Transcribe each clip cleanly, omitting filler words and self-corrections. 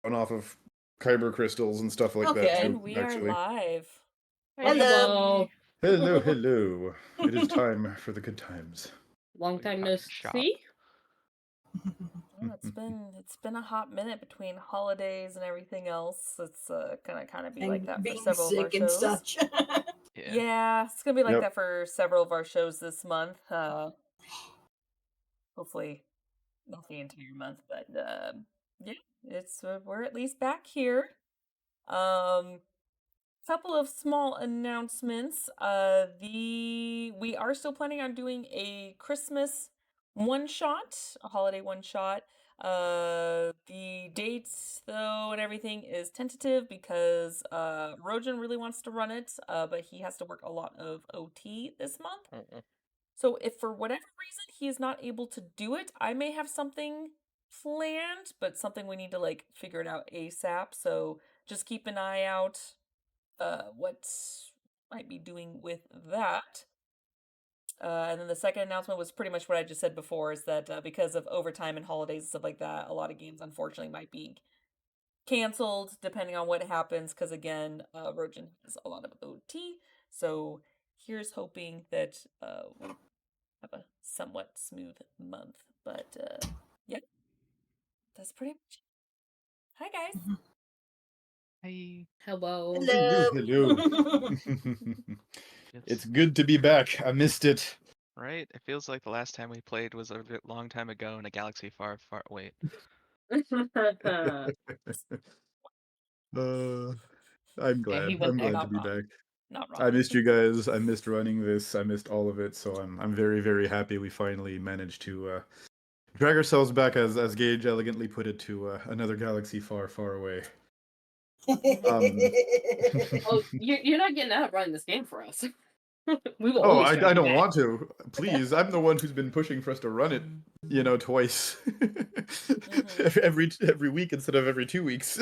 run off of kyber crystals and stuff like that Okay. too. And we are Actually, live. Hello. hello, hello. It is time for the good times. Long We time got no the shop. see. Well, it's been a hot minute between holidays and everything else. It's gonna kind of be like that for being several of our sick and shows. such. Yeah, it's gonna be like Yep. that for several of our shows this month. Hopefully not the entire month, but yeah, it's we're at least back here. Couple of small announcements. We are still planning on doing a Christmas one shot, a holiday one shot. The dates though and everything is tentative because Rojan really wants to run it, but he has to work a lot of OT this month. So if for whatever reason he is not able to do it, I may have something planned, but something we need to like figure it out ASAP. So just keep an eye out what might be doing with that. And then the second announcement was pretty much what I just said before, is that because of overtime and holidays and stuff like that, a lot of games unfortunately might be canceled depending on what happens. Because again, Rojan has a lot of OT, so here's hoping that we'll have a somewhat smooth month. But yeah, that's pretty much it. Hi guys. Hi. Hello. Hello. It's good to be back. I missed it. Right? It feels like the last time we played was a long time ago in a galaxy far, far away. I'm Yeah, he glad. went I'm there. glad to Not be wrong. back. Not wrong. I missed you guys. I missed running this. I missed all of it. So I'm very, very happy we finally managed to drag ourselves back, as Gage elegantly put it, to another galaxy far, far away. Oh, you're not getting out of running this game for us. We will Oh, always I drag you don't back. want to. Please, I'm the one who's been pushing for us to run it, you know, twice. every week instead of every 2 weeks.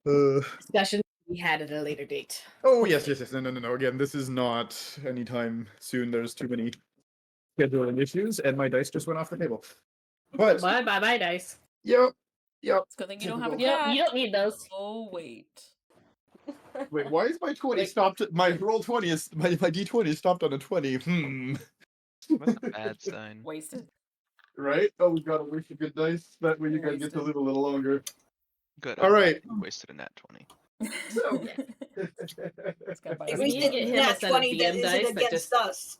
Discussion we had at a later date. Oh, yes. No. Again, this is not anytime soon. There's too many scheduling issues, and my dice just went off the table. But, Bye dice. yep. It's a good thing you don't have a Typical. cat. You don't need those. Oh wait. Wait, why is my 20 Wait. stopped? My roll 20 is my d20 is stopped on a 20. That's a bad sign. Wasted. Right? Oh, we gotta wish you good dice. That way you guys get to Wasted. live a little longer. Good. All right. Wasted a nat 20. So, It's got At We least need to it's get him a nat set of 20 that DM isn't dice that against just us.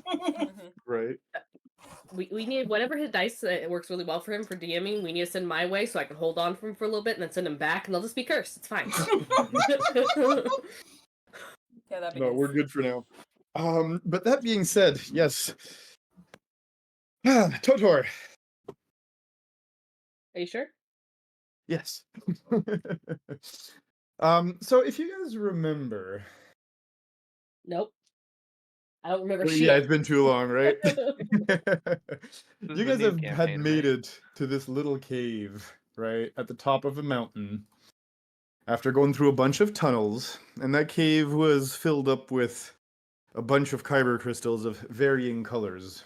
Mhm. right. we need whatever his dice that works really well for him for DMing. We need to send my way so I can hold on for him for a little bit and then send him back, and they'll just be cursed. It's fine. Yeah, that'd be No, nice. we're good for now. But that being said, yes. Totor. Are you sure? Yes. So if you guys remember, Nope. I don't remember well, shit. yeah, it's been too long, right? This You is a guys new had campaign, made right? it to this little cave, right, at the top of a mountain, after going through a bunch of tunnels, and that cave was filled up with a bunch of kyber crystals of varying colors.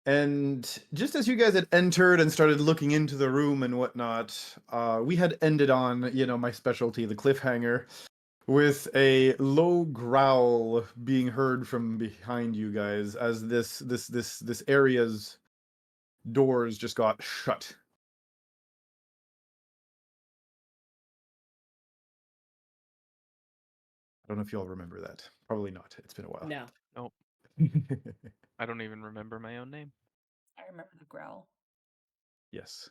And just as you guys had entered and started looking into the room and whatnot, we had ended on, you know, my specialty, the cliffhanger, with a low growl being heard from behind you guys as this area's doors just got shut. I don't know if y'all remember that. Probably not. It's been a while. No. Nope. I don't even remember my own name. I remember the growl Yes.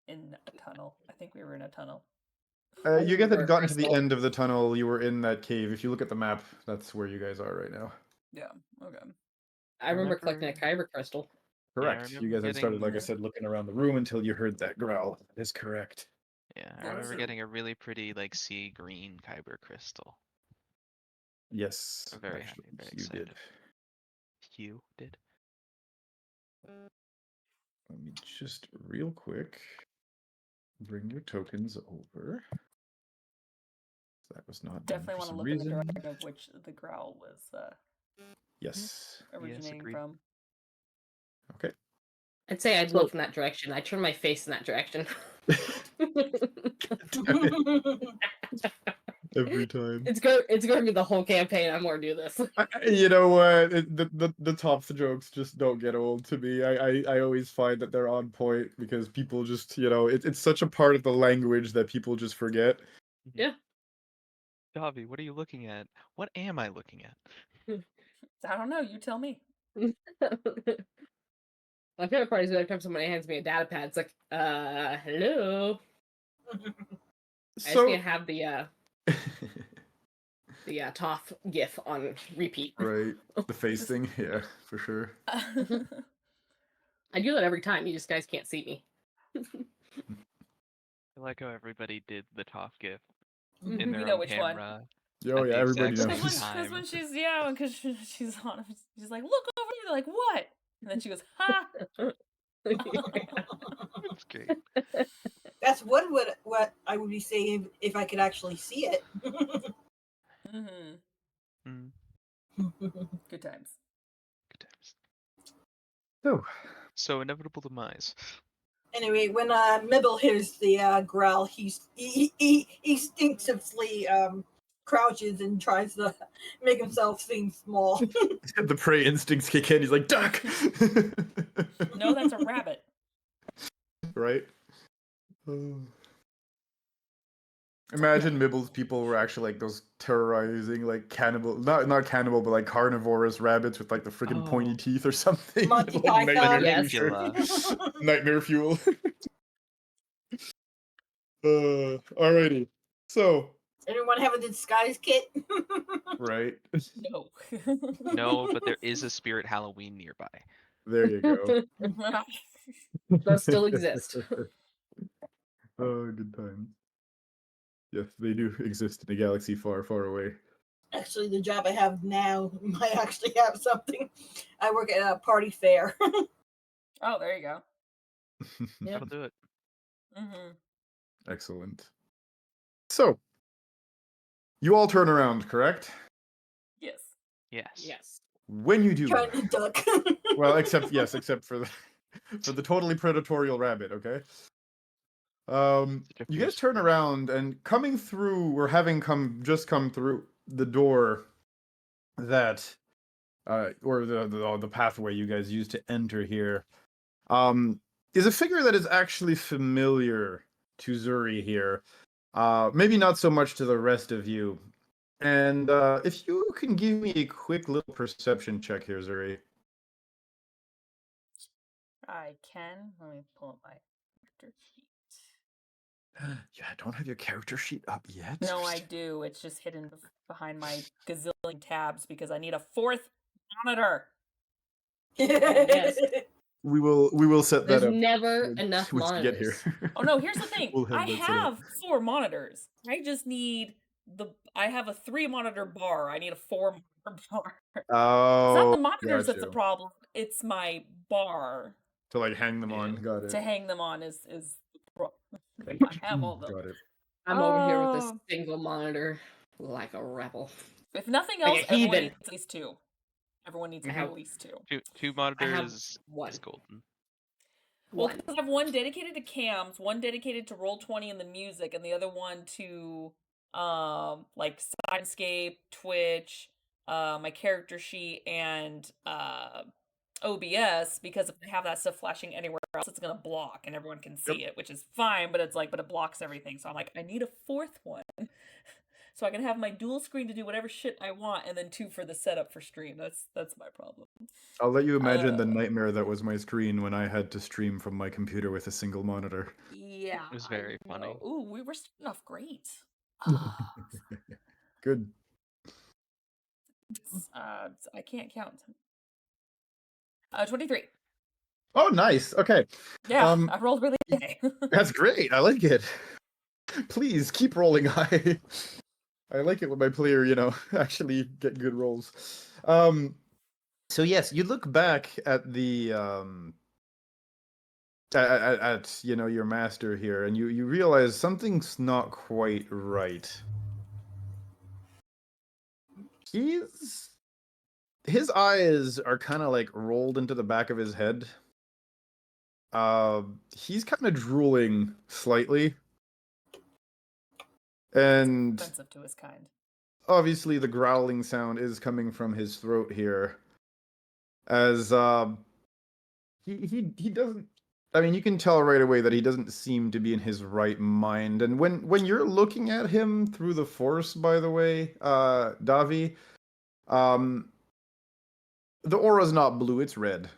in a tunnel. I think we were in a tunnel. You guys remember had gotten to the crystal. end of the tunnel. You were in that cave. If you look at the map, that's where you guys are right now. Yeah. Okay. I remember collecting a kyber crystal. Correct. You remember guys had started, like I getting- said, looking around the room until you heard that growl. That is correct. Yeah, I Yeah, remember so- getting a really pretty, like, sea green kyber crystal. Yes. I'm very actually, happy, very you did. excited. You did? Let me just real quick bring your tokens over. That was not done Definitely for want to some look reason. in the direction of which the growl was Yes. originating agreed. from. Okay. I'd say I'd So- look in that direction. I turn my face in that direction. Every time. It's going to be the whole campaign. I'm going to do this. You know what? The top jokes just don't get old to me. I always find that they're on point because people just, it's such a part of the language that people just forget. Yeah. Davi, what are you looking at? What am I looking at? I don't know. You tell me. My favorite part is every time somebody hands me a data pad, it's like, hello. I just need to have the Toph gif on repeat. Right, the face thing, yeah, for sure. I do that every time. You just guys can't see me. I like how everybody did the Toph gif We in their know own which one. camera. Oh at yeah, the everybody exact knows. same Because when time. she's on, she's like, look over here. They're like, what? And then she goes, ha. That's great. That's what I would be saying if I could actually see it. Mm-hmm. Mm, Good times. good times. So, So inevitable demise. Anyway, when Mibble hears the growl, he instinctively crouches and tries to make himself seem small. the prey instincts kick in. He's like, duck. No, that's a rabbit. Right. Imagine Mibble's people were actually like those terrorizing, like cannibal, not cannibal, but like carnivorous rabbits with like the freaking pointy Oh. teeth or something. Monty Like Python. nightmare Yes. fuel. Nightmare fuel. Alrighty. So, Anyone have a disguise kit? right. No. No, but there is a Spirit Halloween nearby. There you go. Those still exist. Oh, good times. Yes, they do exist in a galaxy far, far away. Actually, the job I have now might actually have something. I work at a party fair. Oh, there you go. Yeah. That'll do it. Mm-hmm. Excellent. So, you all turn around, correct? Yes. Yes. Yes. When you do, Trying to duck. well, except for the totally predatorial rabbit, okay? You guys turn around and coming through, or having just come through the door that, or the pathway you guys used to enter here, is a figure that is actually familiar to Zuri here. Maybe not so much to the rest of you. And if you can give me a quick little perception check here, Zuri. I can. Let me pull up my character sheet. Yeah, I don't have your character sheet up yet. No, I do. It's just hidden behind my gazillion tabs because I need a fourth monitor. Yes. We will set There's that up never when- enough once you get monitors. here. Oh no, here's the thing. We'll I that set up. have 4 monitors. I just need I have a 3 monitor bar. I need a 4 monitor bar. It's Oh, not the monitors that's the gotcha. problem. It's my bar To like hang them on. Yeah. Got it. to hang them on is the problem. I have all of them. Got it. I'm over here with a Oh. single monitor, like a rebel. If nothing Like a else, everyone heathen. needs at least 2. Everyone needs I at have- least 2. Two I have monitors one. is golden. Well, One. because I have one dedicated to cams, one dedicated to Roll20 and the music, and the other one to like Sidescape, Twitch, my character sheet, and OBS, because if I have that stuff flashing anywhere else, it's gonna block and everyone can see it, which is fine, but it's like, but it blocks everything. So I'm like, I need a 4th one. So I can have my dual screen to do whatever shit I want, and then 2 for the setup for stream. That's my problem. I'll let you imagine the Uh, nightmare that was my screen when I had to stream from my computer with a single monitor. Yeah, It was I very funny. know. Ooh, we were starting off great. Good. I can't count. 23. Oh, nice. Okay, Yeah, Um, I rolled really high. that's great. I like it. Please keep rolling high. I like it when my player, actually get good rolls. So yes, you look back at the at your master here, and you realize something's not quite right. His eyes are kind of like rolled into the back of his head, He's kind of drooling slightly. And Offensive to his kind. obviously the growling sound is coming from his throat here. As he doesn't, I mean, you can tell right away that he doesn't seem to be in his right mind. And when you're looking at him through the Force, by the way, Davi, the aura's not blue, it's red.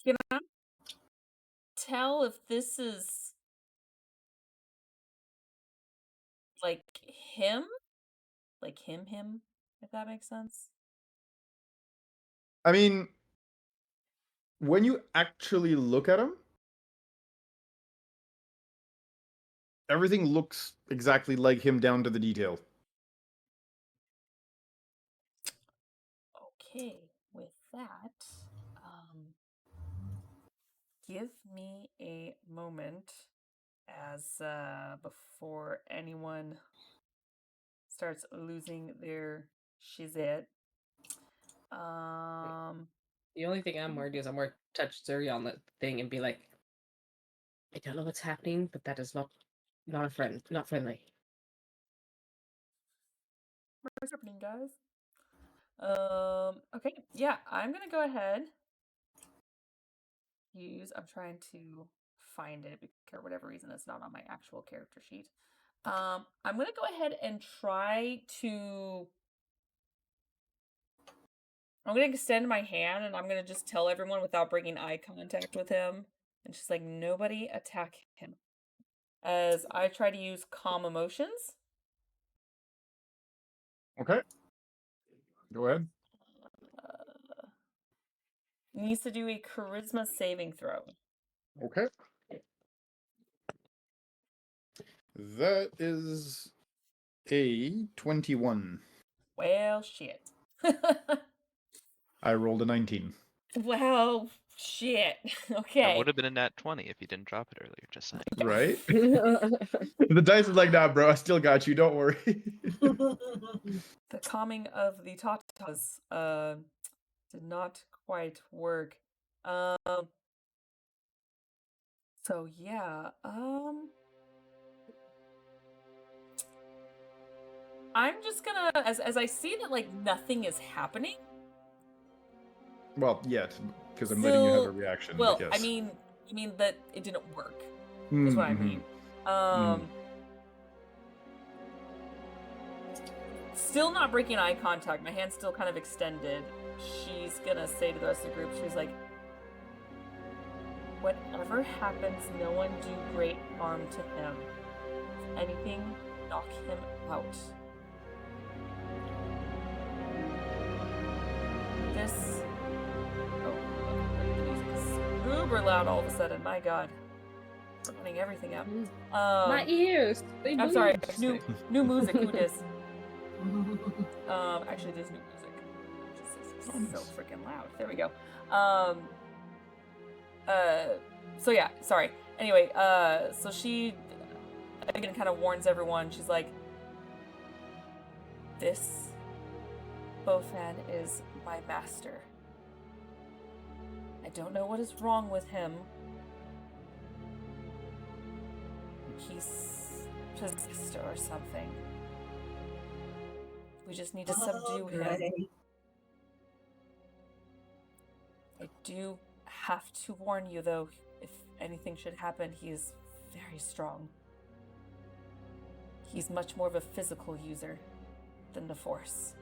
Can I tell if this is like him? Like him, if that makes sense? I mean, when you actually look at him, everything looks exactly like him down to the detail. Okay, with that, give me a moment as before anyone starts losing their shizit. The only thing I'm worried is I'm worried to touch Zuri on the thing and be like, I don't know what's happening, but that is not a friend, not friendly. What's happening, guys? Okay, yeah, I'm gonna go ahead. I'm trying to find it because for whatever reason it's not on my actual character sheet. I'm gonna go ahead and try to. I'm gonna extend my hand and I'm gonna just tell everyone without breaking eye contact with him, and just like nobody attack him. As I try to use calm emotions. Okay. Go ahead. Needs to do a charisma saving throw. Okay. That is a 21. Well, shit. I rolled a 19. Well, shit. That Okay. would have been a nat 20 if you didn't drop it earlier, just saying. Right? The dice is like, nah, bro, I still got you, don't worry. The calming of the tatas did not quite work. So yeah, I'm just gonna as I see that like nothing is happening. Well, yet, because I'm letting you have a Still- reaction. Well, but yes. I mean that it didn't work. Is what I mean. Still not breaking eye contact. My hand's still kind of extended. She's gonna say to the rest of the group, she's like, whatever happens, no one do great harm to him. If anything, knock him out. This... Oh, the music is uber loud all of a sudden. My god. We're running everything out. My ears. They I'm sorry. bleed. New music. Who dis? Actually, there's new music. Just so freaking loud. There we go. So yeah, sorry. Anyway, so she again kind of warns everyone. She's like, this Bothan is my master. I don't know what is wrong with him. He's possessed or something. We just need to subdue him. I do have to warn you, though, if anything should happen, he is very strong. He's much more of a physical user than the Force.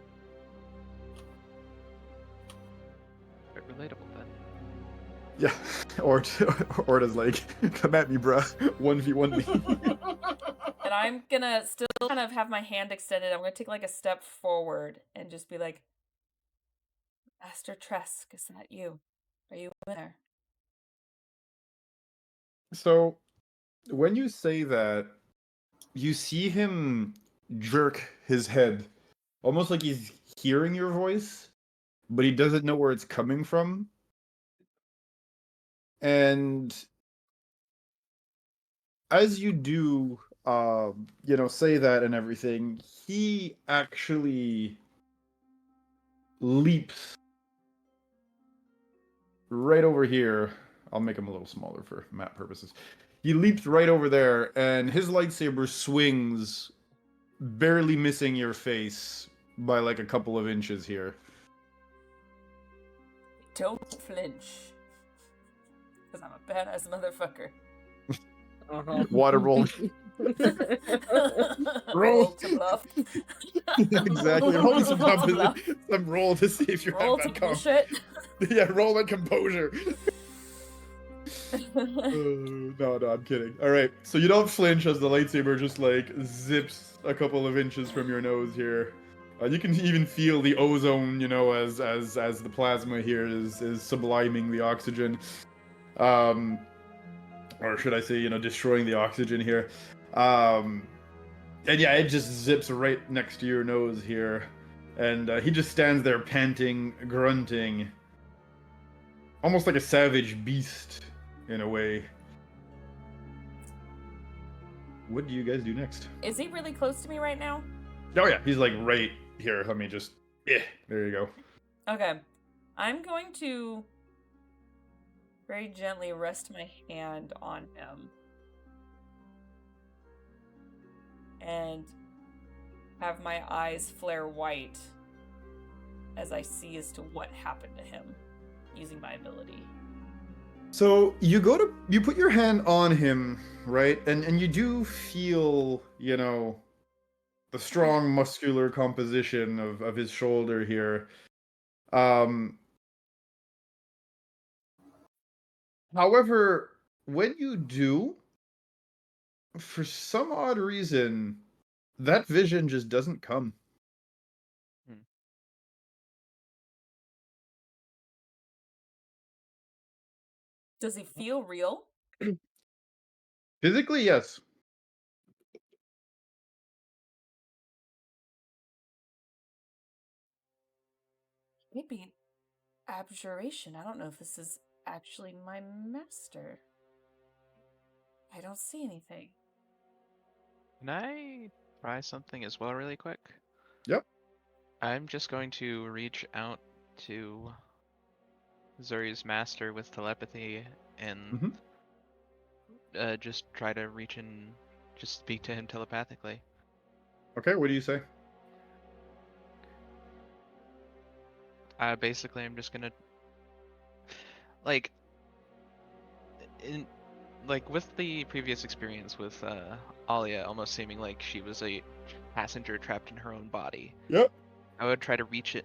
Very relatable then. Yeah. Orta's like, come at me, bruh. 1v1 me. And I'm gonna still kind of have my hand extended. I'm gonna take like a step forward and just be like, Master Tresk, is that you? Are you in there? So, when you say that, you see him jerk his head, almost like he's hearing your voice, but he doesn't know where it's coming from. And as you do, say that and everything, he actually leaps right over here. I'll make him a little smaller for map purposes. He leaps right over there, and his lightsaber swings, barely missing your face by like a couple of inches here. Don't flinch. Because I'm a badass motherfucker. Water roll. Roll to bluff. Exactly. Roll some, Roll to bluff. some roll to see if you Roll have to that bullshit. Yeah, roll that composure. No, I'm kidding. All right, so you don't flinch as the lightsaber just like zips a couple of inches from your nose here. You can even feel the ozone, you know, as the plasma here is subliming the oxygen, or should I say, you know, destroying the oxygen here. And yeah, it just zips right next to your nose here, and he just stands there panting, grunting, almost like a savage beast in a way. What do you guys do next? Is he really close to me right now? Oh yeah, he's like right here. Let me just, there you go. Okay. I'm going to very gently rest my hand on him. And have my eyes flare white as I see as to what happened to him using my ability. So you put your hand on him, right? And you do feel, you know, the strong muscular composition of his shoulder here. However, when you do, for some odd reason, that vision just doesn't come. Does he feel real? Physically, yes. Maybe abjuration. I don't know if this is actually my master. I don't see anything. Can I try something as well really quick? Yep. I'm just going to reach out to Zuri's master with telepathy and just try to reach and just speak to him telepathically. Okay, what do you say? Basically, I'm just gonna like with the previous experience with Alia almost seeming like she was a passenger trapped in her own body. Yep. I would try to reach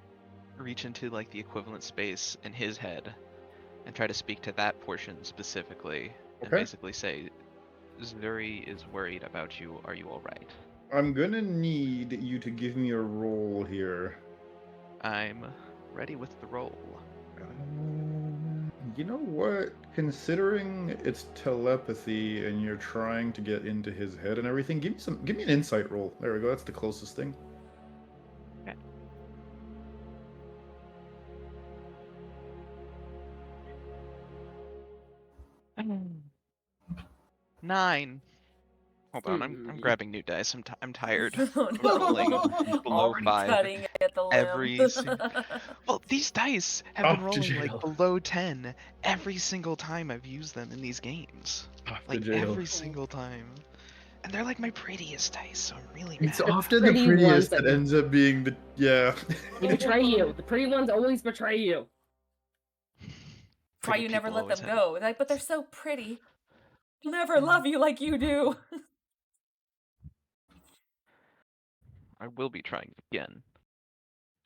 into like the equivalent space in his head and try to speak to that portion specifically and Okay. basically say, Zuri is worried about you. Are you alright? I'm gonna need you to give me a roll here. I'm ready with the roll. You know what? Considering it's telepathy and you're trying to get into his head and everything, give me an insight roll. There we go. That's the closest thing. Okay. Nine. Hold on, I'm grabbing new dice. I'm tired. Oh, I'm no. rolling below Already 5 cutting at the every limb. Well, these dice have been Off to rolling like jail. below 10 every single time I've used them in these games. Off to Like jail. every single time. And they're like my prettiest dice, so I'm really mad. It's often the Pretty prettiest ones that that- ends up being the They betray you. The pretty ones always betray you. That's why Pretty you never people let always them have- go. Like, but they're so pretty. They'll never love you like you do. I will be trying again.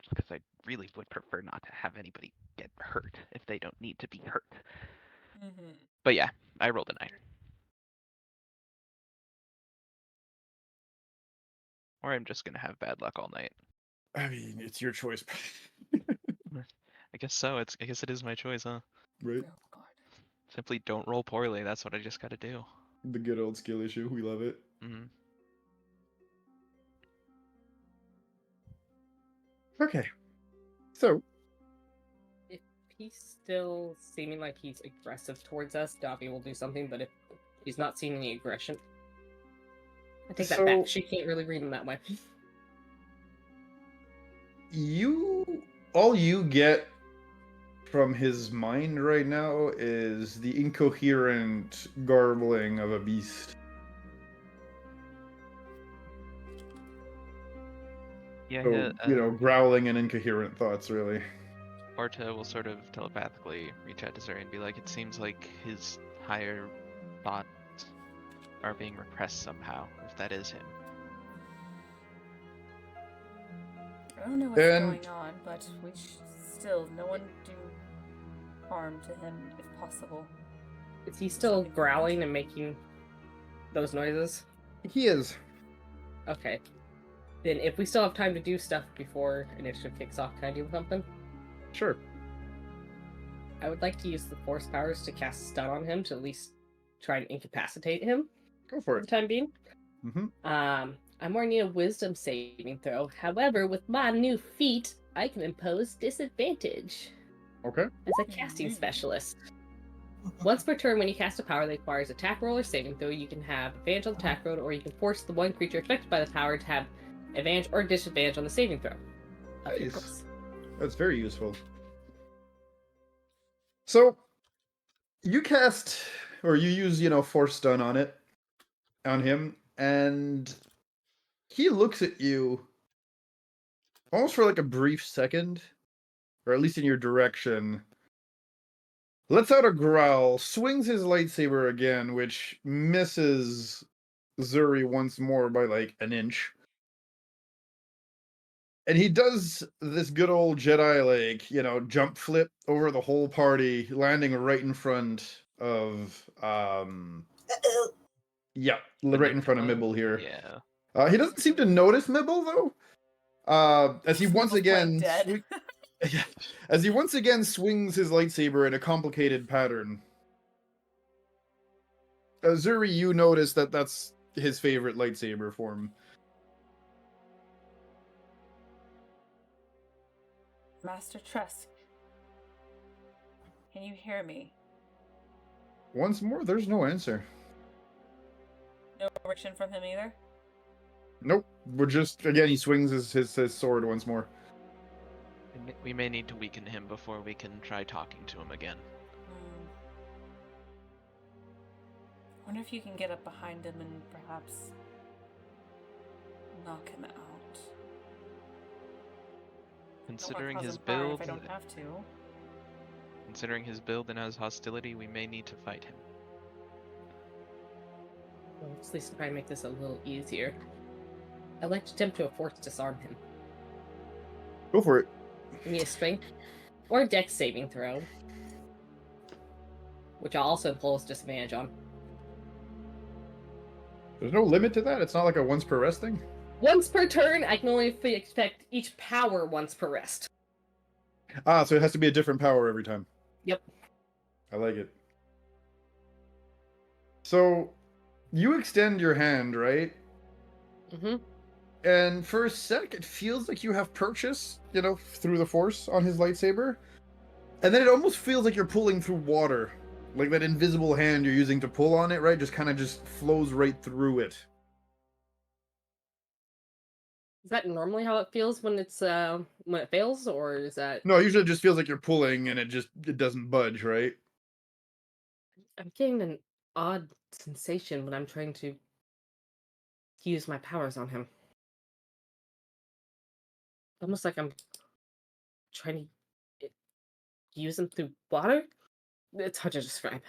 Because I really would prefer not to have anybody get hurt if they don't need to be hurt. Mm-hmm. But yeah, I rolled a 9. Or I'm just gonna have bad luck all night. I mean, it's your choice. I guess so. I guess it is my choice, huh? Right? Oh, God. Simply don't roll poorly. That's what I just gotta do. The good old skill issue. We love it. Mm-hmm. Okay. So, If he's still seeming like he's aggressive towards us, Davi will do something, but if he's not seeing any aggression, I take that So- back. She can't really read him that way. all you get from his mind right now is the incoherent garbling of a beast. Yeah, So, growling and incoherent thoughts, really. Orta will sort of telepathically reach out to Zuri and be like, it seems like his higher thoughts are being repressed somehow, if that is him. I don't know what's And- going on, but we still, no one do harm to him if possible. Is he still growling and making those noises? He is. Okay. Then if we still have time to do stuff before initiative kicks off, can I do something? Sure. I would like to use the force powers to cast stun on him to at least try and incapacitate him Go for for the it. time being. Mm-hmm. I'm more need a wisdom saving throw. However, with my new feat, I can impose disadvantage Okay. as a casting specialist. Once per turn, when you cast a power that requires attack roll or saving throw, you can have advantage on the attack roll, or you can force the one creature affected by the power to have advantage or disadvantage on the saving throw. Of your Nice. choice. That's very useful. So, you cast, or you use, force stun on him, and he looks at you almost for like a brief second, or at least in your direction, lets out a growl, swings his lightsaber again, which misses Zuri once more by like an inch. And he does this good old Jedi, jump flip over the whole party, landing right in front of, yeah, right in front of Mibble here. Yeah. He doesn't seem to notice Mibble, though, as he once Mibble's playing again, dead. as he once again swings his lightsaber in a complicated pattern. Zuri, you notice that that's his favorite lightsaber form. Master Tresk, can you hear me? Once more, there's no answer. No direction from him either? Nope. We're just, again, he swings his sword once more. We may need to weaken him before we can try talking to him again. I wonder if you can get up behind him and perhaps knock him out. Considering Don't wanna his cause him harm build, if I don't have to. considering his build and his hostility, we may need to fight him. Well, at least try and make this a little easier. I'd like to attempt to force disarm him. Go for it. Give me a strength or a dex saving throw, which I'll also impose disadvantage on. There's no limit to that? It's not like a once per rest thing? Once per turn, I can only expect each power once per rest. Ah, so it has to be a different power every time. Yep. I like it. So, you extend your hand, right? Mm-hmm. And for a sec, it feels like you have purchase, through the force on his lightsaber. And then it almost feels like you're pulling through water. Like that invisible hand you're using to pull on it, right? Just kind of just flows right through it. Is that normally how it feels when it's when it fails, or is that? No, usually it just feels like you're pulling and it doesn't budge, right? I'm getting an odd sensation when I'm trying to use my powers on him. Almost like I'm trying to use them through water. It's hard to describe.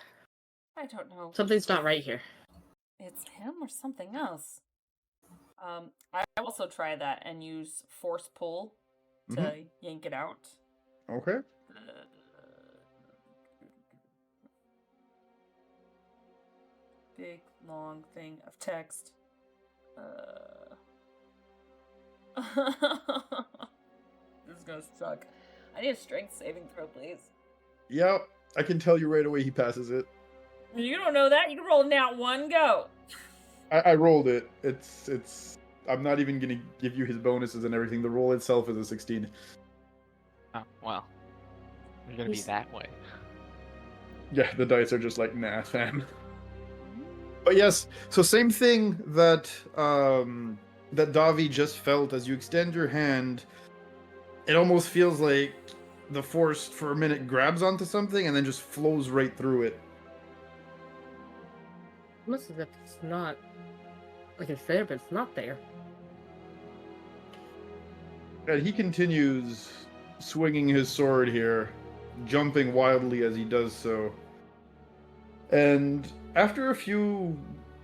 I don't know. Something's not right here. It's him or something else. I also try that and use force pull to yank it out. Okay. Big long thing of text. This is gonna suck. I need a strength saving throw, please. Yep, I can tell you right away he passes it. You don't know that. You can roll nat one. Go. I rolled it. It's. I'm not even gonna give you his bonuses and everything. The roll itself is a 16. Oh, well. You're gonna be that way. Yeah, the dice are just like, nah, fam. But yes, so same thing that that Davi just felt as you extend your hand. It almost feels like the force for a minute grabs onto something and then just flows right through it. Almost as if it's not like it's there, but it's not there. And he continues swinging his sword here, jumping wildly as he does so. And after a few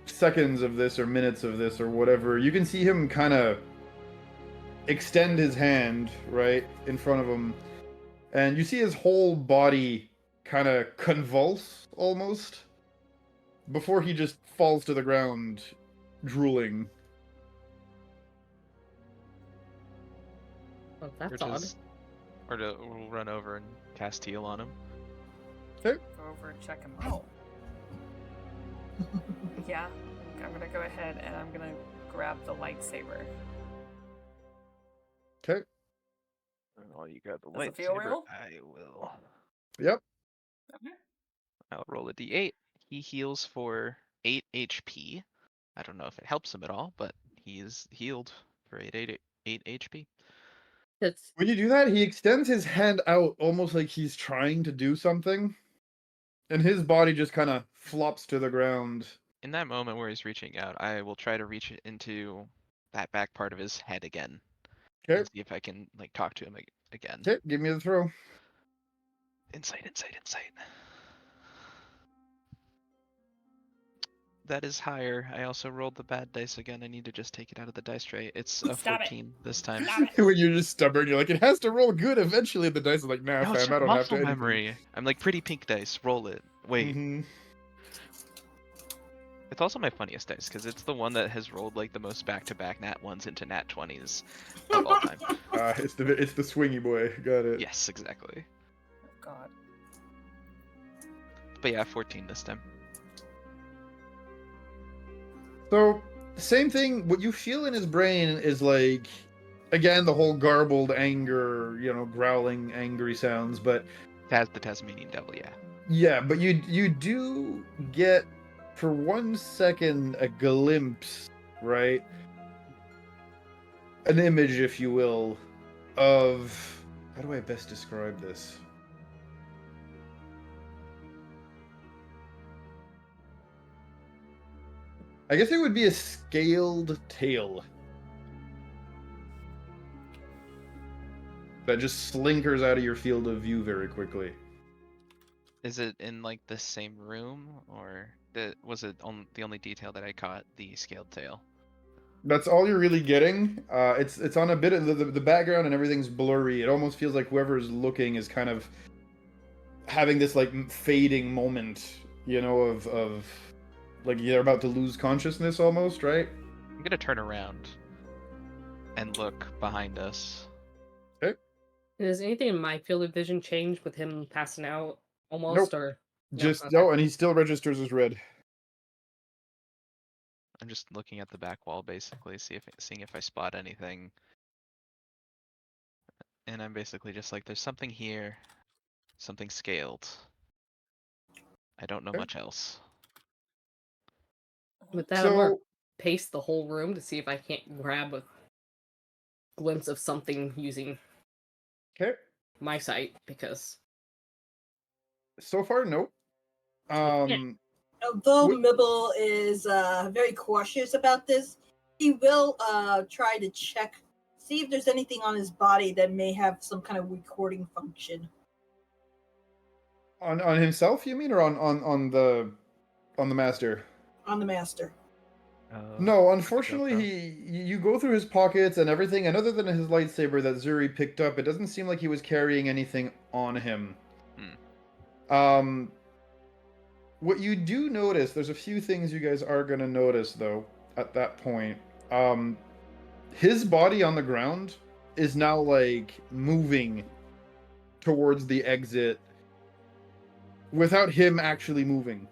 seconds of this, or minutes of this, or whatever, you can see him kind of extend his hand right in front of him. And you see his whole body kind of convulse, almost, before he just falls to the ground, drooling. Oh, that's odd. We'll run over and cast heal on him. Okay. Go over and check him out. Yeah, I'm gonna go ahead and I'm gonna grab the lightsaber. Okay. Oh, you got the Does it feel lightsaber. real? I will. Yep. Okay. I'll roll a d8. He heals for 8 HP. I don't know if it helps him at all, but he is healed for 8 HP. It's When you do that, he extends his hand out almost like he's trying to do something. And his body just kind of flops to the ground. In that moment where he's reaching out, I will try to reach into that back part of his head again. Okay. And see if I can like talk to him again. Okay, give me the throw. Insight. That is higher. I also rolled the bad dice again. I need to just take it out of the dice tray. It's a Stop it. 14 this time. Stop it. When you're just stubborn, you're like, it has to roll good eventually. The dice is like, nah, No, it's fam, I just don't have muscle to. memory. I'm like, pretty pink dice. Roll it. Wait. Mm-hmm. It's also my funniest dice because it's the one that has rolled like the most back-to-back nat 1s into nat 20s of all time. It's the swingy boy. Got it. Yes, exactly. Oh God. But yeah, 14 this time. So, same thing. What you feel in his brain is like, again, the whole garbled anger, growling, angry sounds. But The Tasmanian devil, yeah. yeah, but you do get, for 1 second, a glimpse, right? An image, if you will, of, how do I best describe this? I guess it would be a scaled tail that just slinkers out of your field of view very quickly. Is it in like the same room, or was it on the only detail that I caught, the scaled tail? That's all you're really getting. It's on a bit of the background and everything's blurry. It almost feels like whoever's looking is kind of having this like fading moment, of like they're about to lose consciousness almost, right? I'm gonna turn around and look behind us. Okay. Does anything in my field of vision change with him passing out almost, Nope. or Just Okay. no, and he still registers as red. I'm just looking at the back wall, basically, seeing if I spot anything. And I'm basically just like, there's something here, something scaled. I don't know Okay. much else. With that, I'm gonna So pace the whole room to see if I can't grab a glimpse of something using okay. my sight, because So far, nope. Although Wh- Mibble is very cautious about this, he will try to see if there's anything on his body that may have some kind of recording function. on himself, you mean, or on the master? On the master. No, Where'd it go unfortunately, from? you go through his pockets and everything, and other than his lightsaber that Zuri picked up, it doesn't seem like he was carrying anything on him. What you do notice, there's a few things you guys are gonna notice though at that point. His body on the ground is now like moving towards the exit without him actually moving.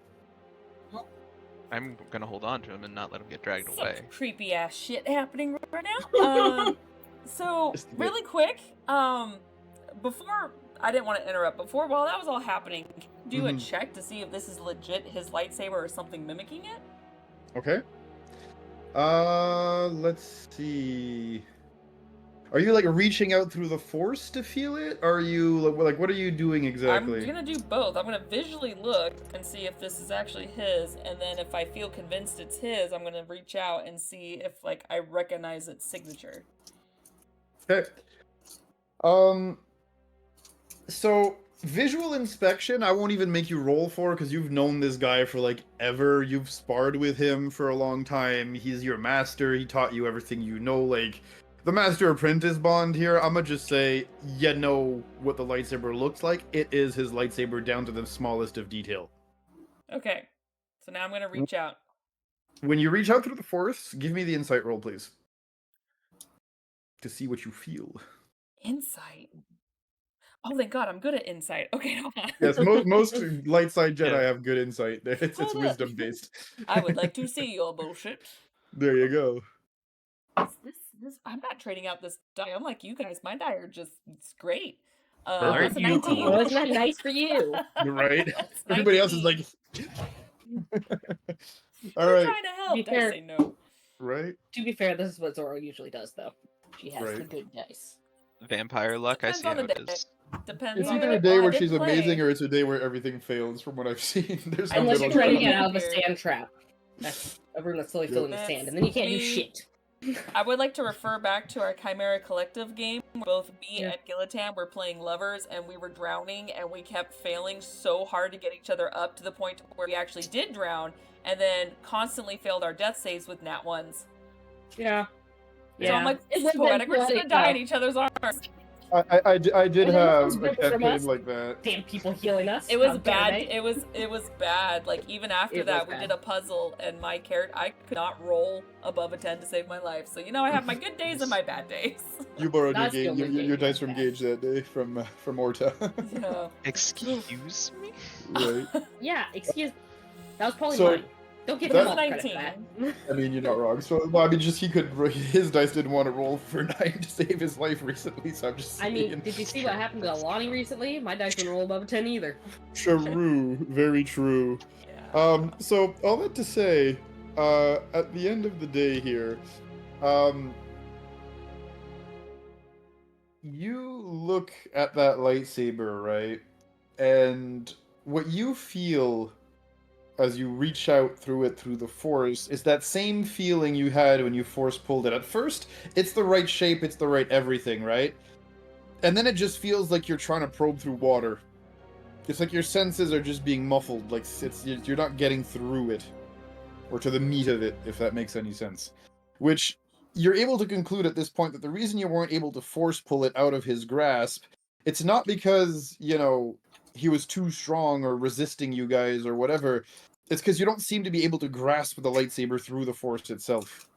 I'm gonna hold on to him and not let him get dragged Some away. creepy ass shit happening right now. So Just a bit. really quick, before I didn't want to interrupt. While that was all happening, do a Mhm. check to see if this is legit his lightsaber or something mimicking it. Okay. Let's see. Are you like reaching out through the force to feel it? Or are you like what are you doing exactly? I'm gonna do both. I'm gonna visually look and see if this is actually his, and then if I feel convinced it's his, I'm gonna reach out and see if like I recognize its signature. Okay. So visual inspection, I won't even make you roll for because you've known this guy for like ever. You've sparred with him for a long time. He's your master. He taught you everything you know. Like the master apprentice bond here. I'm gonna just say you know what the lightsaber looks like. It is his lightsaber down to the smallest of detail. Okay, so now I'm gonna reach out. When you reach out through the force, give me the insight roll, please, to see what you feel. Insight. Oh, thank God, I'm good at insight. Okay, hold on. Yes, most light side Jedi Yeah. have good insight. It's Hold up. wisdom based. I would like to see your bullshit. There you go. This, I'm not trading out this die. I'm like you guys. My die are just, it's great. Perfect. That's a You 19. Oh, isn't that nice for you? You're right. That's Everybody else is 19. like, all We're right, trying to help. Be I fair. say no. right, To be fair, this is what Zoro usually does, though. She has the Right. good dice. Vampire luck, I Depends see on how the it day. is. Depends it's on either the a day well, I where did she's play. amazing or it's a day where everything fails. From what I've seen, there's no Unless middle you're trying to ground. get out of a Here. sand trap. That's a room that's slowly Yep. filling with sand, and then you can't do Me- shit. I would like to refer back to our Chimera Collective game. Where both me Yeah. and Gillitan were playing lovers, and we were drowning, and we kept failing so hard to get each other up to the point where we actually did drown, and then constantly failed our death saves with nat ones. Yeah. So I'm like, It it's would've been poetic. We're just gonna poetic, die in though. each other's arms. I did Was it have those a ripples from campaign us? like that. Damn people healing us. It was How dare bad. they? It was bad. Like even after It that, was we did bad. a puzzle, and my character, I could not roll above a 10 to save my life. So you know, I have my good days and my bad days. You borrowed your That's the game, only your game dice that's from bad. Gage that day from Orta. Yeah. Excuse me? Right. Yeah, excuse. That was probably So, mine. Don't give that- him all the credit for 19. that. I mean, you're not wrong. So, well, I mean, just his dice didn't want to roll for 9 to save his life recently, so I'm just I saying. mean, did you see what happened to Lonnie recently? My dice didn't roll above a 10 either. True, very true. Yeah. So all that to say, at the end of the day here, you look at that lightsaber, right? And what you feel as you reach out through it through the force is that same feeling you had when you force pulled it. At first, it's the right shape, it's the right everything, right? And then it just feels like you're trying to probe through water. It's like your senses are just being muffled, like you're not getting through it, or to the meat of it, if that makes any sense. Which you're able to conclude at this point that the reason you weren't able to force pull it out of his grasp, it's not because, you know, he was too strong or resisting you guys or whatever. It's because you don't seem to be able to grasp the lightsaber through the force itself.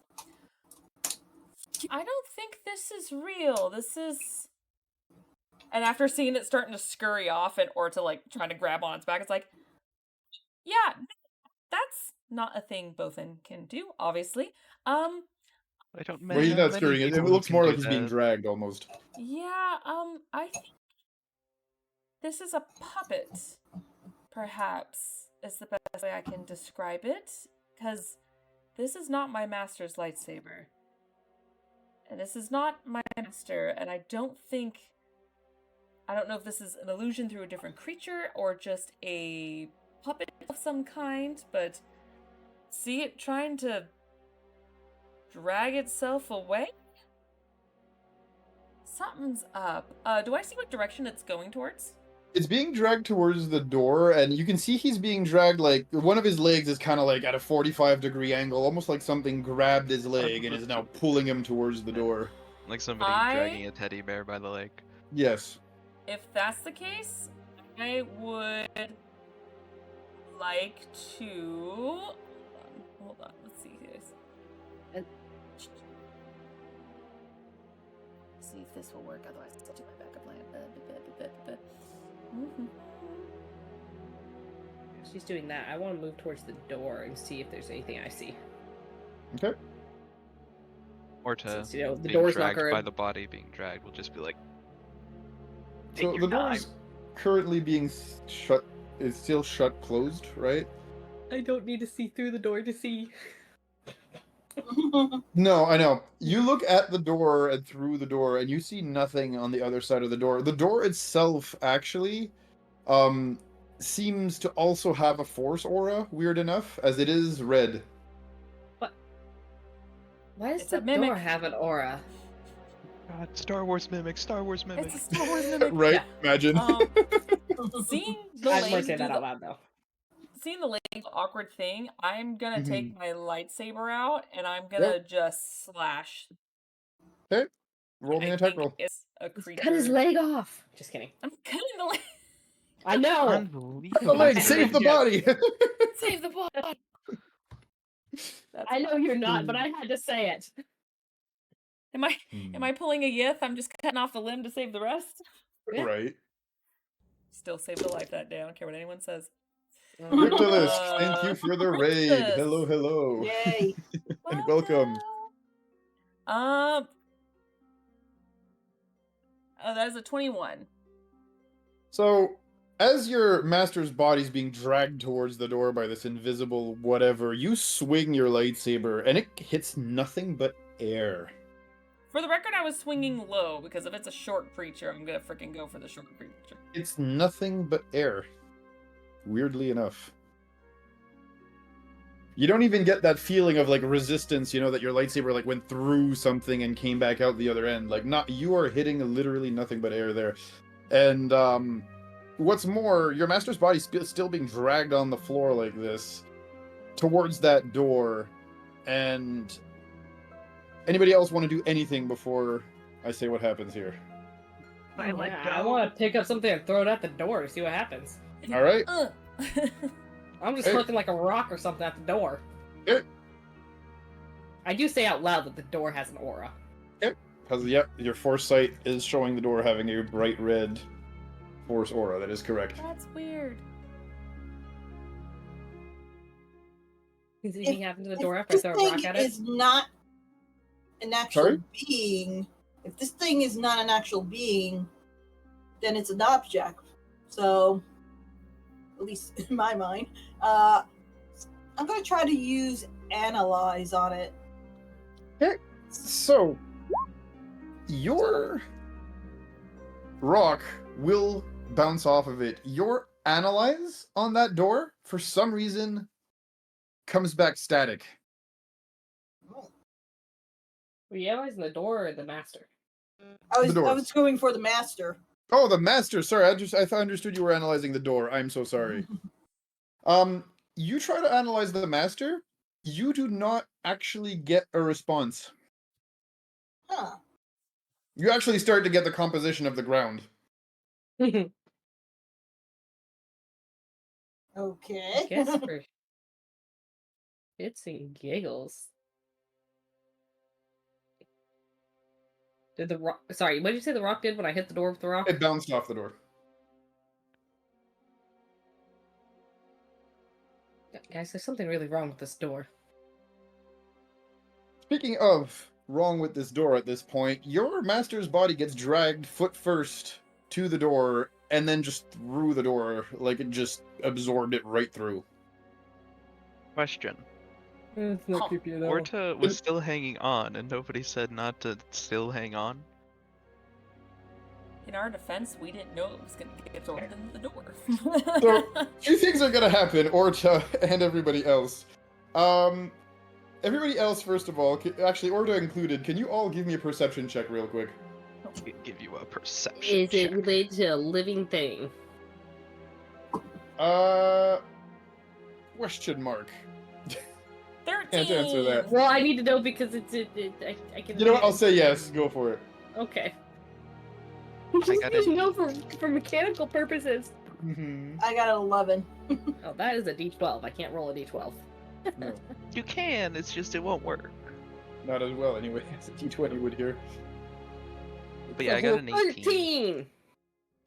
I don't think this is real. This is. And after seeing it starting to scurry off and or to like trying to grab on its back, it's like, yeah, that's not a thing Bothan can do, obviously. I don't Well, he's know not many scurrying. It people who looks can more do like he's being that. dragged almost. Yeah, I think this is a puppet, perhaps, is the best way I can describe it. Because this is not my master's lightsaber. And this is not my master, and I don't know if this is an illusion through a different creature or just a puppet of some kind, but see it trying to drag itself away? Something's up. Do I see what direction it's going towards? It's being dragged towards the door, and you can see he's being dragged, like, one of his legs is kind of like at a 45-degree angle, almost like something grabbed his leg and is now pulling him towards the door. Like somebody dragging a teddy bear by the leg. Yes. If that's the case, I would like to... Hold on. Let's see here. See if this will work, otherwise I'll do my backup plan. She's doing that. I want to move towards the door and see if there's anything I see. Okay. Or to Since, you know, the being door's not dragged gonna- by the body being dragged, we'll just be like, So take the your door time. is currently being shut. It's still shut closed, right? I don't need to see through the door to see. No, I know. You look at the door and through the door, and you see nothing on the other side of the door. The door itself, actually, seems to also have a force aura, weird enough, as it is red. What? Why does It's a the mimic. door have an aura? God, Star Wars mimic, Star Wars mimic. It's a Star Wars mimic. Right? Yeah. Imagine. Seeing the I lady might say do that the out loud though. seeing the lady do the awkward thing, I'm gonna take my lightsaber out and I'm Yep. gonna just slash. Okay. Roll me I an attack think roll. it's a creature. Cut his leg off. Just kidding. I'm cutting the leg. I know. The Unbelievable. leg, I save the know. body! Save the body. That's I know fine. you're not, but I had to say it. Am I pulling a yith? I'm just cutting off the limb to save the rest. Yeah. Right. Still saved a life that day. I don't care what anyone says. Cryptolist, thank you for the raid. Princess. Hello, hello. Yay. And welcome. Oh, that is a 21. So, as your master's body's being dragged towards the door by this invisible whatever, you swing your lightsaber, and it hits nothing but air. For the record, I was swinging low because if it's a short creature, I'm gonna freaking go for the short creature. It's nothing but air. Weirdly enough. You don't even get that feeling of, like, resistance, you know, that your lightsaber, like, went through something and came back out the other end. Like, you are hitting literally nothing but air there. And, what's more, your master's body's still being dragged on the floor like this towards that door. And anybody else want to do anything before I say what happens here? I let go. I want to pick up something and throw it at the door to see what happens. All right. I'm just looking like a rock or something at the door. Yeah. I do say out loud that the door has an aura. Because, yep, your foresight is showing the door having a bright red force aura. That is correct. That's weird. Is anything happen to the door after I This throw a thing rock at it? is not an actual Sorry? being. If this thing is not an actual being, then it's an object. So, at least in my mind, I'm going to try to use analyze on it. Okay. So, your rock will bounce off of it. Your analyze on that door, for some reason, comes back static. Were you analyzing the door or the master? I door. was going for the master. Oh, the master. Sorry, I understood you were analyzing the door. I'm so sorry. You try to analyze the master. You do not actually get a response. Huh. You actually start to get the composition of the ground. Okay. Guess for shits and giggles. Did the rock? Sorry, what did you say the rock did when I hit the door with the rock? It bounced off the door. Guys, there's something really wrong with this door. Speaking of wrong with this door at this point, your master's body gets dragged foot first to the door and then just through the door, like it just absorbed it right through. Question. It's not Huh. creepy at all. Orta was still hanging on, and nobody said not to still hang on. In our defense, we didn't know it was going to get absorbed into the door. So, two things are gonna happen, Orta and everybody else. Everybody else, first of all, actually Orta included, can you all give me a perception check real quick? I'll give you a perception Is it check. related to a living thing? Question mark. 13! Can't answer that. Well, I need to know because I can. You know what? I'll say yes. Go for it. Okay. I Just got need to it. know for mechanical purposes. Mm-hmm. I got an 11. Oh, that is a D12. I can't roll a D12. No, You can, it's just it won't work. not as well anyway as a D20 would here. But yeah, I got an 18. 13.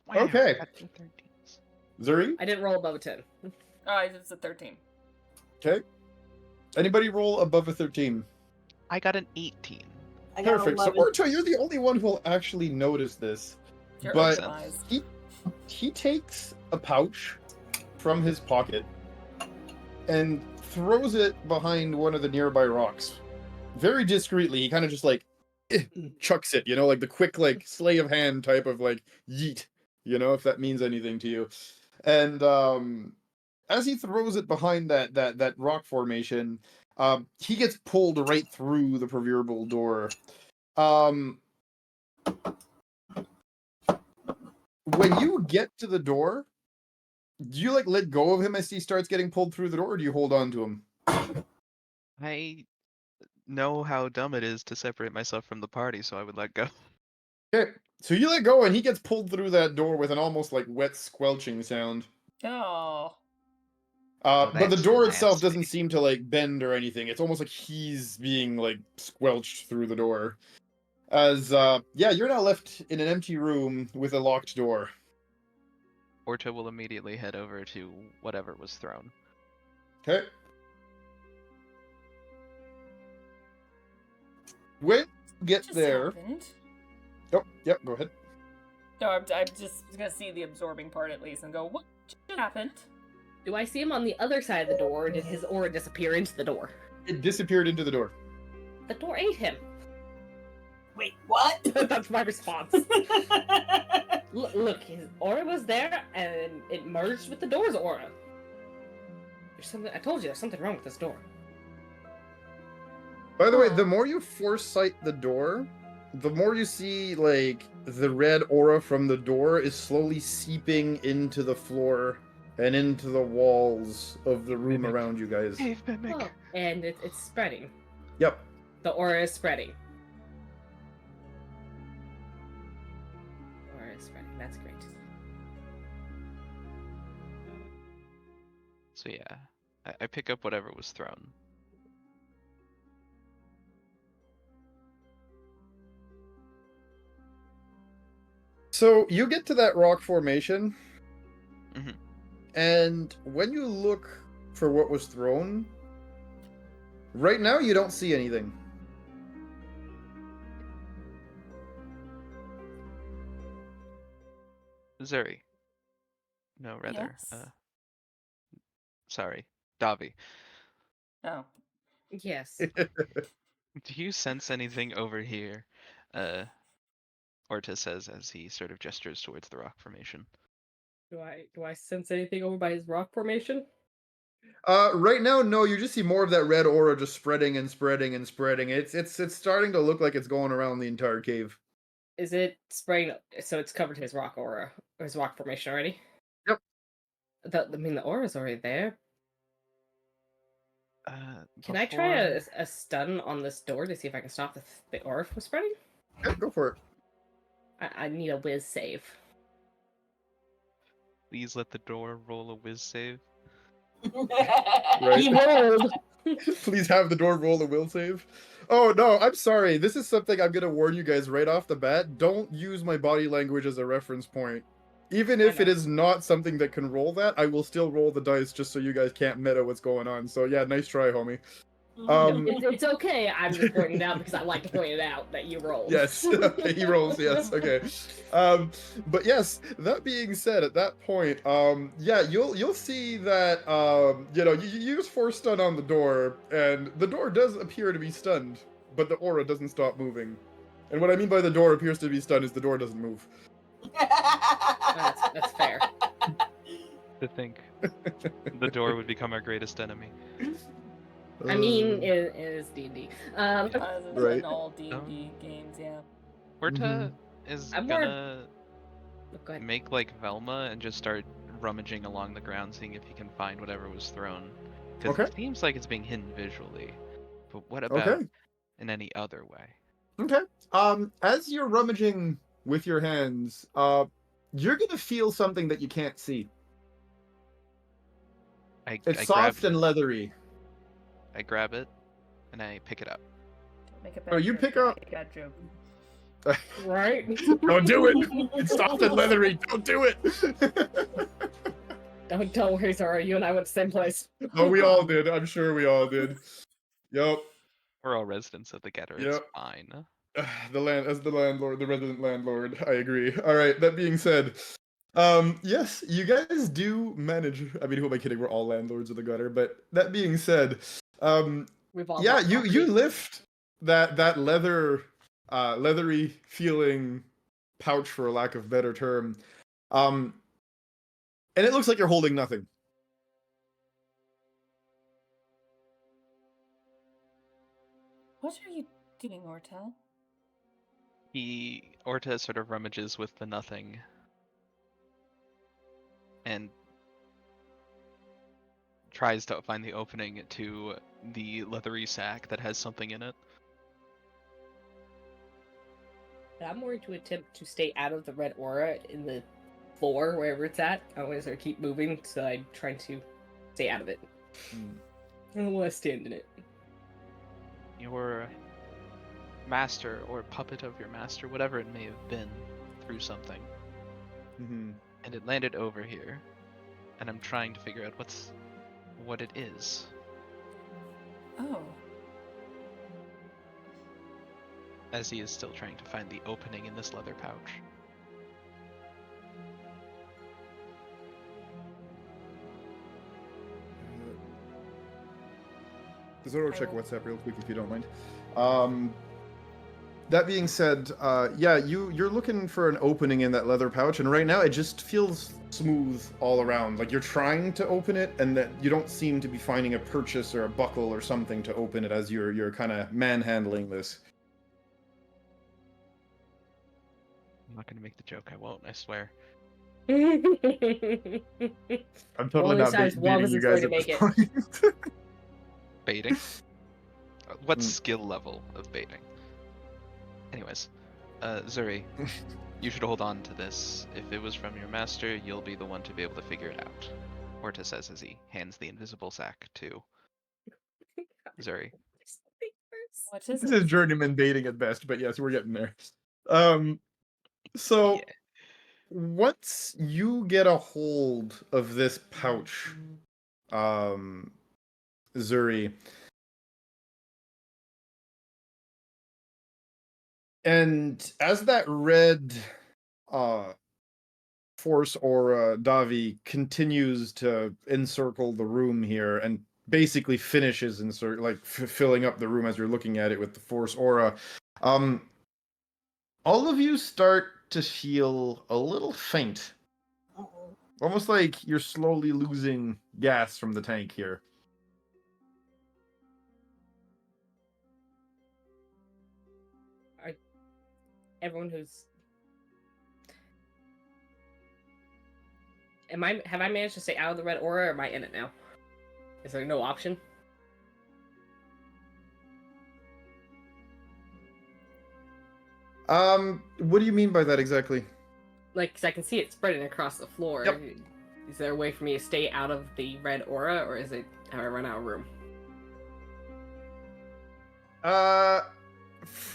Wow, Okay. I got two 13s. Zuri? I didn't roll above a 10. Oh, it's a 13. Okay. Anybody roll above a 13? I got an 18. I got Perfect. an So 11. Orta, you're the only one who'll actually notice this. Your But- eyes. He takes a pouch from his pocket and throws it behind one of the nearby rocks. very discreetly, he kind of just like chucks it, like the quick like sleight of hand type of like yeet, if that means anything to you. And as he throws it behind that rock formation, he gets pulled right through the proverbial door. When you get to the door, do you like let go of him as he starts getting pulled through the door, or do you hold on to him? I know how dumb it is to separate myself from the party, so I would let go. Okay, so you let go, and he gets pulled through that door with an almost like wet squelching sound. Oh. Oh, But the that's door itself nasty. doesn't seem to like bend or anything. It's almost like he's being like squelched through the door. As you're now left in an empty room with a locked door. Orta will immediately head over to whatever was thrown. Okay. When you get Just there. happened. Oh, yep, go ahead. No, I'm just gonna see the absorbing part at least and go, what just happened? Do I see him on the other side of the door, or did his aura disappear into the door? It disappeared into the door. The door ate him. Wait, what? That's my response. Look, his aura was there, and it merged with the door's aura. There's something. I told you, there's something wrong with this door. By the way, the more you foresight the door, the more you see, like, the red aura from the door is slowly seeping into the floor and into the walls of the room Mimic. around you guys. Hey, Mimic. Oh, and it's spreading. Yep. The aura is spreading. Aura is spreading. That's great. So yeah, I pick up whatever was thrown. So you get to that rock formation, Mhm. and when you look for what was thrown, right now you don't see anything. Zuri. No, rather. Yes. Sorry, Davi. Oh. Yes. Do you sense anything over here? Orta says as he sort of gestures towards the rock formation. Do I sense anything over by his rock formation? Right now, no. You just see more of that red aura just spreading and spreading and spreading. It's starting to look like it's going around the entire cave. Is it spraying? So it's covered his rock aura, or his rock formation already? Yep. The aura's already there. Can I try Before- a stun on this door to see if I can stop the aura from spreading? Yeah, go for it. I need a whiz save. Please let the door roll a whiz save. Right. He rolled. Please have the door roll a will save. Oh no, I'm sorry. This is something I'm gonna warn you guys right off the bat. Don't use my body language as a reference point. Even if it know. is not something that can roll that, I will still roll the dice just so you guys can't meta what's going on. So yeah, nice try, homie. It's okay. I'm just pointing it out because I like to point it out that you rolled. Yes, he rolls. Yes, okay. But yes, that being said, at that point, you'll see that you use force stun on the door, and the door does appear to be stunned, but the aura doesn't stop moving. And what I mean by the door appears to be stunned is the door doesn't move. That's fair. To think the door would become our greatest enemy. I mean, it is D&D. Right. In all D&D games, yeah. Orta is I'm more- gonna Go ahead. make like Velma and just start rummaging along the ground, seeing if he can find whatever was thrown. Because Okay. it seems like it's being hidden visually. But what about Okay. in any other way? Okay. As you're rummaging with your hands, you're gonna feel something that you can't see. It's soft and leathery. I grab it and I pick it up. Make a Oh, bad you joke, pick don't up- make a bad joke. Right? Don't do it. It's soft and leathery. Don't do it. Don't worry, Zara. You and I went to the same place. Oh, we all did. I'm sure we all did. Yep. We're all residents of the Getter. It's Yep. fine. The landlord, the resident landlord. I agree. All right. That being said, yes, you guys do manage. I mean, who am I kidding? We're all landlords of the gutter. But that being said, We've all yeah, bought you property. lift that leathery feeling pouch, for a lack of better term, and it looks like you're holding nothing. What are you doing, Ortel? Orta sort of rummages with the nothing and tries to find the opening to the leathery sack that has something in it. I'm going to attempt to stay out of the red aura in the floor, wherever it's at. I always sort of keep moving, so I'm trying to stay out of it. I don't want to stand in it. Your master or puppet of your master, whatever it may have been, threw something. Mm-hmm. And it landed over here. And I'm trying to figure out what it is. Oh. As he is still trying to find the opening in this leather pouch. Zoro, check WhatsApp real quick if you don't mind. That being said, yeah, you're looking for an opening in that leather pouch, and right now it just feels smooth all around. Like you're trying to open it, and that you don't seem to be finding a purchase or a buckle or something to open it as you're kind of manhandling this. I'm not gonna make the joke, I won't, I swear. I'm totally Only not size baiting one you is guys going at to this make it. point. Baiting? What skill level of baiting? Anyways, Zuri, you should hold on to this. If it was from your master, you'll be the one to be able to figure it out. Orta says as he hands the invisible sack to Zuri. What is This it? is journeyman baiting at best, but yes, we're getting there. So Yeah. once you get a hold of this pouch, Zuri, and as that red force aura Davi continues to encircle the room here and basically finishes filling up the room as you're looking at it with the force aura, all of you start to feel a little faint. Uh-oh. Almost like you're slowly losing gas from the tank here. Everyone who's have I managed to stay out of the red aura, or am I in it now? Is there no option? What do you mean by that exactly? Like, 'cause I can see it spreading across the floor. Yep. Is there a way for me to stay out of the red aura, or have I run out of room?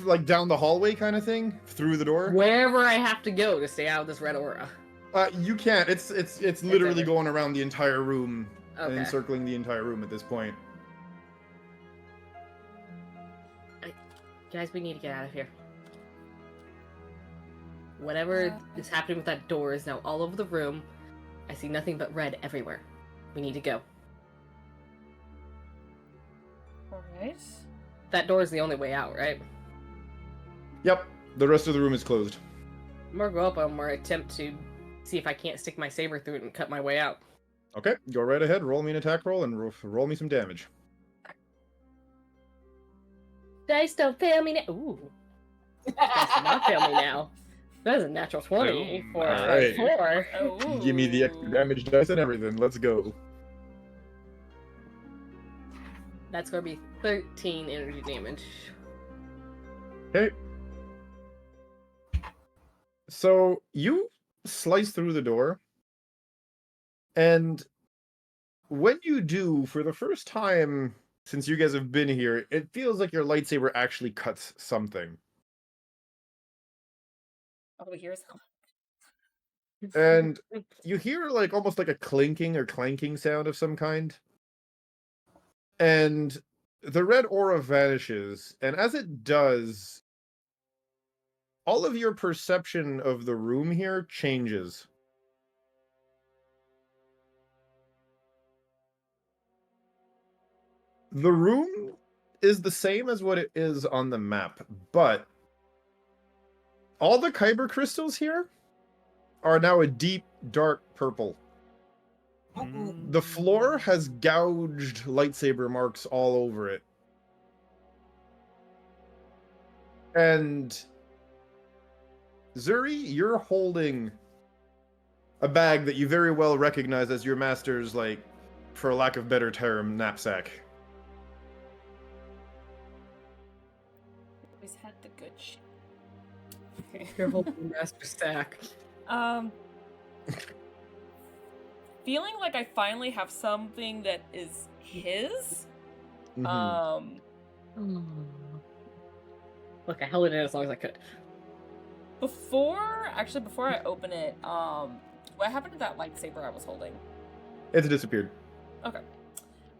Like down the hallway kind of thing? Through the door? Wherever I have to go to stay out of this red aura. You can't. It's literally over. going around the entire room and Okay. encircling the entire room at this point. Guys, we need to get out of here. Whatever is happening with that door is now all over the room. I see nothing but red everywhere. We need to go. Alright. That door is the only way out, right? Yep. The rest of the room is closed. I'm gonna go up and attempt to see if I can't stick my saber through it and cut my way out. Okay, go right ahead. Roll me an attack roll and roll me some damage. Dice don't fail me now. Ooh. Dice do not fail me now. That is a natural 20 Boom. for Alright. 4. Oh. Give me the extra damage dice and everything. Let's go. That's gonna be 13 energy damage. Okay. So you slice through the door, and when you do, for the first time since you guys have been here, it feels like your lightsaber actually cuts something. Oh, here's And you hear like almost like a clinking or clanking sound of some kind. And the red aura vanishes, and as it does, all of your perception of the room here changes. The room is the same as what it is on the map, but all the kyber crystals here are now a deep, dark purple. The floor has gouged lightsaber marks all over it. And Zuri, you're holding a bag that you very well recognize as your master's, like, for lack of better term, knapsack. Always had the good shit. Your whole master stack. Feeling like I finally have something that is his. Mhm. Look, I held it in as long as I could. Before I open it, what happened to that lightsaber I was holding? It's disappeared. Okay.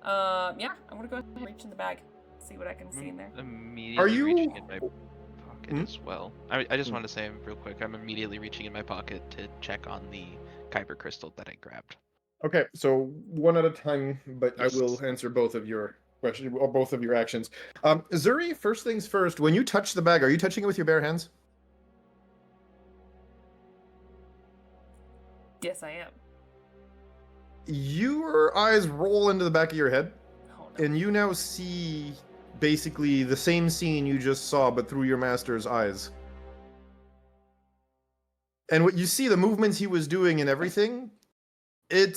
Yeah, I'm gonna go ahead and reach in the bag, see what I can see in there. Immediately you- reaching in my pocket Hmm? as well. I just want to say real quick, I'm immediately reaching in my pocket to check on the kyber crystal that I grabbed. Okay, so one at a time, but Yes. I will answer both of your questions, or both of your actions. Zuri, first things first, when you touch the bag, are you touching it with your bare hands? Yes, I am. Your eyes roll into the back of your head, Oh no. and you now see basically the same scene you just saw, but through your master's eyes. And what you see, the movements he was doing and everything, it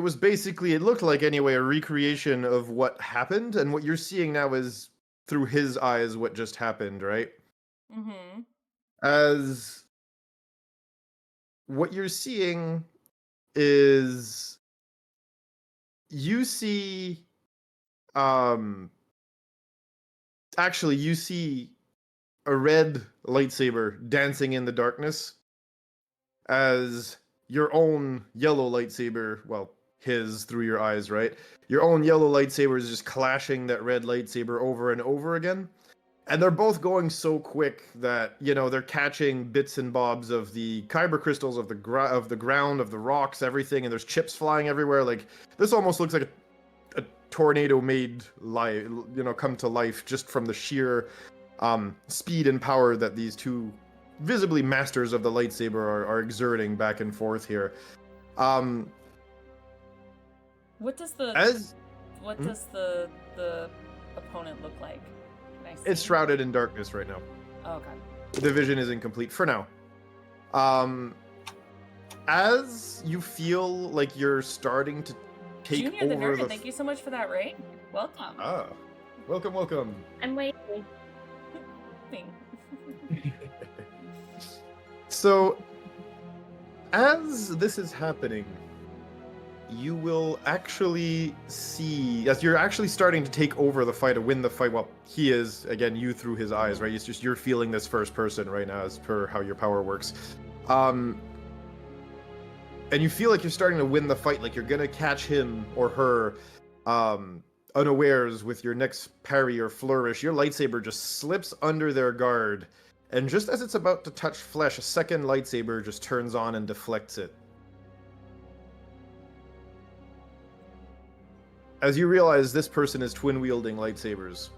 was basically, it looked like anyway, a recreation of what happened, and what you're seeing now is through his eyes what just happened, right? Mm-hmm. As what you're seeing is you see actually you see a red lightsaber dancing in the darkness as your own yellow lightsaber, well, his through your eyes, right? Your own yellow lightsaber is just clashing that red lightsaber over and over again. And they're both going so quick that, you know, they're catching bits and bobs of the kyber crystals of the ground, of the rocks, everything, and there's chips flying everywhere. Like, this almost looks like a tornado made life, you know, come to life just from the sheer speed and power that these two visibly masters of the lightsaber are exerting back and forth here. What does the opponent look like? Can I see? It's shrouded in darkness right now. Oh, okay. The vision is incomplete for now. As you feel like you're starting to take Junior the over nerd, thank you so much for that raid. Welcome. Welcome. I'm waiting. So, as this is happening, you will actually see, as you're actually starting to take over the fight, to win the fight, well, he is, again, you through his eyes, right? It's just you're feeling this first person right now as per how your power works. And you feel like you're starting to win the fight, like you're gonna catch him or her unawares with your next parry or flourish. Your lightsaber just slips under their guard, and just as it's about to touch flesh, a second lightsaber just turns on and deflects it. As you realize this person is twin-wielding lightsabers.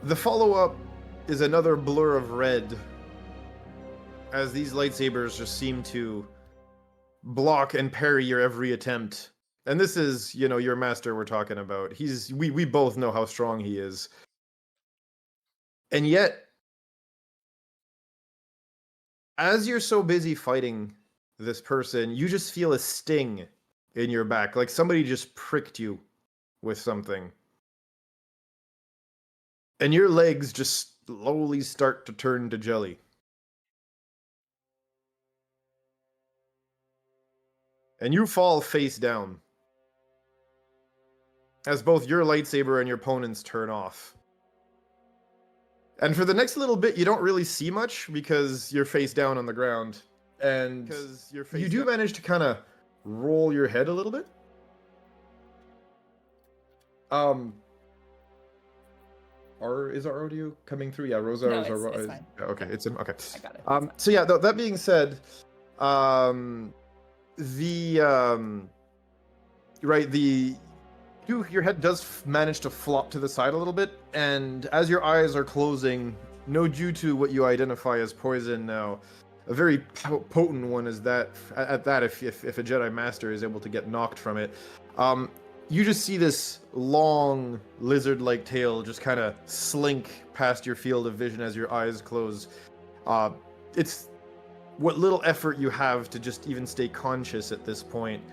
The follow-up is another blur of red, as these lightsabers just seem to block and parry your every attempt. And this is, you know, your master we're talking about. We both know how strong he is. And yet, as you're so busy fighting this person, you just feel a sting in your back, like somebody just pricked you with something. And your legs just slowly start to turn to jelly. And you fall face down, as both your lightsaber and your opponent's turn off. And for the next little bit, you don't really see much because you're face down on the ground. And you do manage to kind of roll your head a little bit. Is our audio coming through? Yeah, Rosa. No, is it's fine. Okay, it's okay. I got it. So yeah, that being said, your head does manage to flop to the side a little bit, and as your eyes are closing, no due to what you identify as poison now, a very potent one is that. At that, if a Jedi Master is able to get knocked from it, you just see this long lizard-like tail just kind of slink past your field of vision as your eyes close. It's what little effort you have to just even stay conscious at this point.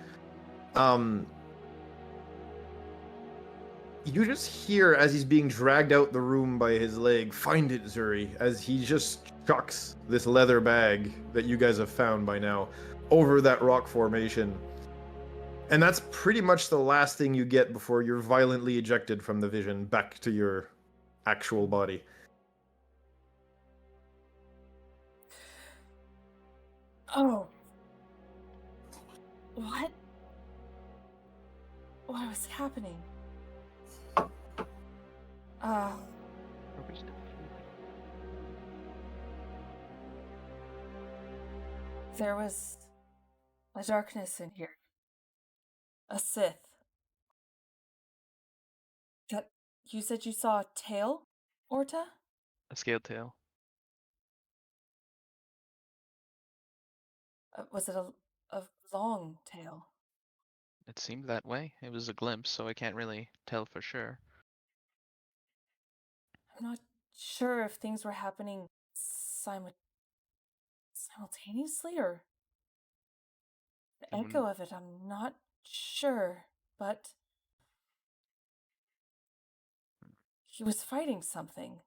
You just hear, as he's being dragged out the room by his leg, "Find it, Zuri," as he just chucks this leather bag that you guys have found by now over that rock formation. And that's pretty much the last thing you get before you're violently ejected from the vision back to your actual body. Oh. What? What was happening? There was a darkness in here. A Sith. That you said you saw a tail, Orta? A scaled tail. Was it a long tail? It seemed that way. It was a glimpse, so I can't really tell for sure. I'm not sure if things were happening simultaneously or an echo of it. I'm not sure, but he was fighting something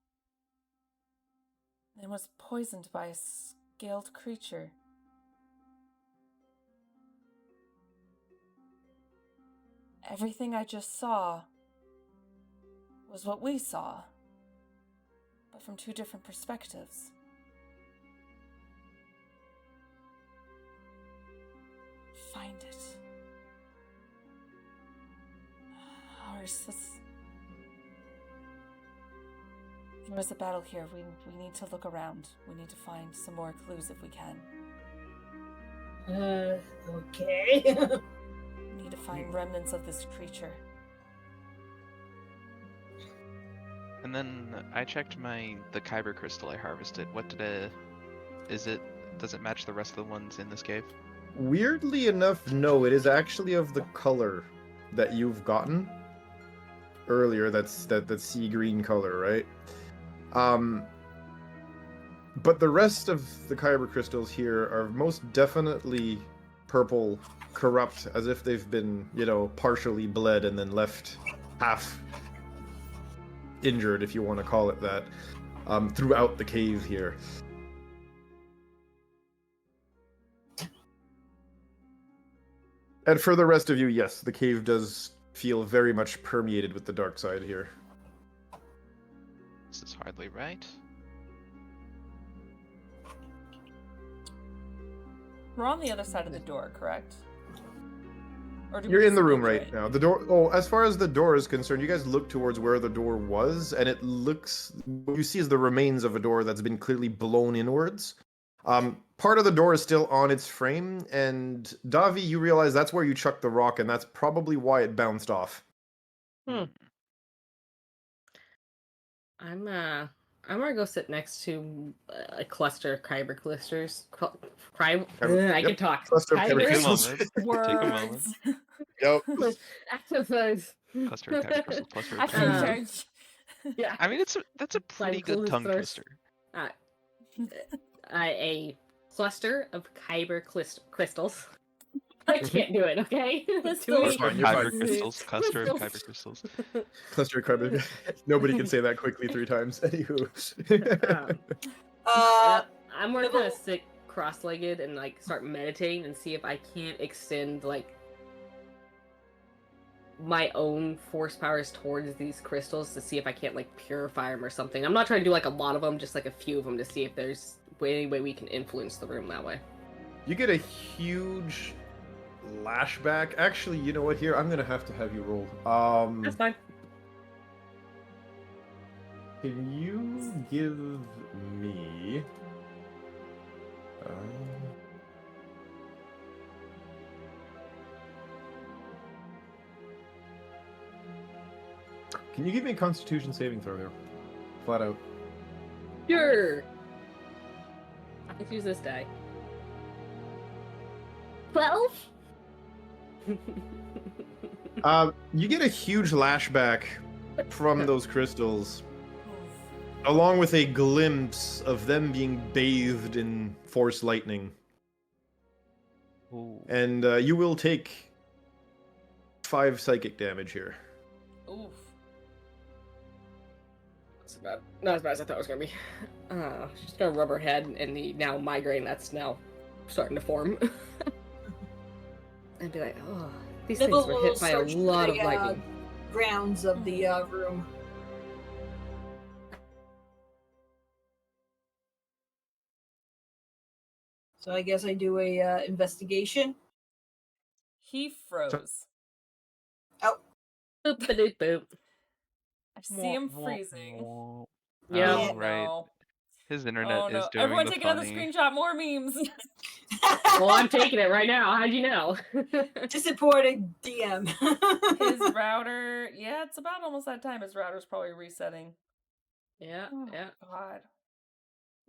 and was poisoned by a scaled creature. Everything I just saw was what we saw, but from two different perspectives. Find it. Ours. There was a battle here. We need to look around. We need to find some more clues if we can. Okay. We need to find remnants of this creature. And then I checked the kyber crystal I harvested. Does it match the rest of the ones in this cave? Weirdly enough, no. It is actually of the color that you've gotten earlier. That's that sea green color, right? But the rest of the kyber crystals here are most definitely purple, corrupt, as if they've been, partially bled and then left half injured, if you want to call it that, throughout the cave here. And for the rest of you, yes, the cave does feel very much permeated with the dark side here. This is hardly right. We're on the other side of the door, correct? Or You're in the room right now. The door. Oh, as far as the door is concerned, you guys look towards where the door was, and it looks. What you see is the remains of a door that's been clearly blown inwards. Part of the door is still on its frame, and Davi, you realize that's where you chucked the rock, and that's probably why it bounced off. I'm gonna go sit next to a cluster of kyber clusters. I can talk. Cluster of kyber Kyber- crystals. Take a moment. Yep. Exercise. Cluster of kyber crystals. Cluster of Action kyber Um, crystals. charge. Yeah. I mean, that's a pretty good tongue twister. A cluster of kyber crystals. I can't do it, okay? That's Too many- You're fine, you're Kyber fine. crystals. Cluster of kyber crystals. Cluster of kyber. Nobody can say that quickly 3 times. Anywho. I'm more gonna sit cross-legged and start meditating and see if I can't extend my own force powers towards these crystals to see if I can't purify them or something. I'm not trying to do a lot of them, just a few of them to see if there's any way we can influence the room that way. You get a huge lashback. Actually, you know what? Here, I'm gonna have to have you roll. That's fine. Can you give me? Can you give me a Constitution saving throw there? Flat out. Sure. Let's use this die. 12? You get a huge lashback from those crystals, along with a glimpse of them being bathed in force lightning. Ooh. And you will take 5 psychic damage here. Oof. Not as bad as I thought it was gonna be. Just gonna rub her head and the now migraine that's now starting to form. And be like, oh, these things were hit by a lot of lightning. Grounds of the room. So I guess I do a investigation. He froze. Oh, Boop a doop boop. I see him freezing. Yeah. Oh, right. No. His internet Oh is no. doing Everyone the take funny. another screenshot, more memes. Well, I'm taking it right now. How'd you know? disappointed DM. His router, yeah, it's about almost that time. His router's probably resetting. Yeah, Oh, yeah. God.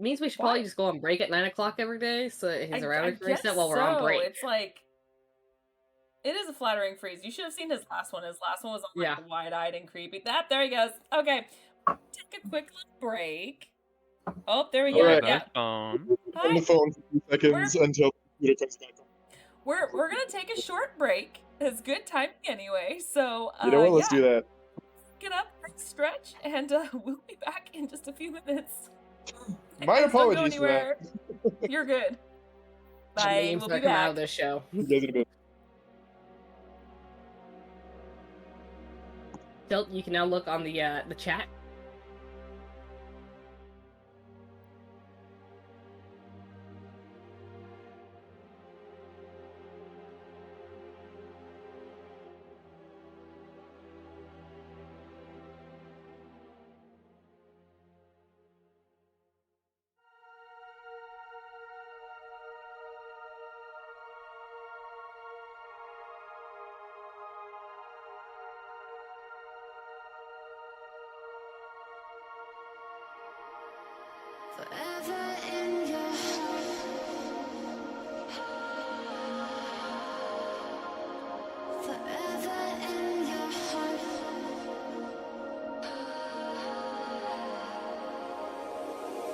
Means we should What? probably just go on break at 9 o'clock every day so that his router can reset while we're on break. It's like, it is a flattering freeze. You should have seen his last one. His last one was all like wide-eyed and creepy. There he goes. Okay, take a quick little break. Oh, there we go. Alright. Yeah. Phone. On the Hi. phone for 2 seconds until the computer comes back on. We're gonna take a short break. It's good timing anyway. So You know what? Let's do that. get up, stretch, and we'll be back in just a few minutes. My Guys, don't go apologies for that. anywhere. You're good. The Bye. memes We'll that be come out back. of this show. You guys in a bit. Tilt, you can now look on the chat. Forever in your heart. Forever in your heart.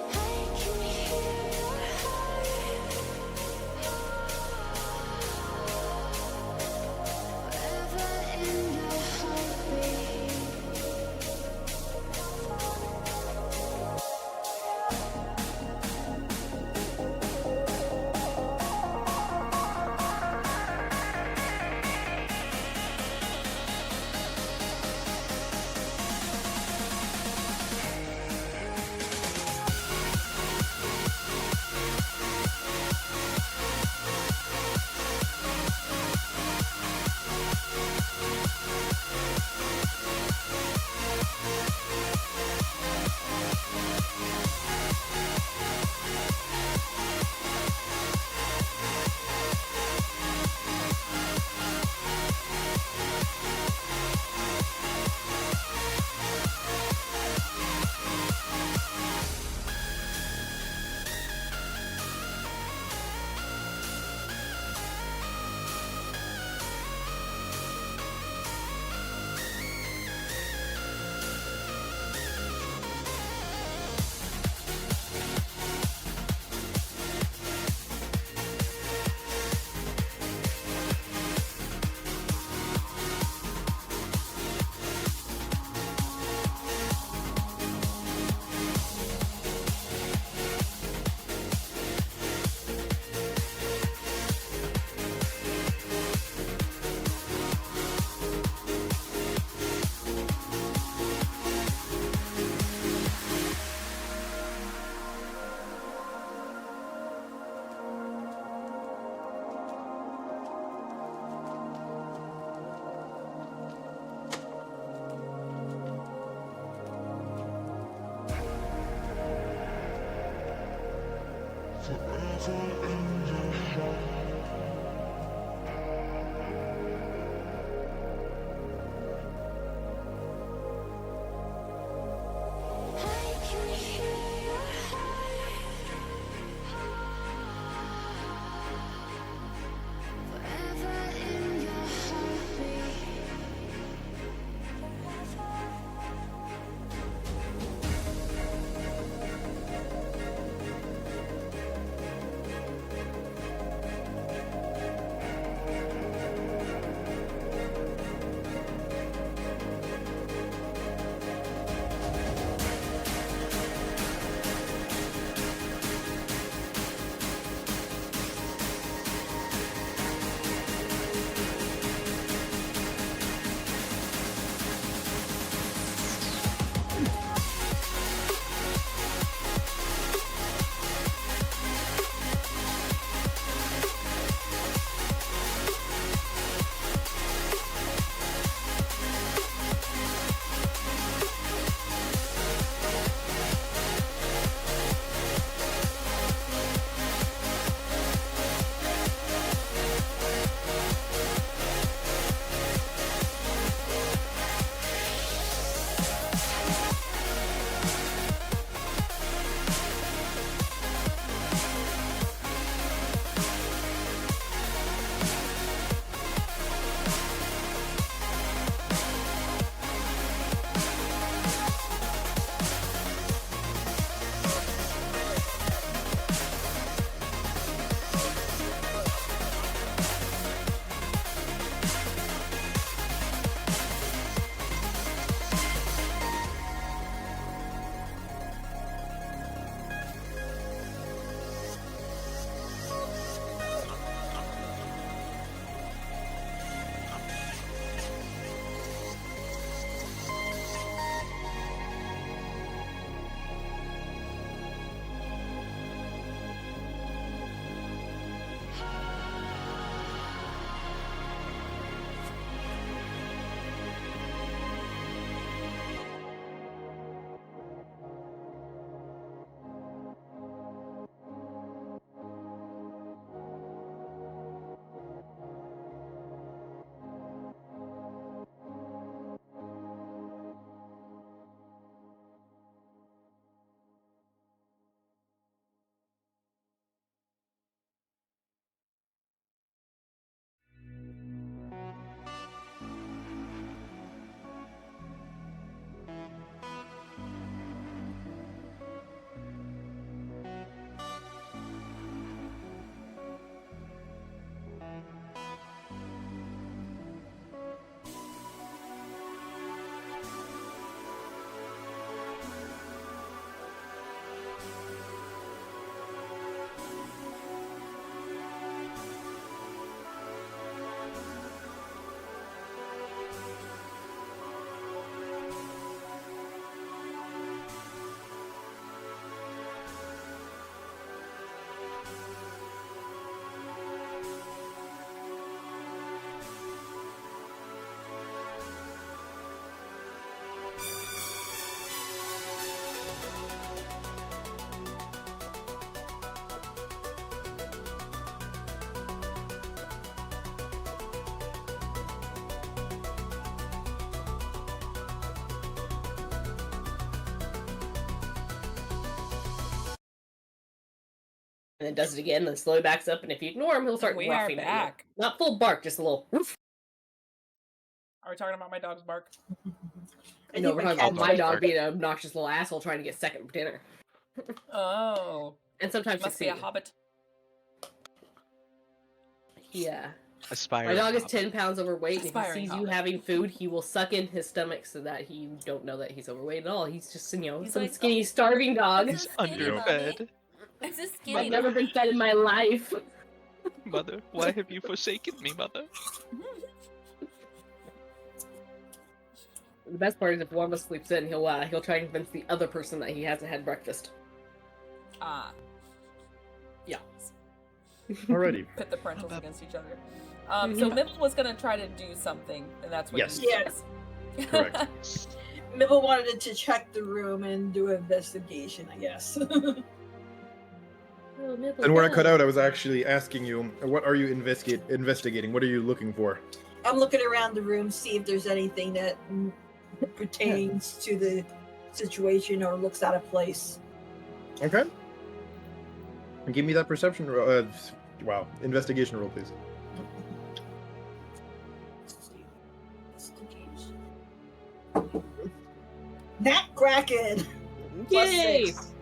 I can hear your heart. Forever in your heartbeat. And then does it again, then slowly backs up, and if you ignore him, he'll start We are roughing at you. back. Not full bark, just a little woof. Are we talking about my dog's bark? I No, think we're my talking about cat's my like- dog being an obnoxious little asshole trying to get second dinner. Oh, And sometimes must be a succeed. hobbit. Yeah. Aspire. My dog is 10 pounds overweight, and if he Aspiring sees you hobbit. having food, he will suck in his stomach so that he don't know that he's overweight at all. He's just, He's some like, skinny, starving dog. He's He's a skinny underfed. It's a I've skinny. never been fed in my life. Mother, why have you forsaken me, mother? The best part is if one of us sleeps in, he'll try and convince the other person that he hasn't had breakfast. Ah, Yeah. Alrighty. pit the parentals About- against each other. So Mibble was gonna try to do something, and that's what Yes. he Yes. does. Correct. Mibble wanted to check the room and do an investigation, I guess. And where I cut out, I was actually asking you, what are you investigating? What are you looking for? I'm looking around the room, see if there's anything that pertains to the situation or looks out of place. Okay. Give me that perception roll. Investigation roll, please. Nat Kraken! Plus Yay! 6.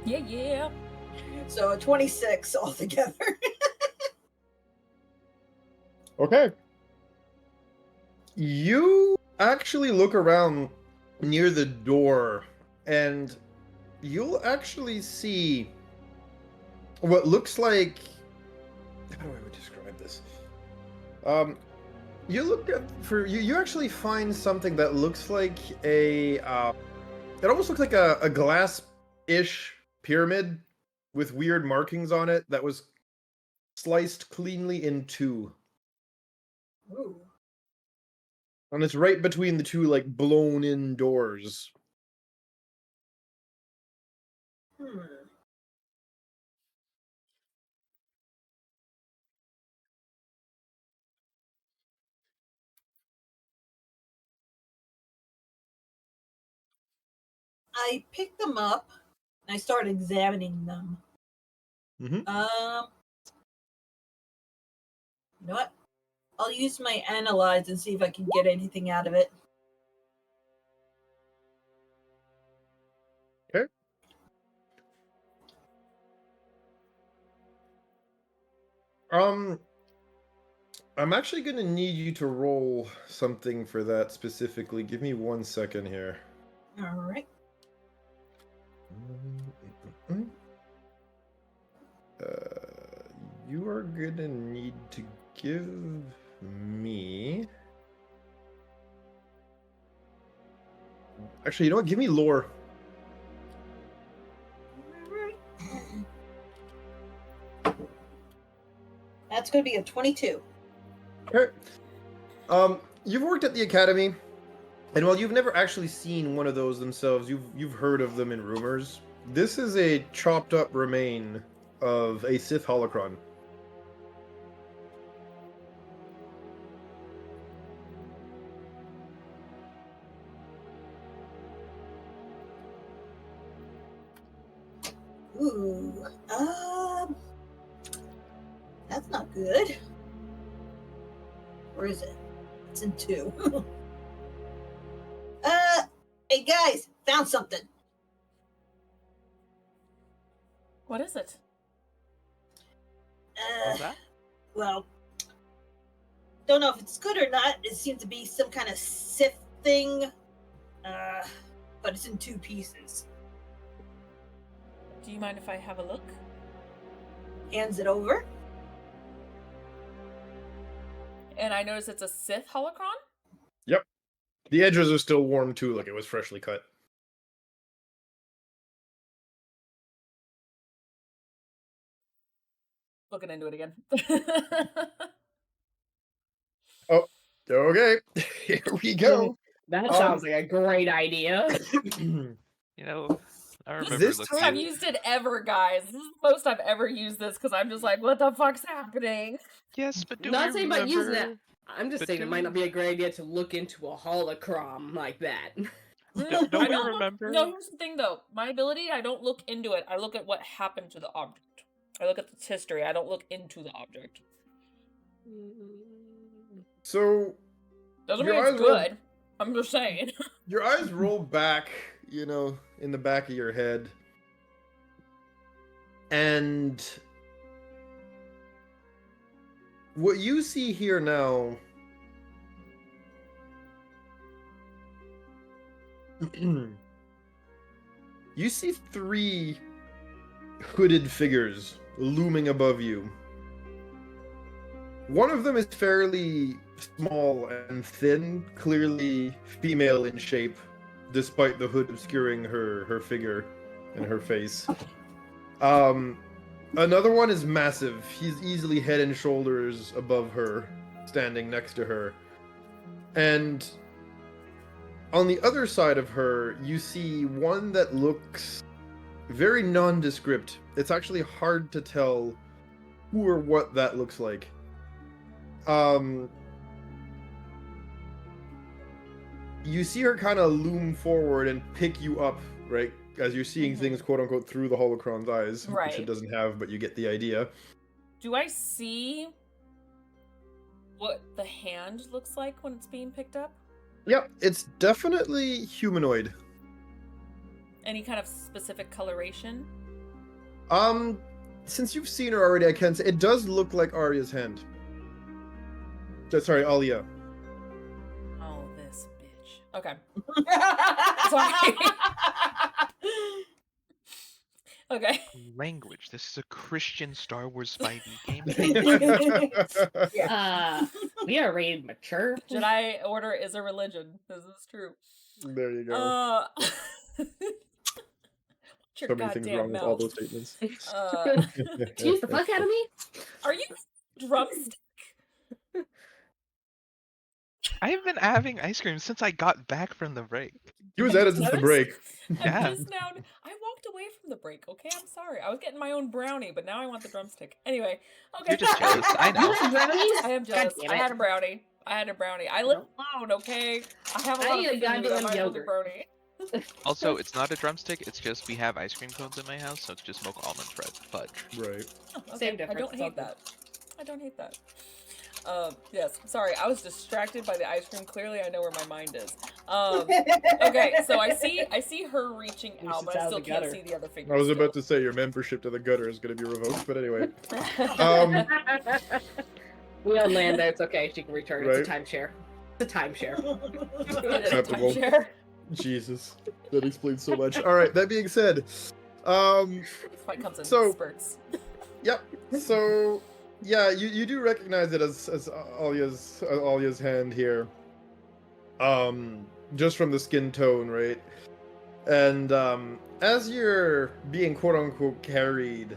Yeah. So 26 altogether. Okay. You actually look around near the door, and you'll actually see what looks like. How do I describe this? You look at you actually find something that looks like a. It almost looks like a glass-ish pyramid with weird markings on it that was sliced cleanly in two. Ooh. And it's right between the two, like, blown-in doors. Hmm. I picked them up and I started examining them. Mm-hmm. You know what? I'll use my analyze and see if I can get anything out of it. Okay. I'm actually gonna need you to roll something for that specifically. Give me 1 second here. All right. You are gonna need to give me. Actually, you know what? Give me lore. That's going to be a 22. Okay. You've worked at the academy, and while you've never actually seen one of those themselves, you've heard of them in rumors. This is a chopped up remain of a Sith holocron. Ooh. That's not good. Where is it? It's in 2. Hey guys, found something. What is it? What's that? Well, don't know if it's good or not. It seems to be some kind of Sith thing. But it's in 2 pieces. Do you mind if I have a look? Hands it over. And I notice it's a Sith holocron? Yep. The edges are still warm too, like it was freshly cut. Looking into it again. Oh, okay. Here we go. That sounds like a great idea. You know, I remember This looking time- I've used it ever, guys. This is the most I've ever used this because I'm just like, what the fuck's happening? Yes, but do Not we saying about using remember... that. I'm just but saying it do might we- not be a great idea to look into a holocron like that. Don't I we don't remember? No, here's the thing though. My ability, I don't look into it. I look at what happened to the object. I look at its history. I don't look into the object. So Doesn't Your mean it's eyes roll- good. I'm just saying. your eyes roll back, in the back of your head. And what you see here now you see 3 hooded figures looming above you. One of them is fairly small and thin, clearly female in shape, despite the hood obscuring her figure and her face. Another one is massive. He's easily head and shoulders above her, standing next to her. And on the other side of her, you see one that looks very nondescript. It's actually hard to tell who or what that looks like. You see her kind of loom forward and pick you up, right? As you're seeing things, quote unquote, through the holocron's eyes, which Right. it doesn't have, but you get the idea. Do I see what the hand looks like when it's being picked up? Yep, it's definitely humanoid. Any kind of specific coloration? Since you've seen her already, I can say it does look like Arya's hand. Sorry, Alia. Oh, this bitch. Okay. Sorry. Okay. Language. This is a Christian Star Wars fighting game. We are rated mature. Jedi Order is a religion. This is true. There you go. What's your So many things goddamn wrong with all mouth? those statements. Excuse the fuck out of me. Are you drumstick? I have been having ice cream since I got back from the break. He was at it since the break. Yeah. I'm just now. I walked away from the break. Okay, I'm sorry. I was getting my own brownie, but now I want the drumstick. Anyway, okay. You're just jealous. I know. You like brownies? I am jealous. damn I it. had a brownie. I live alone. Okay. I have a I lot need of a food. goddamn I might as well yogurt. get brownie. Also, it's not a drumstick. It's just we have ice cream cones in my house, so it's just milk almond bread. But Right. Oh, okay. Same I difference, don't it's all hate that. I don't hate that. Yes. Sorry, I was distracted by the ice cream. Clearly, I know where my mind is. Okay, so I see her reaching You out, should but I tell still the can't gutter. see the other figure. I was about to say your membership to the gutter is going to be revoked, but anyway. We own land there. It's okay. She can return. It's a Right. timeshare. It's a timeshare. Acceptable. Timeshare. Jesus, that explains so much. All right. That being said, Fight comes in So- spurts. yep. So yeah, you do recognize it as Alia's hand here. Just from the skin tone, right? And as you're being quote unquote carried,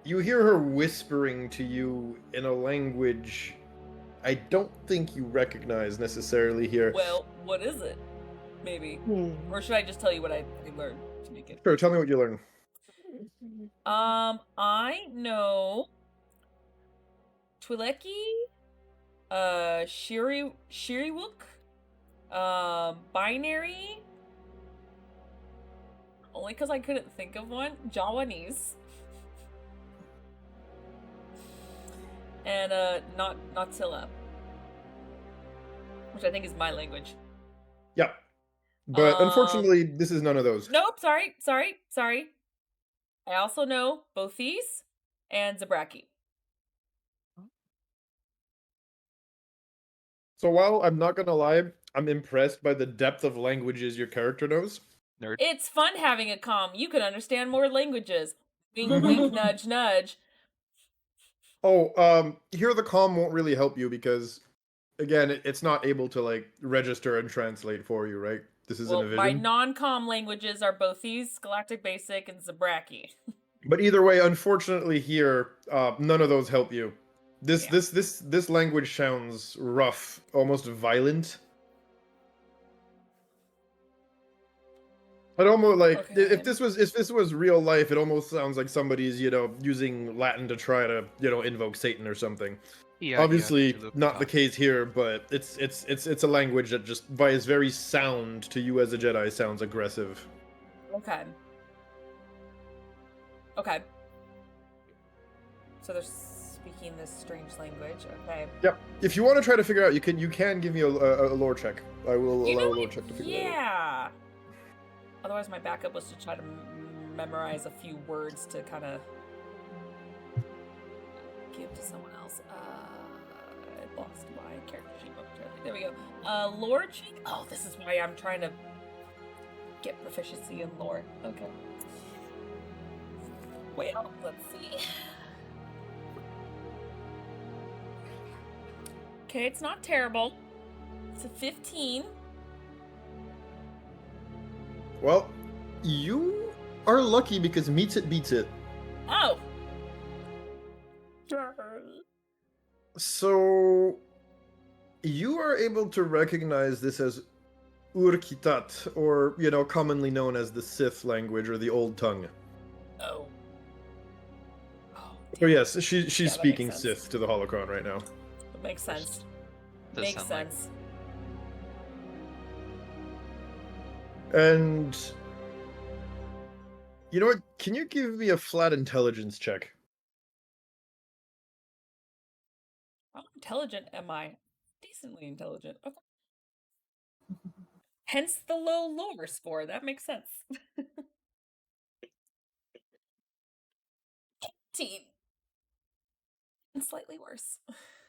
you hear her whispering to you in a language I don't think you recognize necessarily here. Well, what is it? Maybe. Or should I just tell you what I learned to make it? Sure, tell me what you learn. I know Twi'leki, Shiriwook, Binary, only because I couldn't think of one, Jawanese, and Nautila, which I think is my language. Yep. But unfortunately, this is none of those. Nope, sorry. I also know Bothese and Zabraki. So while I'm not gonna lie, I'm impressed by the depth of languages your character knows. nerd. It's fun having a comm. You can understand more languages. Wink, wink, nudge, nudge. Oh, here the comm won't really help you because, again, it's not able to like register and translate for you, right? This is Well, in a my vision. non-comm languages are Bothese, Galactic Basic, and Zabraki. But either way, unfortunately, here none of those help you. This Yeah. this language sounds rough, almost violent. It almost like Okay. if this was real life, it almost sounds like somebody's using Latin to try to invoke Satan or something. Obviously not the case here, but it's a language that just by its very sound to you as a Jedi sounds aggressive. Okay. Okay. So they're speaking this strange language. Okay. Yep. If you want to try to figure out, you can give me a lore check. I will allow a lore check to figure that out. Yeah. Otherwise, my backup was to try to memorize a few words to kind of give to someone else. I lost my character sheet momentarily. There we go. Lore check. Oh, this is why I'm trying to get proficiency in lore. Okay. Well, let's see. Okay, it's not terrible. It's a 15. Well, you are lucky because meets it beats it. Oh. So you are able to recognize this as Urkitat, or commonly known as the Sith language or the Old Tongue. Oh. So yes, she's that speaking makes sense. Sith to the holocron right now. That makes sense. Does Makes sound like- sense. And you know what? Can you give me a flat intelligence check? How intelligent am I? Decently intelligent. Okay. Hence the low lore score. That makes sense. 18. And slightly worse.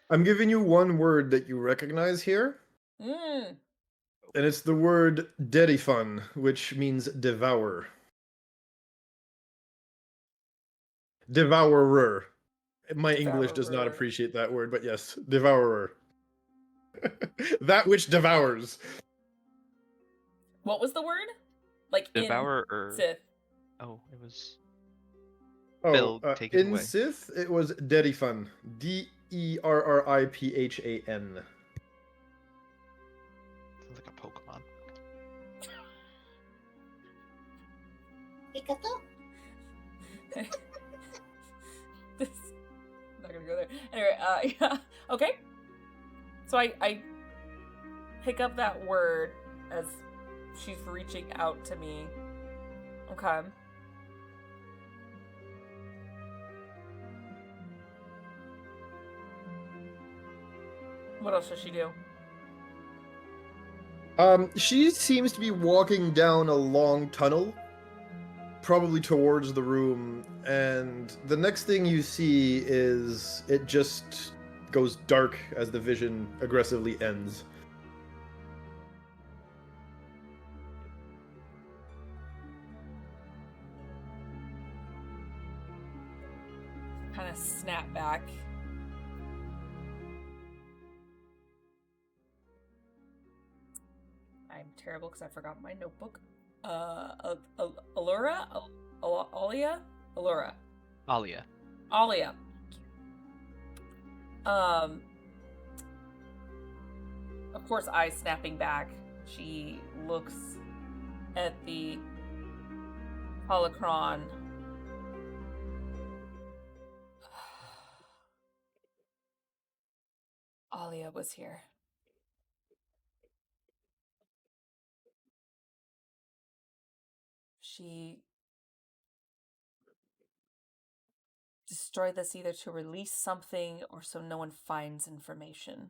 I'm giving you one word that you recognize here, Mm. and it's the word Derifun, which means devour. Devourer. My English does not Devourer. appreciate that word, but yes, devourer. That which devours. What was the word? Like Devourer. in Sith. Oh, it was. Oh, Bill, take it in away. Sith, it was Derifun. Derriphan. Sounds like a Pokemon. Pikachu? This I'm not gonna go there. Anyway, yeah. Okay. So I pick up that word as she's reaching out to me. Okay. What else does she do? She seems to be walking down a long tunnel, probably towards the room, and the next thing you see is it just goes dark as the vision aggressively ends. Kind of snap back. I'm terrible because I forgot my notebook. Allura? Alia? Allura. Alia. Alia. Of course, eyes snapping back. She looks at the holocron. Alia was here. She destroyed this either to release something or so no one finds information.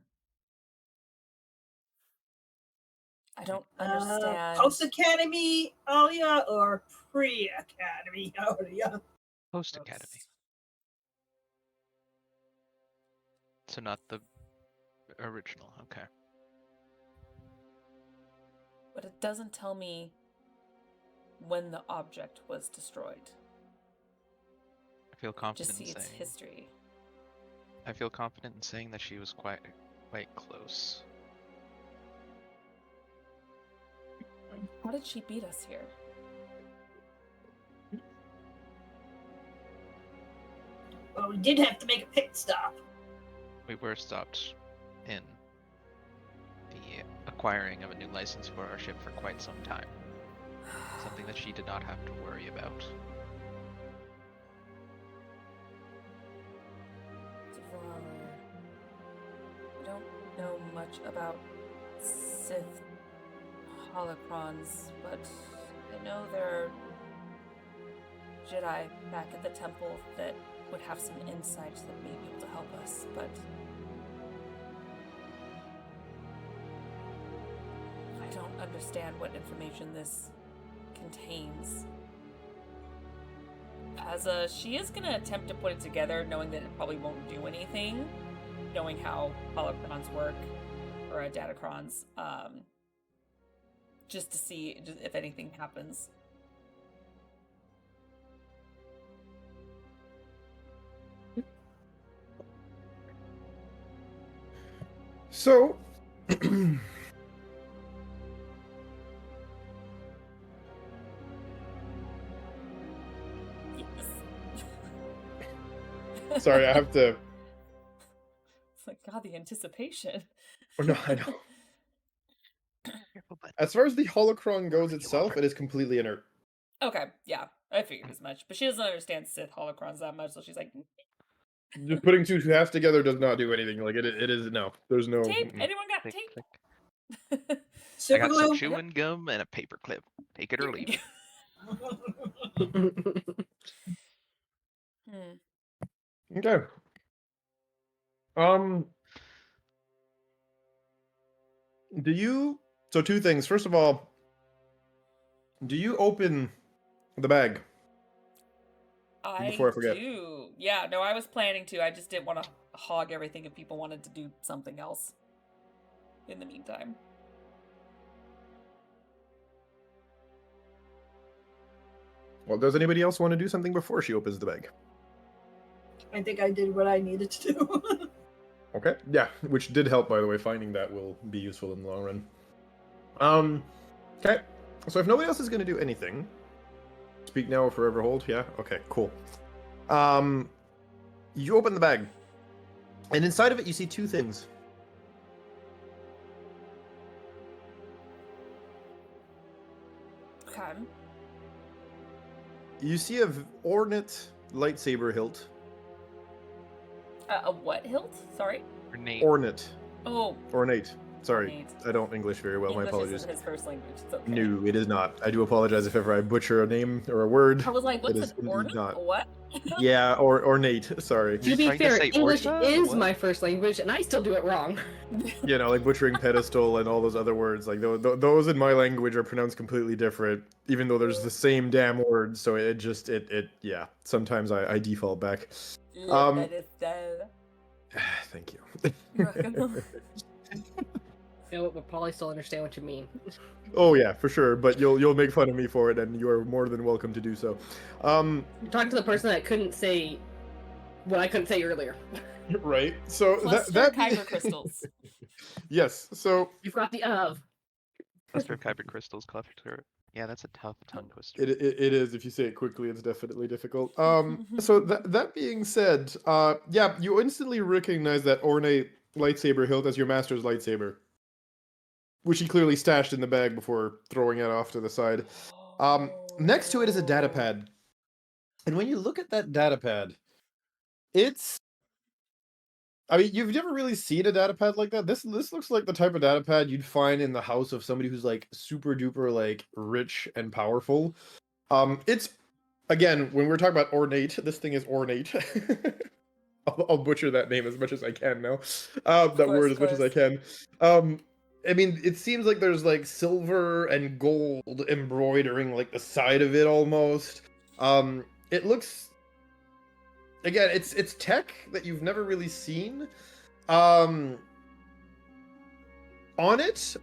I don't understand. Post-academy Alia or pre-academy Alia? Post Academy. So not the original. Okay. But it doesn't tell me when the object was destroyed. I feel Just confident see in its saying. history. I feel confident in saying that she was quite close. How did she beat us here? Well, we did have to make a pit stop. We were stopped in the acquiring of a new license for our ship for quite some time. Something that she did not have to worry about. Devourer. don't know much about Sith holocrons, but I know there are Jedi back at the temple that would have some insight that may be able to help us, but I don't understand what information this contains. She is gonna attempt to put it together, knowing that it probably won't do anything, knowing how holocrons work, or datacrons, just to see if anything happens. So, Yes. sorry, I have to. It's like, God, the anticipation. Oh, no, I know. Careful, bud. As far as the holocron goes itself, it is completely inert. Okay, yeah, I figured as much. But she doesn't understand Sith holocrons that much, so she's like, Just putting two halves together does not do anything. Like it is no. There's no. tape? mm-mm. Anyone got Click, tape? click. I Super got some glue. chewing gum and a paper clip. Take it or leave it. Okay. Do you? So two things. First of all, do you open the bag? Before I forget. do. Yeah, no, I was planning to. I just didn't want to hog everything if people wanted to do something else in the meantime. Well, does anybody else want to do something before she opens the bag? I think I did what I needed to do. Okay. Yeah, which did help, by the way. Finding that will be useful in the long run. Okay. So if nobody else is going to do anything, speak now or forever hold. Yeah. Okay. Cool. You open the bag, and inside of it, you see two things. Okay. You see a ornate lightsaber hilt. A what hilt? Sorry. Ornate. Ornate. Oh, Ornate. Sorry, Ornate. I don't English very well. English My apologies. isn't his first language. It's okay. No, it is not. I do apologize if ever I butcher a name or a word. I was like, what's It is an indeed ornate? not. What? Yeah, or ornate. Sorry. To You be trying to fair, say English Orsa? is What? my first language, and I still do it wrong. You know, like butchering pedestal and all those other words. Like those in my language are pronounced completely different, even though there's the same damn word. So it just yeah. Sometimes I default back. Um, Thank you. You're welcome. You know what? We'll probably still understand what you mean. Oh yeah, for sure. But you'll make fun of me for it, and you are more than welcome to do so. You're talking to the person that couldn't say what I couldn't say earlier. Right. So Cluster that kyber crystals. Yes. So You've got the of. Cluster of kyber crystals, cluster. Yeah, that's a tough tongue twister. it is. If you say it quickly, it's definitely difficult. So that being said, yeah, you instantly recognize that ornate lightsaber hilt as your master's lightsaber, which he clearly stashed in the bag before throwing it off to the side. Next to it is a data pad, and when you look at that data pad, it's. I mean, you've never really seen a data pad like that. This looks like the type of data pad you'd find in the house of somebody who's like super duper like rich and powerful. It's again when we're talking about ornate, this thing is ornate. I'll butcher that name as much as I can now. That word as much as I can. I mean, it seems like there's like silver and gold embroidering like the side of it almost. It looks. Again, it's tech that you've never really seen. On it,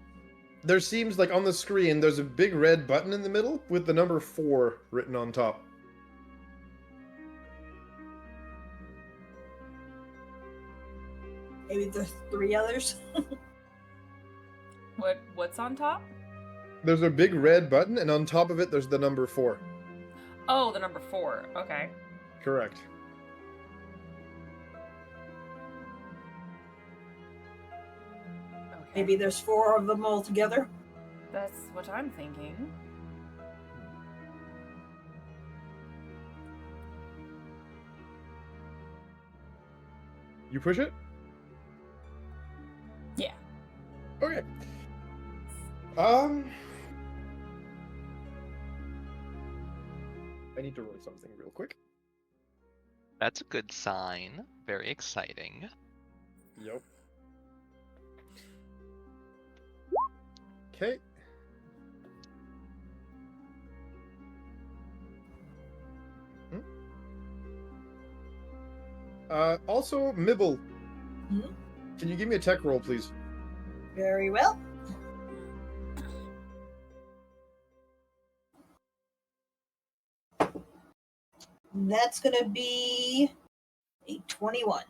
there seems like on the screen, there's a big red button in the middle with the number 4 written on top. Maybe there's 3 others. What's on top? There's a big red button, and on top of it, there's the number 4. Oh, the number 4. Okay. Correct. Okay. Maybe there's 4 of them all together. That's what I'm thinking. You push it? Okay. I need to roll something real quick. That's a good sign. Very exciting. Yep. Okay. Also, Mibble. Hmm? Can you give me a tech roll, please? Very well. That's gonna be a 21.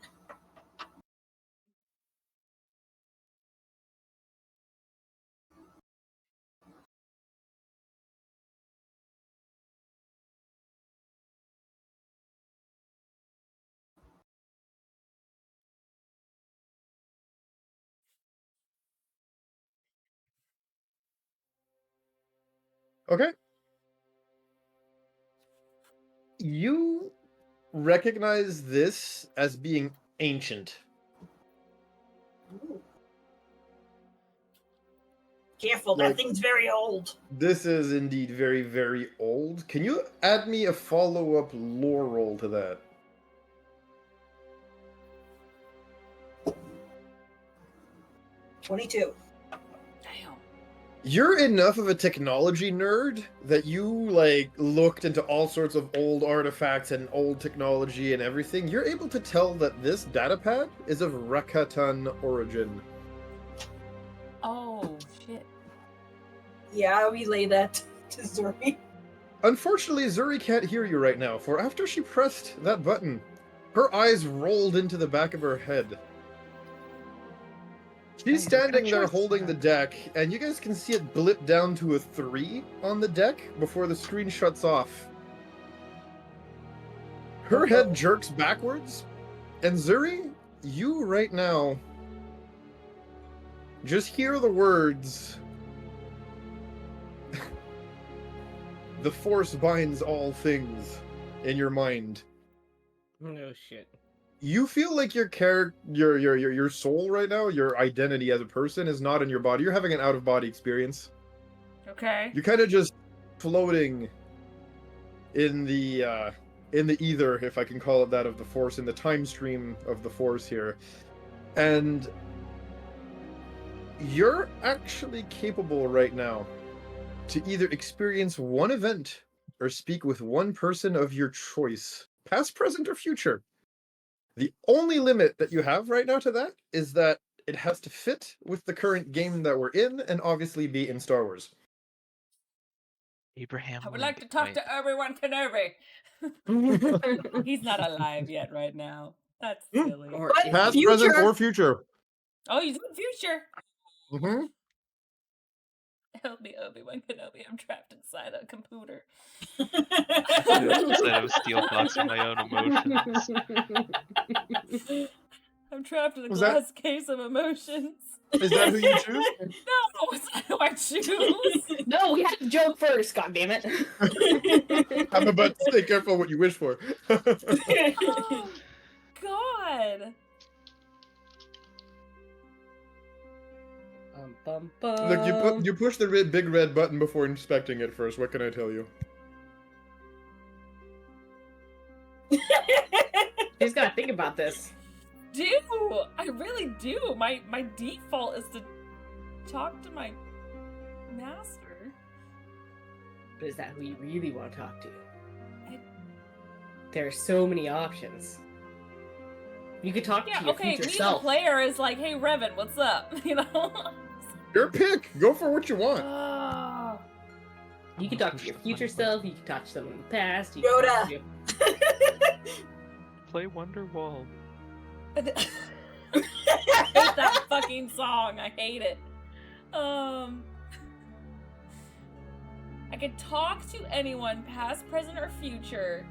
Okay. You recognize this as being ancient. Ooh. Careful, that Like- thing's very old. This is indeed very, very old. Can you add me a follow-up lore roll to that? 22. Damn. You're enough of a technology nerd that you, like, looked into all sorts of old artifacts and old technology and everything. You're able to tell that this datapad is of Rakatan origin. Oh, shit. Yeah, I'll relay that to Zuri. Unfortunately, Zuri can't hear you right now, for after she pressed that button, her eyes rolled into the back of her head. She's standing there holding the deck, and you guys can see it blip down to a 3 on the deck before the screen shuts off. Her head jerks backwards, and Zuri, you right now just hear the words, "The Force binds all things," in your mind. No shit. You feel like your soul right now, your identity as a person, is not in your body. You're having an out-of-body experience. Okay. You're kind of just floating in the ether, if I can call it that, of the Force, in the time stream of the Force here. And you're actually capable right now to either experience one event or speak with one person of your choice, past, present, or future. The only limit that you have right now to that is that it has to fit with the current game that we're in and obviously be in Star Wars. Abraham I would Lincoln. like to talk Wait, to Obi-Wan Kenobi. He's not alive yet right now. That's silly. Or But- is Past, he? present, Future. or future. Oh, he's in the future. Mm-hmm. Help me, Obi-Wan Kenobi. I'm trapped inside a computer. instead of steel boxing my own emotions. I'm trapped in a Was that- glass case of emotions. Is that who you choose? No, it's not who I choose. No, we have to joke first, goddammit. I'm about to say, careful what you wish for. Oh, God. Bum, bum, Look, bum. you push the big red button before inspecting it first. What can I tell you? She's gotta think about this. Do. I really do. My default is to talk to my master. But is that who you really want to talk to? I- There are so many options. You could talk Yeah, to your okay, future me the self. player is like, hey, Revan, what's up? You know? Your pick. Go for what you want. Oh. You can talk to your future self. You can talk to someone in the past. You Yoda. Can talk to Play Wonderwall. I hate that fucking song. I hate it. I could talk to anyone, past, present, or future,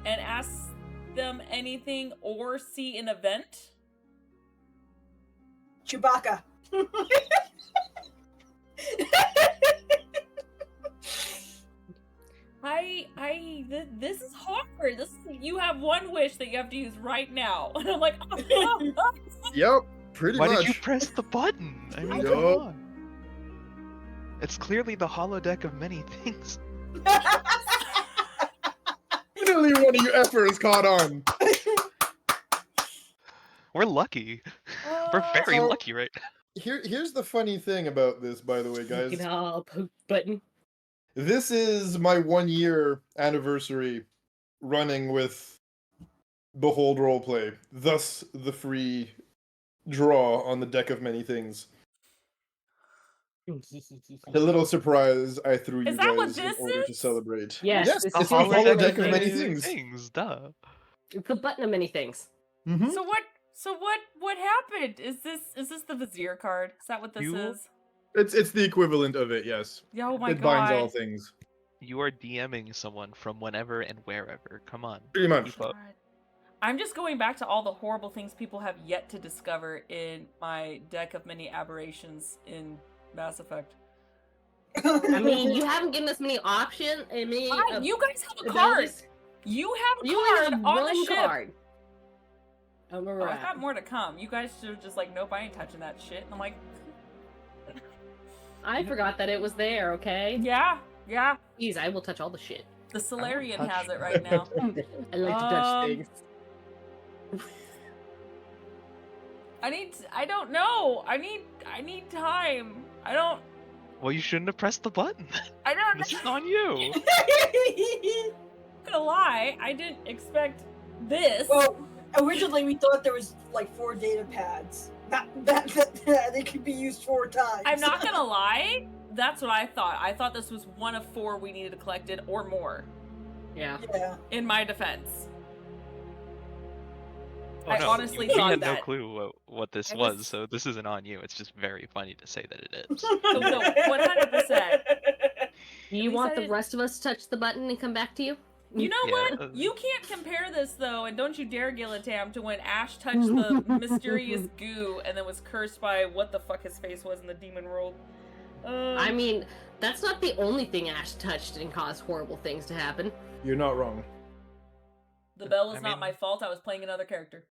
and ask them anything or see an event. Chewbacca. This is hard. You have one wish that you have to use right now. And I'm like, oh, no. Yep. Pretty Why much. did you press the button? I mean, come Yup. on. It's clearly the holodeck of many things. Finally, one of you effers caught on. We're lucky. We're very So- lucky right now. Here's the funny thing about this, by the way, Look guys. it all, poke button. This is my 1-year anniversary running with Behold Roleplay. Thus, the free draw on the deck of many things. A little surprise I threw you Is that what guys in this order to is? celebrate. Yes, yes, this it's is the the holodeck of many many things. Duh. It's the button of many things. Mm-hmm. So what happened? Is this the Vizier card? Is that what this You- is? It's the equivalent of it, yes. Yeah, oh my It god. binds all things. You are DMing someone from whenever and wherever. Come on. Pretty much. Keep up. God. I'm just going back to all the horrible things people have yet to discover in my deck of many aberrations in Mass Effect. I mean, you haven't given us many options. I mean, You guys have a card. abilities. You have a You only card have on one the ship. card. Oh, I've got more to come. You guys should have just like, nope, I ain't touching that shit. And I'm like, I forgot that it was there. Okay. yeah. Please, I will touch all the shit. The Solarian touch- has it right now. I like to touch things. I don't know. I need time. Well, you shouldn't have pressed the button. I don't This is know. on you. I'm not gonna lie, I didn't expect this. Well, originally we thought there was like 4 data pads. That they could be used 4 times. I'm not gonna lie, that's what I thought. I thought this was one of 4 we needed collected or more, Yeah. Yeah. in my defense. Oh, I no, honestly we thought had that. no clue what this I was, was- so this isn't on you. It's just very funny to say that it is. So no, 100%. Do you We want said the it- rest of us to touch the button and come back to you? You know Yeah. what? You can't compare this though, and don't you dare Gilatam, to when Ash touched the mysterious goo and then was cursed by what the fuck his face was in the demon world. I mean, that's not the only thing Ash touched and caused horrible things to happen. You're not wrong. the bell is I not mean- my fault. I was playing another character.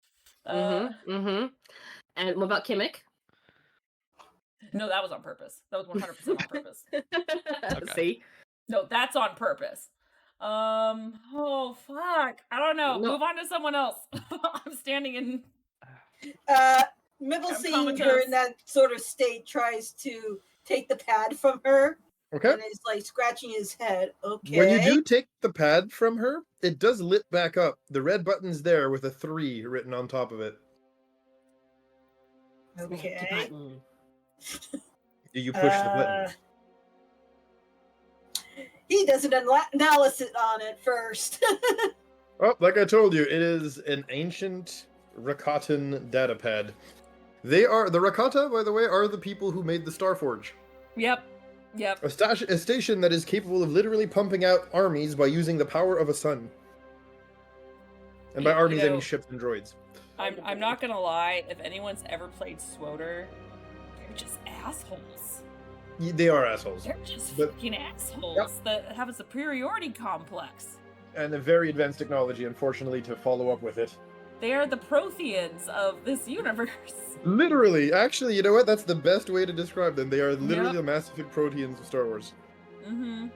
And what about Kimmick? No, that was on purpose. That was 100% on purpose. See? No, that's on purpose. Oh fuck. I don't know. No. Move on to someone else. I'm standing in. Mibble I'm seeing her comatose. in that sort of state tries to take the pad from her Okay. and is like scratching his head. Okay. When you do take the pad from her, it does lit back up. The red button's there with a 3 written on top of it. Okay. You push the button. He does an analysis on it first. Oh, like I told you, it is an ancient Rakatan data pad. The Rakata, by the way, are the people who made the Starforge. Yep. A station that is capable of literally pumping out armies by using the power of a sun. And by You armies, I know- mean ships and droids. I'm not gonna lie. If anyone's ever played SWOTR, they're just assholes. They are assholes. They're just But- fucking assholes that have a superiority complex. And a very advanced technology, unfortunately, to follow up with it. They are the Protheans of this universe. Literally, actually, you know what? That's the best way to describe them. They are literally Yep. the Mass Effect Proteans of Star Wars. Mm-hmm.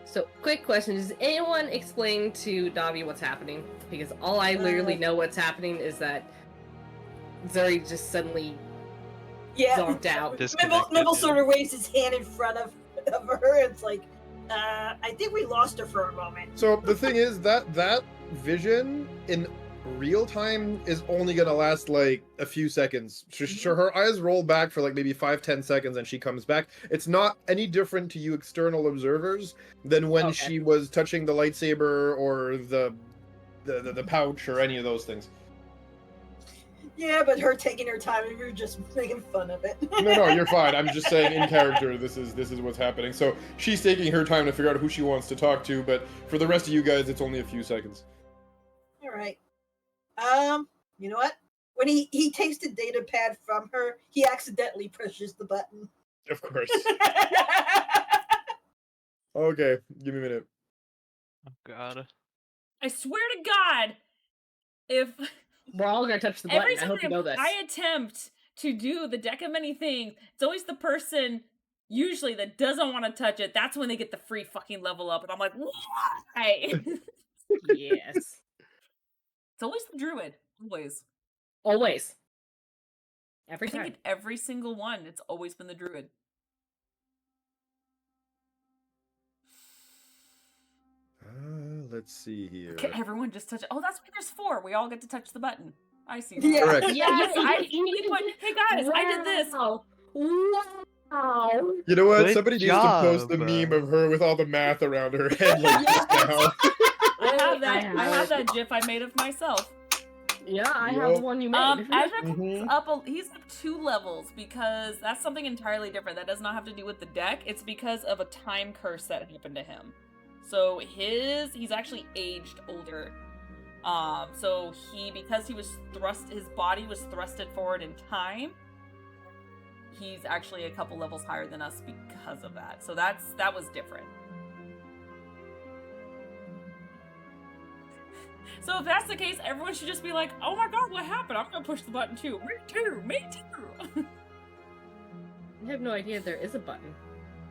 So, quick question. Does anyone explain to Davi what's happening? Because all I literally know what's happening is that Zuri just suddenly Yeah. zonked out. Disconnected, Mibble yeah. sort of raised his hand in front of her. It's like, I think we lost her for a moment. So the thing is that vision in real time is only gonna last like a few seconds. Sure, her eyes roll back for like maybe 5-10 seconds and she comes back. It's not any different to you external observers than when Okay. she was touching the lightsaber or the pouch or any of those things. Yeah, but her taking her time and you're just making fun of it. No, you're fine. I'm just saying in character this is what's happening. So she's taking her time to figure out who she wants to talk to, but for the rest of you guys it's only a few seconds. All right. You know what? When he takes the data pad from her, he accidentally pushes the button. Of course. Okay, give me a minute. Oh god. I swear to God, if We're all gonna touch the button. Every I hope you time know this. I attempt to do the deck of many things, it's always the person usually that doesn't want to touch it. That's when they get the free fucking level up, and I'm like, why? Yes. It's always the druid. Always. Always. Every I think time. in every single one, it's always been the druid. Let's see here. Okay, everyone just touch it. Oh, that's why there's 4. We all get to touch the button. I see. Yeah. Correct. Yes, you I can- you can- hey guys, I did this. Wow. You know what? Good Somebody needs to post the job. meme of her with all the math around her head like this now. I have that. I have it. that GIF I made of myself. Yeah, I have the one you made. Ezra Mhm. he's up 2 levels because that's something entirely different. That does not have to do with the deck. It's because of a time curse that happened to him. So he's actually aged older. So because he was his body was thrusted forward in time. He's actually a couple levels higher than us because of that. So that was different. So if that's the case, everyone should just be like, "Oh my god, what happened? I'm gonna push the button too. Me too. Me too." I have no idea there is a button.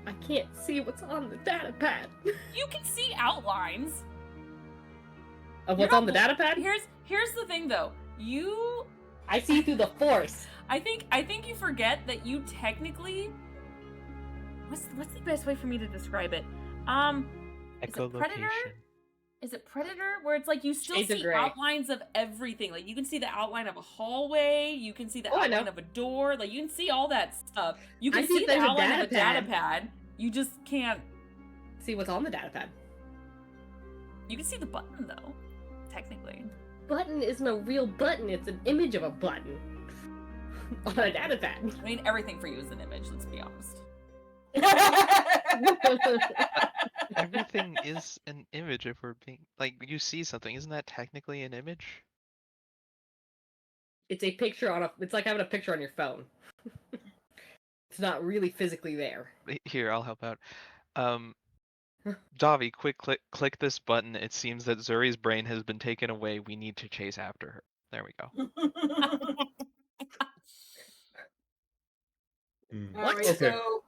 I can't see what's on the data pad. You can see outlines. Of You're what's on the not- data pad? Here's the thing though. I see through the force. I think you forget that you technically. What's the best way for me to describe it? Echolocation. Is it Predator? Where it's like you still Shades of see Grey. outlines of everything. Like you can see the outline of a hallway. You can see the Oh, I know. outline of a door. Like you can see all that stuff. You I can see see the there's a outline data of a data pad. You just can't. See what's on the data pad. You can see the button though, technically. Button isn't a real button, it's an image of a button. On a data pad. I mean, everything for you is an image. Let's be honest. Everything is an image if we're being like you see something. Isn't that technically an image? It's a picture on it's like having a picture on your phone. It's not really physically there. Here, I'll help out. Davi, quick click this button. It seems that Zuri's brain has been taken away. We need to chase after her. There we go. Alright, Okay. so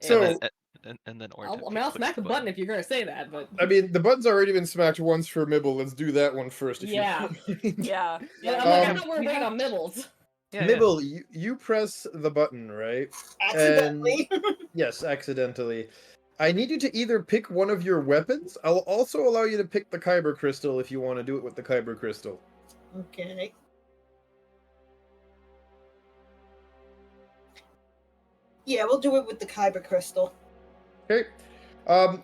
So- And then I'll smack the button if you're gonna say that, but I mean, the button's already been smacked once for Mibble. Let's do that one first. If Yeah. You don't mind. Yeah. yeah, Yeah. I'm like, I Um, thought we were waiting on Mibbles. Yeah, Mibble, you press the button, right? accidentally. Yes, accidentally. I need you to either pick one of your weapons. I'll also allow you to pick the Kyber Crystal if you want to do it with the Kyber Crystal. Okay. Yeah, we'll do it with the Kyber crystal. Okay.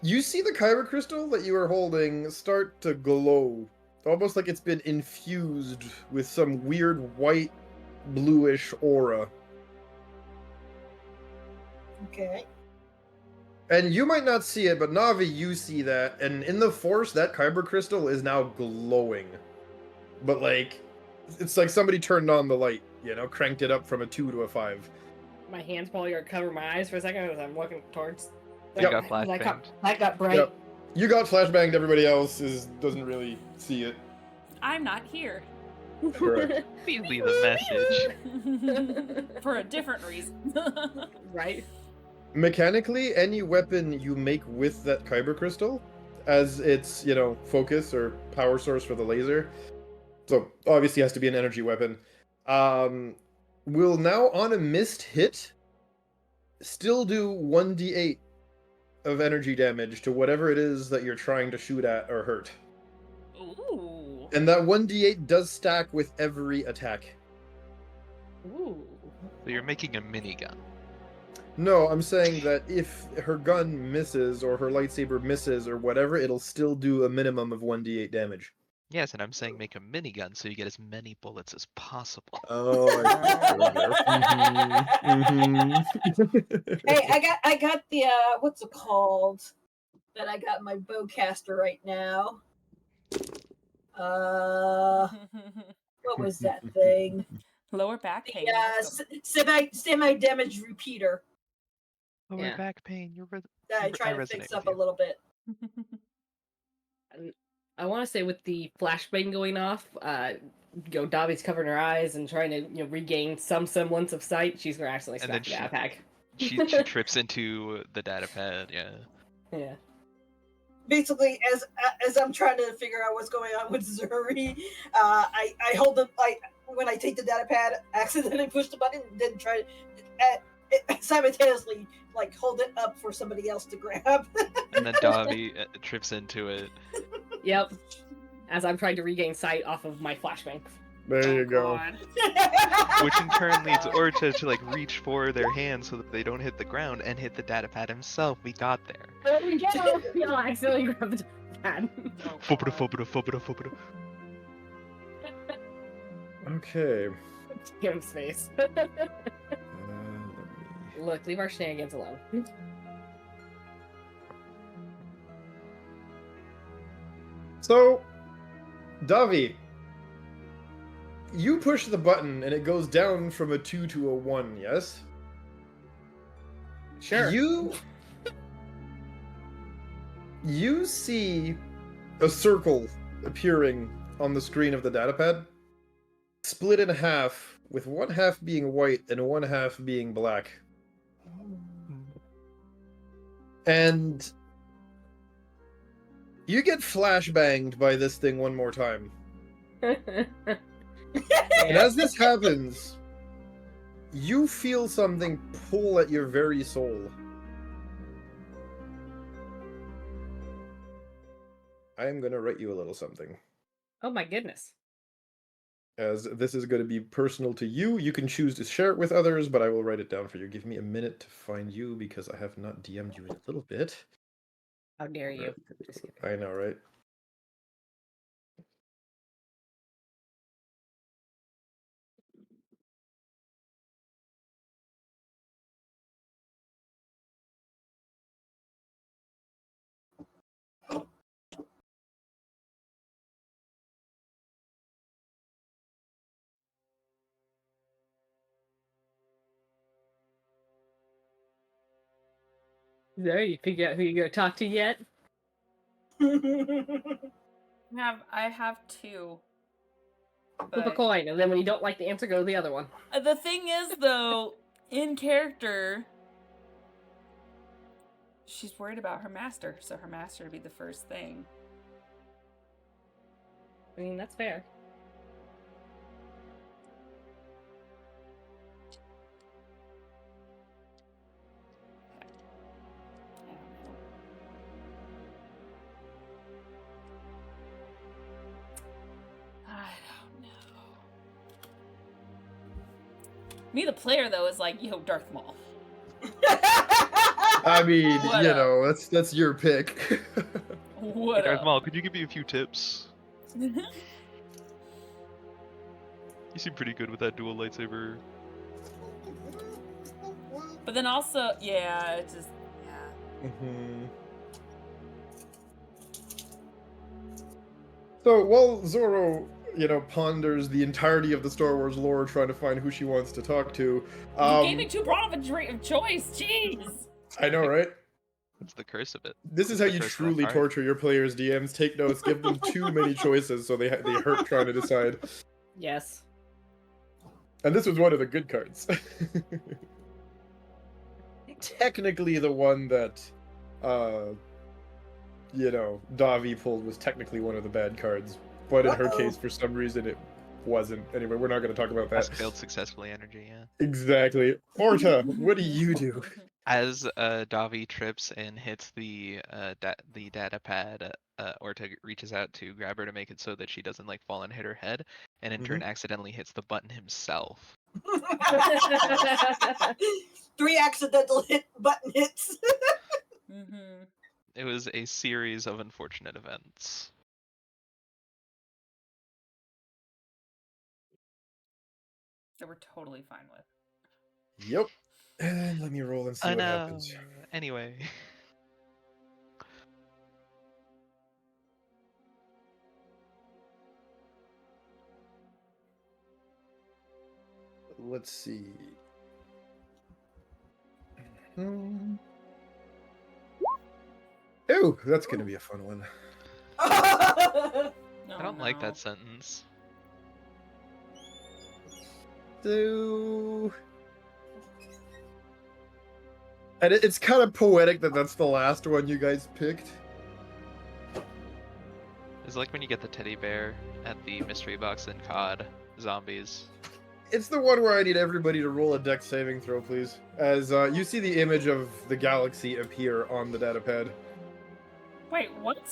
You see the Kyber Crystal that you are holding start to glow. Almost like it's been infused with some weird white, bluish aura. Okay. And you might not see it, but Navi, you see that. And in the Force, that Kyber Crystal is now glowing. But like, it's like somebody turned on the light, cranked it up from a 2 to a 5. My hands probably are covering my eyes for a second as I'm looking towards. Yep. got flashbanged. That got bright. Yep. You got flashbanged, everybody else doesn't really see it. I'm not here. Correct. Please leave a message. For a different reason. Right? Mechanically, any weapon you make with that Kyber Crystal, as its, focus or power source for the laser, so obviously has to be an energy weapon, will now on a missed hit still do 1d8 of energy damage to whatever it is that you're trying to shoot at or hurt. Ooh. And that 1d8 does stack with every attack. Ooh. So you're making a minigun. No, I'm saying that if her gun misses or her lightsaber misses or whatever, it'll still do a minimum of 1d8 damage. Yes, and I'm saying make a minigun so you get as many bullets as possible. Oh, Hey, I got the what's it called? That I got in my bowcaster right now. What was that thing? Lower back pain. The semi damage repeater. Lower Yeah. back pain. That I try to resonate fix with up a you. little bit. I want to say with the flashbang going off, Davi's covering her eyes and trying to regain some semblance of sight. She's gonna accidentally And then smack the backpack. she trips into the data pad. Yeah. Yeah. Basically, as I'm trying to figure out what's going on with Zuri, I hold the when I take the data pad, accidentally push the button, and then try simultaneously hold it up for somebody else to grab. And then Davi trips into it. Yep. As I'm trying to regain sight off of my flashbang. There you go. Which in turn leads Orta to reach for their hands so that they don't hit the ground and hit the data pad himself. We got there. There we go! I accidentally grabbed the pad. Fobada. Okay. Damn space. Look, leave our shenanigans alone. So, Davi, you push the button and it goes down from a 2 to a 1, yes? Sure. You see a circle appearing on the screen of the datapad, split in half, with one half being white and one half being black. And you get flashbanged by this thing one more time. And as this happens, you feel something pull at your very soul. I am going to write you a little something. Oh my goodness. As this is going to be personal to you, you can choose to share it with others, but I will write it down for you. Give me a minute to find you because I have not DM'd you in a little bit. How dare you? Just kidding. I know, right? There, you figure out who you're gonna talk to yet? I have two. Flip a But coin, and then when you don't like the answer, go to the other one. the thing is, though, in character, she's worried about her master, so her master would be the first thing. I mean, that's fair. I don't know. Me, the player, though, is like, yo, Darth Maul. I mean, What you up? know, that's your pick. What Darth up? Maul, could you give me a few tips? You seem pretty good with that dual lightsaber. But then also, yeah, it's just, yeah. Mhm. So while Zoro, ponders the entirety of the Star Wars lore, trying to find who she wants to talk to, You gave me too broad of a choice, jeez! I know, right? That's the curse of it. This is how The you curse of that truly card. torture your players' DMs. Take notes, give them too many choices, so they hurt trying to decide. Yes. And this was one of the good cards. Technically, the one that, Davi pulled was technically one of the bad cards. But in her case, for some reason, it wasn't. Anyway, we're not going to talk about that. Task failed successfully energy, yeah. Exactly. Orta, what do you do? As Davi trips and hits the data pad, Orta reaches out to grab her to make it so that she doesn't fall and hit her head, and in turn accidentally hits the button himself. 3 accidental button hits. Mm-hmm. It was a series of unfortunate events. That we're totally fine with. Yep. And let me roll and see what happens. Anyway. Let's see. Ooh, that's going to be a fun one. I don't like no. that sentence. So... And it's kind of poetic that that's the last one you guys picked. It's like when you get the teddy bear at the mystery box in COD Zombies. It's the one where I need everybody to roll a dex saving throw, please. As you see the image of the galaxy appear on the datapad. Wait, what?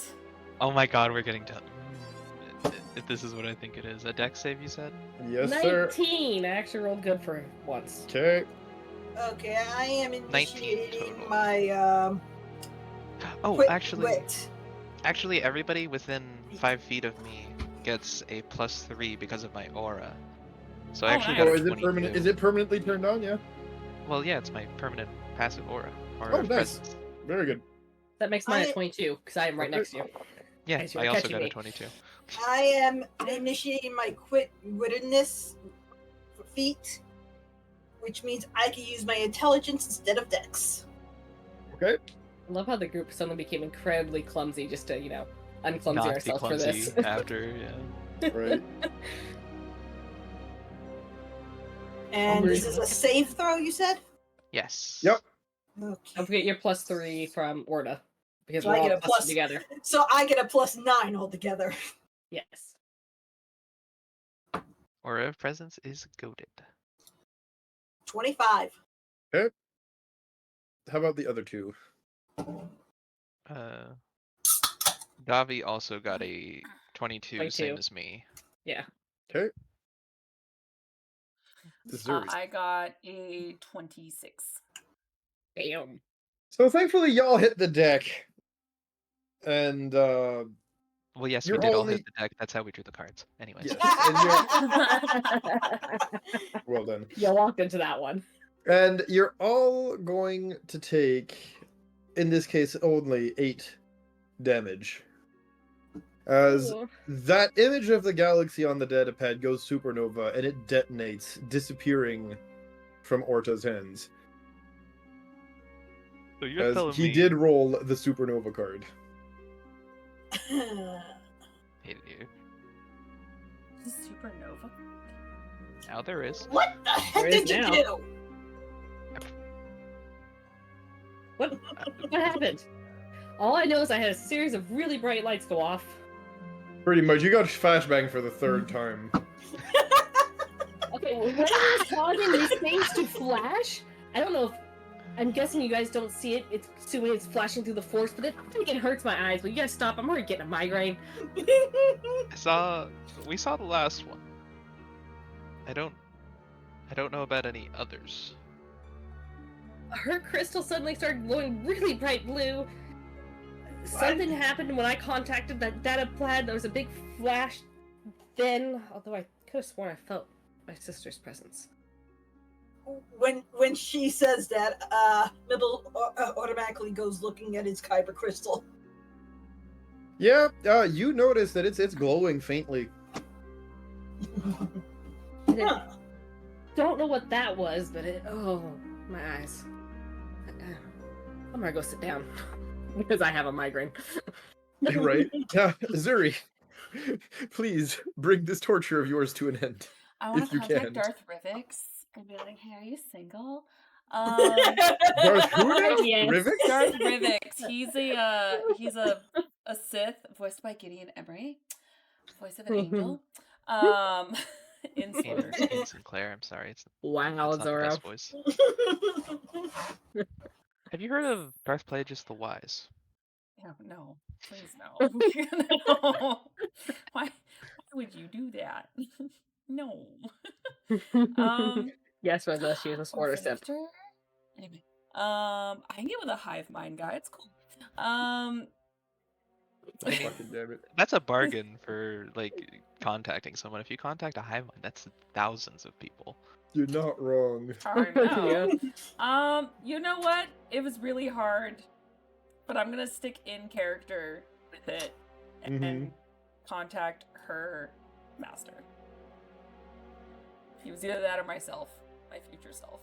Oh my god, we're getting done. If this is what I think it is. A dex save, you said? Yes, sir. 19! I actually rolled good for once. Okay. Okay, I am 19 initiating total. my Oh, quick actually, wit. actually, everybody within 5 feet of me gets a +3 because of my aura. So I Oh, actually nice. got Oh, a is it 22. permanent? Is it permanently turned on? Yeah. Well, yeah, it's my permanent passive aura. Or Oh, nice. presence. Very good. That makes mine I- at 22, because I am right next to you. Yeah, As you're I also catching got a me. 22. I am initiating my quick wittedness feat, which means I can use my intelligence instead of dex. Okay. I love how the group suddenly became incredibly clumsy just to, unclumsy Not be ourselves for clumsy this. after, yeah. Right. And this is a save throw, you said? Yes. Yep. Okay. Don't forget your +3 from Orda. Because So we're I all get a plus plus- together. So I get a +9 altogether. Yes. Aura of presence is goated. 25. How about the other two? Davi also got a 22, 22. same as me. Yeah. Okay. Zuri. I got a 26. Damn. So thankfully, y'all hit the deck, and Well, yes, we You're did all only- hit the deck. That's how we drew the cards. Anyways. yes, and well done. You walked into that one. And you're all going to take, in this case, only 8 damage. As Ooh. that image of the galaxy on the datapad goes supernova and it detonates, disappearing from Orta's hands. So you're As telling he me did roll the supernova card. Hated you. Supernova? Now there is. What the heck There is did you now. do? What happened? All I know is I had a series of really bright lights go off. Pretty much, you got flashbang for the 3rd time. Okay, what is causing these things to flash? I don't know if... I'm guessing you guys don't see it. It's assuming it's flashing through the force, but I think it hurts my eyes. But you guys stop. I'm already getting a migraine. We saw the last one. I don't know about any others. Her crystal suddenly started glowing really bright blue. Something happened when I contacted that data pad. There was a big flash. Then, although I could have sworn I felt my sister's presence. When she says that, Mibble automatically goes looking at his kyber crystal. Yeah, you notice that it's glowing faintly. And then, don't know what that was, but my eyes. I'm gonna go sit down because I have a migraine. Right? Yeah, Zuri, please bring this torture of yours to an end. I want If to you contact can. Darth Rivix and be like, hey, are you single? Darth who now? Yes. Rivik? Darth Rivix. He's a Sith voiced by Gideon Emery, voice of an angel. In Slither. Ian Sinclair, I'm sorry. It's Wow, not the Zoro. best voice. Have you heard of Darth Plagueis the Wise? Yeah, no, please no. No. Why would you do that? No. Yes, Reza, she is a smarter simp. Orphanage. Anyway, I can get with a hive mind guy. It's cool. I mean, Fucking damn it. that's a bargain for contacting someone. If you contact a hive mind, that's thousands of people. You're not wrong. I know. You know what? It was really hard, but I'm gonna stick in character with it and contact her master. He was either that or myself, my future self.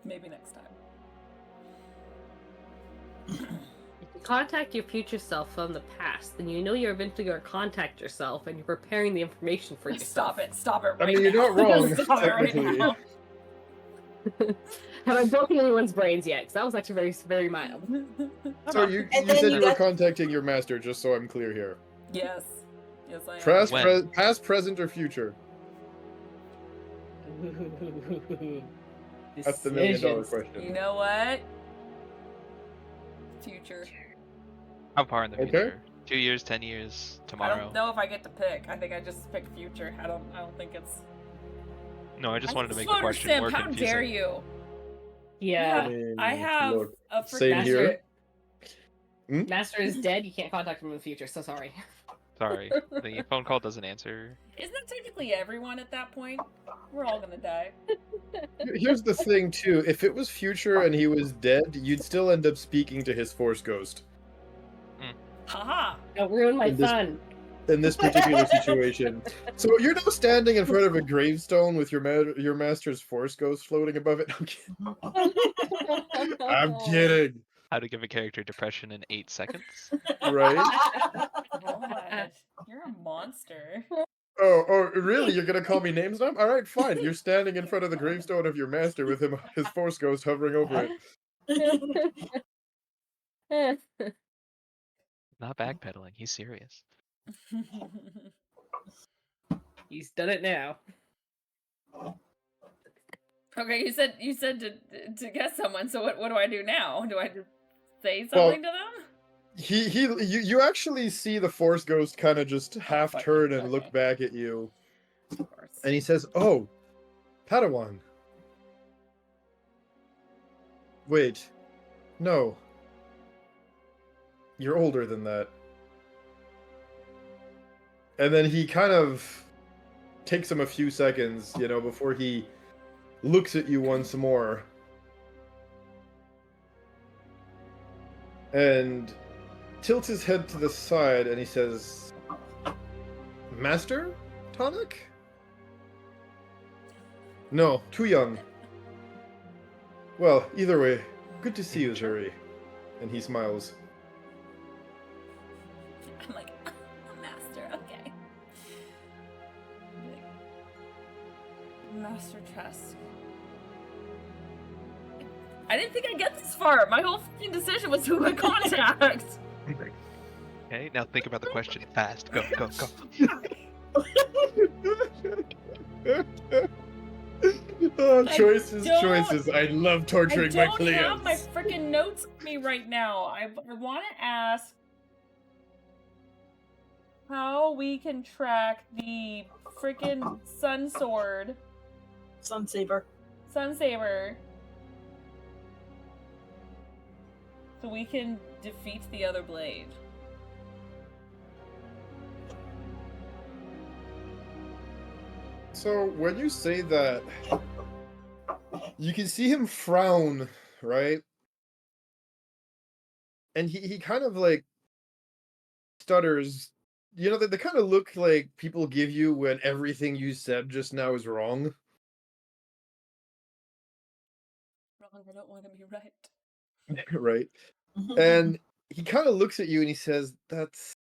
Maybe next time. contact your future self from the past, then you know you're eventually going to contact yourself, and you're preparing the information for yourself. Stop it I right mean, you're now. not wrong, Stop it right technically. now. Have I broken anyone's brains yet? Because that was actually very, very mild. So you And you then said you you were got- contacting your master, just so I'm clear here. Yes. Yes, I am. Past, present, or future? That's the $1 million Decisions. question. You know what? Future. How far in the Okay. future? 2 years, 10 years, I tomorrow? don't know if I get to pick. I think I just pick future. I don't think it's. No, I just wanted to make the Floater question Simp, more how confusing. dare you? Yeah. mean, I have look, a same freaking. here. Master is dead. You can't contact him in the future. So sorry. Sorry, the phone call doesn't answer. Isn't that technically everyone at that point? We're all gonna die. Here's the thing, too. If it was future and he was dead, you'd still end up speaking to his Force Ghost. Haha. Don't ruin my In this- fun. In this particular situation. So you're now standing in front of a gravestone with your master's Force Ghost floating above it. I'm kidding. How to give a character depression in 8 seconds? Right? Oh my, you're a monster. Oh, really? You're gonna call me names now? All right, fine. You're standing in front of the gravestone of your master with his Force Ghost hovering over it. Not backpedaling. He's serious. He's done it now. Okay, you said to guess someone. So what do I do now? Do I just say something to them? You actually see the Force Ghost kind of just half turn and look back at you, Of course. and he says, "Oh, Padawan. Wait, no. You're older than that." And then he kind of takes him a few seconds, before he looks at you once more. And tilts his head to the side and he says, "Master, Tonic? No, too young. Well, either way, good to see you, Zuri." And he smiles. I'm like, master, okay. Like, Master Trask. I didn't think I'd get this far. My whole fucking decision was who I contact. Okay, now think about the question fast. Go, go, go. Oh, I choices, don't- choices. I love torturing my I don't have my clients. freaking notes with me right now. I want to ask how we can track the freaking Sun Sword, Sun Saber. Sun Saber, so we can defeat the other blade. So when you say that, you can see him frown, right? And he kind of like stutters. They kind of look like people give you when everything you said just now is wrong. Wrong, I don't want to be right. Right? And he kind of looks at you and he says, that's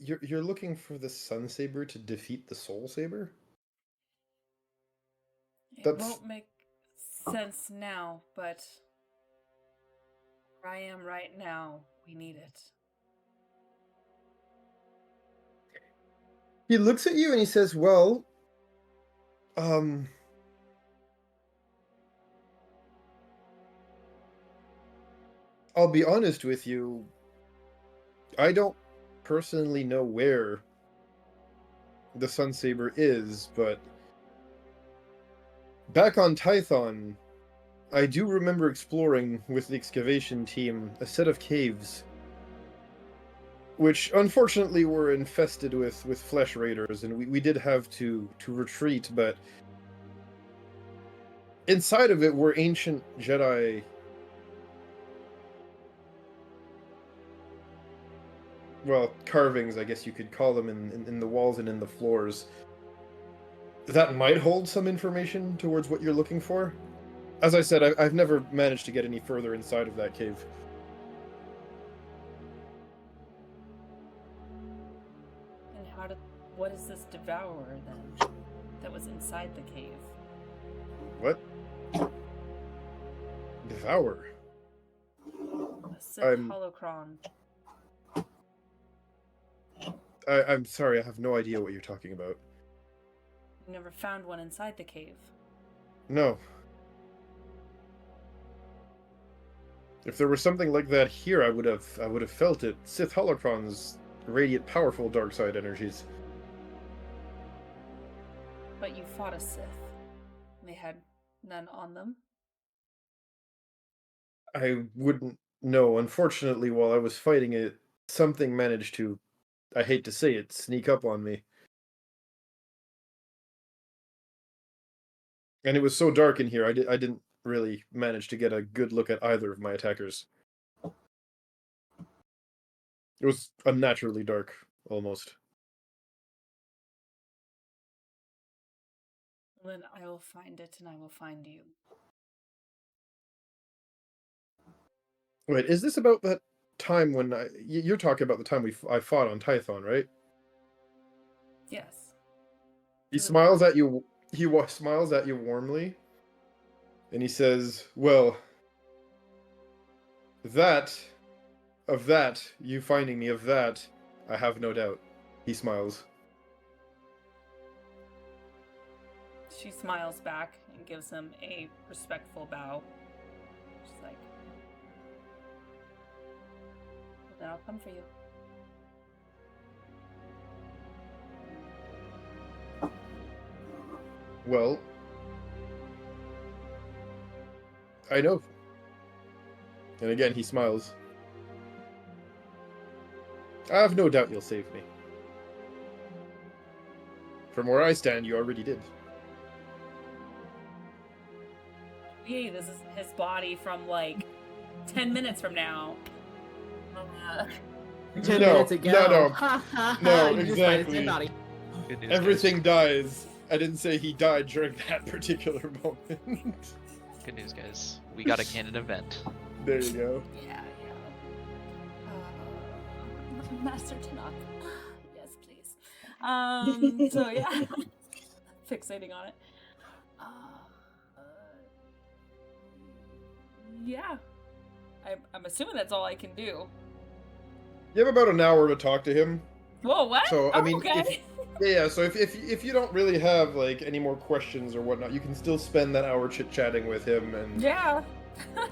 you're looking for the Sun Saber to defeat the Soul Saber? It That's- won't make sense now, but where I am right now, we need it. He looks at you and he says, "Well, I'll be honest with you. I don't personally know where the Sun Saber is, but back on Tython, I do remember exploring with the excavation team a set of caves, which unfortunately were infested with flesh raiders, and we did have to retreat, but inside of it were ancient Jedi carvings, I guess you could call them, in the walls and in the floors. That might hold some information towards what you're looking for. As I said, I've never managed to get any further inside of that cave. And what is this devourer then that was inside the cave? What? Devour? A Sith I'm- holocron. I'm sorry, I have no idea what you're talking about. You never found one inside the cave. No. If there was something like that here, I would have felt it. Sith holocrons radiate powerful dark side energies. But you fought a Sith. And they had none on them. I wouldn't know. Unfortunately, while I was fighting it, something managed to, I hate to say it, sneak up on me. And it was so dark in here, I didn't really manage to get a good look at either of my attackers. It was unnaturally dark, almost. Then I will find it and I will find you. Wait, is this about that time when you're talking about the time I fought on Tython, right? Yes. He smiles at you. He smiles at you warmly, and he says, "Well, you finding me, of that, I have no doubt." He smiles. She smiles back and gives him a respectful bow. She's like, well, then I'll come for you. Well, I know. And again, he smiles. I have no doubt you'll save me. From where I stand, you already did. Yay, this is his body from like 10 minutes from now. 10 No, minutes ago. no. Ha, ha, No, ha, you just find his exactly. dead body. Good news, Everything dies. I didn't say he died during that particular moment. Guys. Good news, guys. We got a canon event. There you go. Yeah. Master Tanakh. Yes, please. So yeah. Fixating on it. Yeah. I'm assuming that's all I can do. You have about an hour to talk to him. Whoa, what? So, I mean, okay. So if you don't really have like any more questions or whatnot, you can still spend that hour chit-chatting with him and Yeah.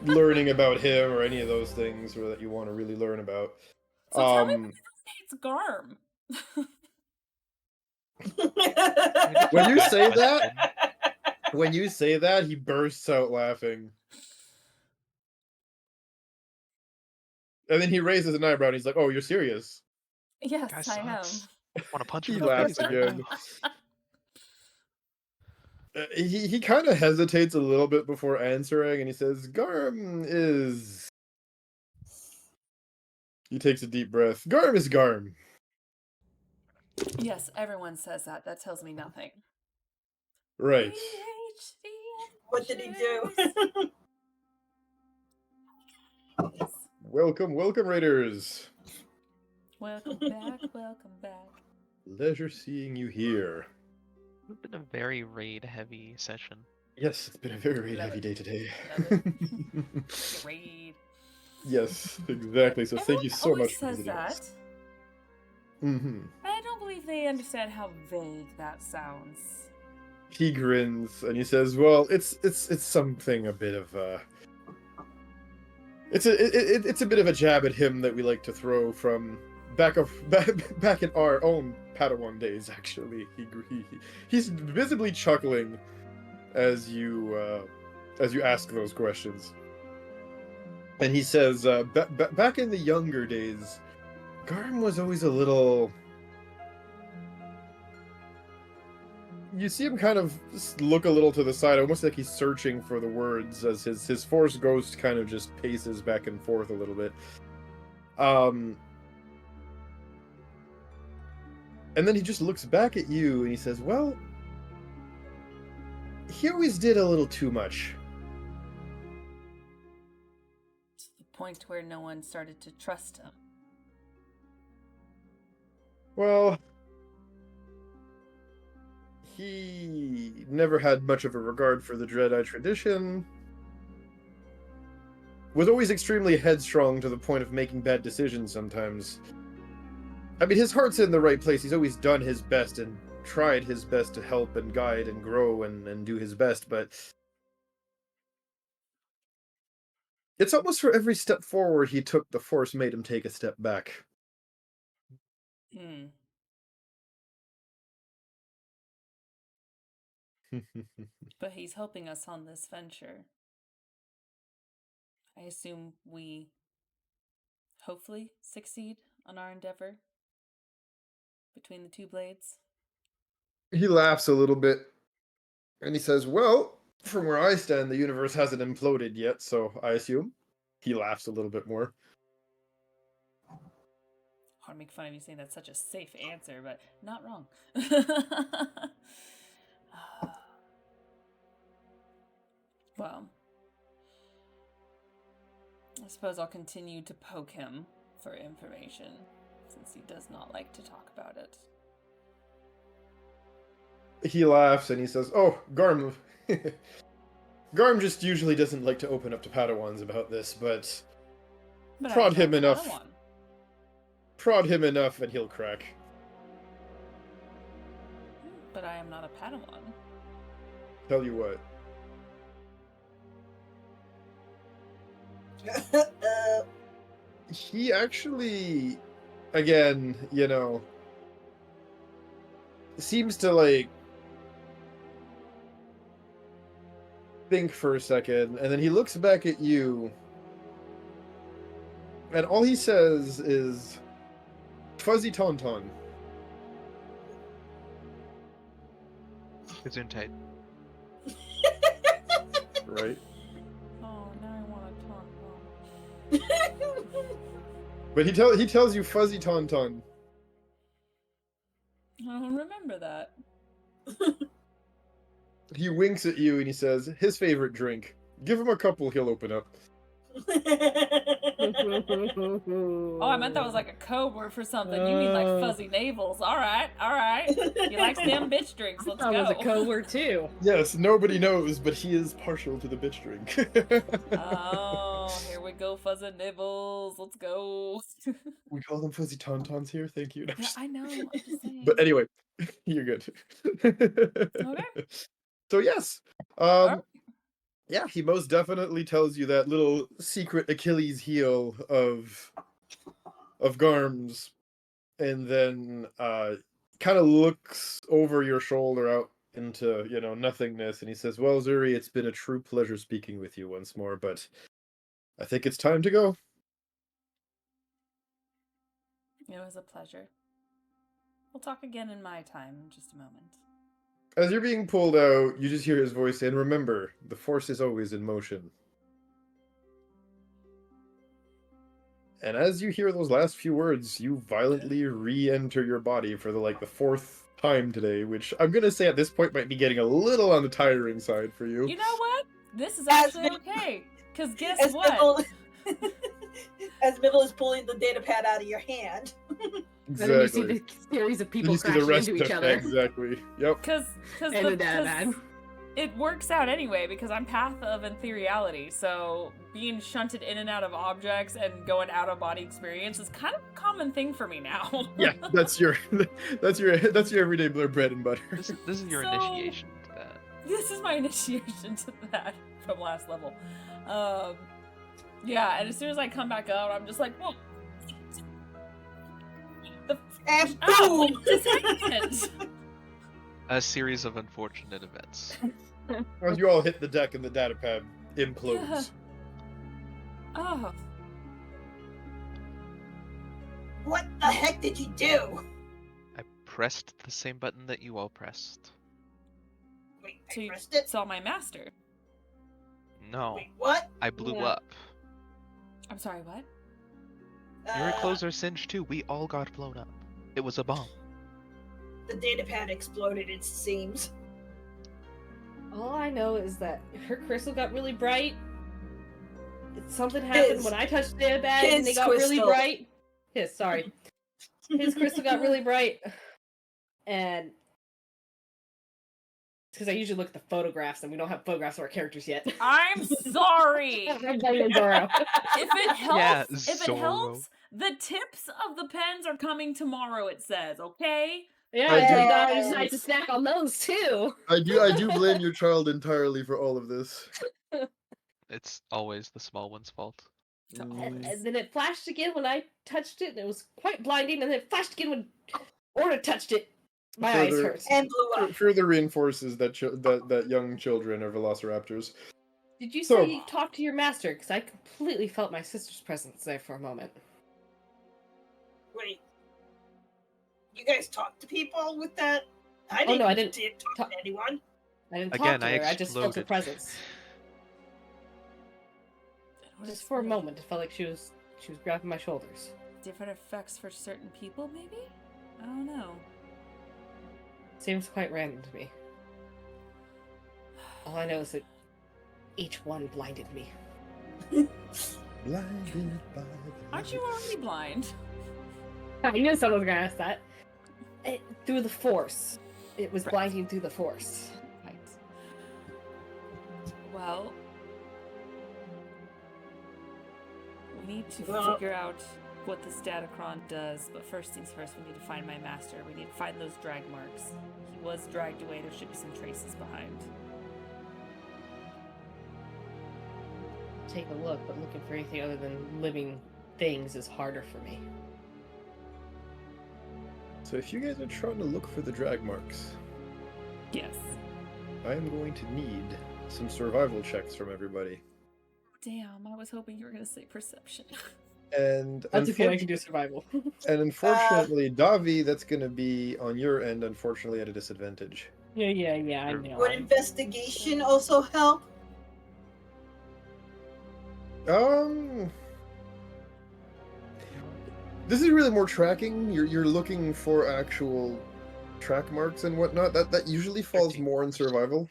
learning about him or any of those things or that you want to really learn about. So tell me what it's Garm. When you say that, he bursts out laughing. And then he raises an eyebrow and he's like, "Oh, you're serious?" Yes, Guy I am. sucks. Want to punch He him in the laughs face right again. now. He kind of hesitates a little bit before answering, and he says, "Garm is." He takes a deep breath. Garm is Garm. Yes, everyone says that. That tells me nothing. Right. What did he do? Welcome, Raiders. Welcome back, welcome back. Pleasure seeing you here. It's been a very raid-heavy session. Yes, it's been a very Love heavy it. day today. Raid. Yes, exactly. So thank you so Everyone much for always visiting says us. that. Mm-hmm. I don't believe they understand how vague that sounds. He grins and he says, "Well, it's something a bit of it's a bit of a jab at him that we like to throw from back in our own Padawan days. Actually, he's visibly chuckling as you ask those questions, and he says, back in the younger days, Garm was always a little." You see him kind of just look a little to the side, almost like he's searching for the words as his Force Ghost kind of just paces back and forth a little bit. And then he just looks back at you and he says, "Well, he always did a little too much. point where no one started to trust him? Well, he never had much of a regard for the Jedi tradition. Was always extremely headstrong to the point of making bad decisions sometimes. I mean, his heart's in the right place. He's always done his best and tried his best to help and guide and grow and do his best, but it's almost for every step forward he took, the Force made him take a step back. Hmm. But he's helping us on this venture. I assume we hopefully succeed on our endeavor between the two blades. He laughs a little bit, and he says, well, from where I stand, the universe hasn't imploded yet, so I assume. He laughs a little bit more. I want to make fun of you saying that's such a safe answer, but not wrong. Well, I suppose I'll continue to poke him for information, since he does not like to talk about it. He laughs and he says, oh, Garm. Garm just usually doesn't like to open up to Padawans about this, but prod him enough. Padawan. Prod him enough and he'll crack. But I am not a Padawan. Tell you what. He actually, again, you know, seems to, like, think for a second, and then he looks back at you, and all he says is, Fuzzy Tauntaun. Gesundheit. Right? Oh, now I want a Tauntaun. But he tells you Fuzzy Tauntaun. I don't remember that. He winks at you and he says, his favorite drink. Give him a couple, he'll open up. Oh, I meant that was like a code word for something. You mean like fuzzy navels. Alright, alright. He likes them bitch drinks. Let's That go. was a code word too. Yes, nobody knows, but he is partial to the bitch drink. Oh, here we go, fuzzy nibbles. Let's go. We call them Fuzzy Tauntauns here, thank you. No, I'm Yeah, just- I know. I'm just saying. But anyway, you're good. Okay. So yes, Alright. yeah, he most definitely tells you that little secret Achilles heel of Garm's, and then kind of looks over your shoulder out into, you know, nothingness, and he says, well, Zuri, it's been a true pleasure speaking with you once more, but I think it's time to go. It was a pleasure. We'll talk again in my time in just a moment. As you're being pulled out, you just hear his voice saying, remember, the Force is always in motion. And as you hear those last few words, you violently re-enter your body for the fourth time today, which I'm gonna say at this point might be getting a little on the tiring side for you. You know what? This is As actually Mib- okay. Because guess As what? Mibble, as Mibble is pulling the data pad out of your hand. And then you see the series of people You see the crashing rest into each of other. Exactly. Yep. Because And the data pad. it works out anyway because I'm path of ethereality, so being shunted in and out of objects and going out of body experience is kind of a common thing for me now. Yeah, that's your everyday bread and butter. This is your So- initiation to that. This is my initiation to that from last level. Yeah, and as soon as I come back up, I'm just like, whoa. And Oh, boom! what just happened? A series of unfortunate events. As you all hit the deck and the data pad implodes. Oh, What the heck did you do? I pressed the same button that you all pressed. Wait, so I you pressed it? saw my master. No, Wait, what? I blew Yeah. up. I'm sorry, what? Your clothes are singed too. We all got blown up. It was a bomb. The data pad exploded, it seems. All I know is that her crystal got really bright, something happened His- when I touched the bag and they his got really crystal. bright. Sorry. His crystal got really bright. And it's because I usually look at the photographs and we don't have photographs of our characters yet. I'm sorry. I'm blaming Zoro. If it helps, Yeah, if it Zoro. helps, the tips of the pens are coming tomorrow. It says, okay. Yeah, I do- my daughter decides to snack on those too. I do blame your child entirely for all of this. It's always the small one's fault. And then it flashed again when I touched it, and it was quite blinding. And then it flashed again when Orna touched it. My eyes Further- hurt. And blew up. Further reinforces that that young children are velociraptors. Did you So- say you talked to your master? Because I completely felt my sister's presence there for a moment. Wait. You guys talk to people with that? I Oh, didn't, no, I didn't talk to anyone. I didn't Again, talk to I her. I just felt her exploded. presence. Just for a moment, it felt like she was grabbing my shoulders. Different effects for certain people, maybe? I don't know. Seems quite random to me. All I know is that each one blinded me. Blinded by the Aren't you already blind? I knew someone was gonna ask that. Through the Force. It was Right. blinding through the Force. Right. Well, we need to Well- figure out what the Statacron does, but first things first, we need to find my master. We need to find those drag marks. He was dragged away. There should be some traces behind. Take a look, but looking for anything other than living things is harder for me. So if you guys are trying to look for the drag marks, Yes. I am going to need some survival checks from everybody. Damn, I was hoping you were going to say perception. And That's okay, I can do survival. and unfortunately, Davi, that's going to be on your end, unfortunately, at a disadvantage. yeah, I know. Would investigation also help? This is really more tracking. You're looking for actual track marks and whatnot. That usually falls 13. more in survival.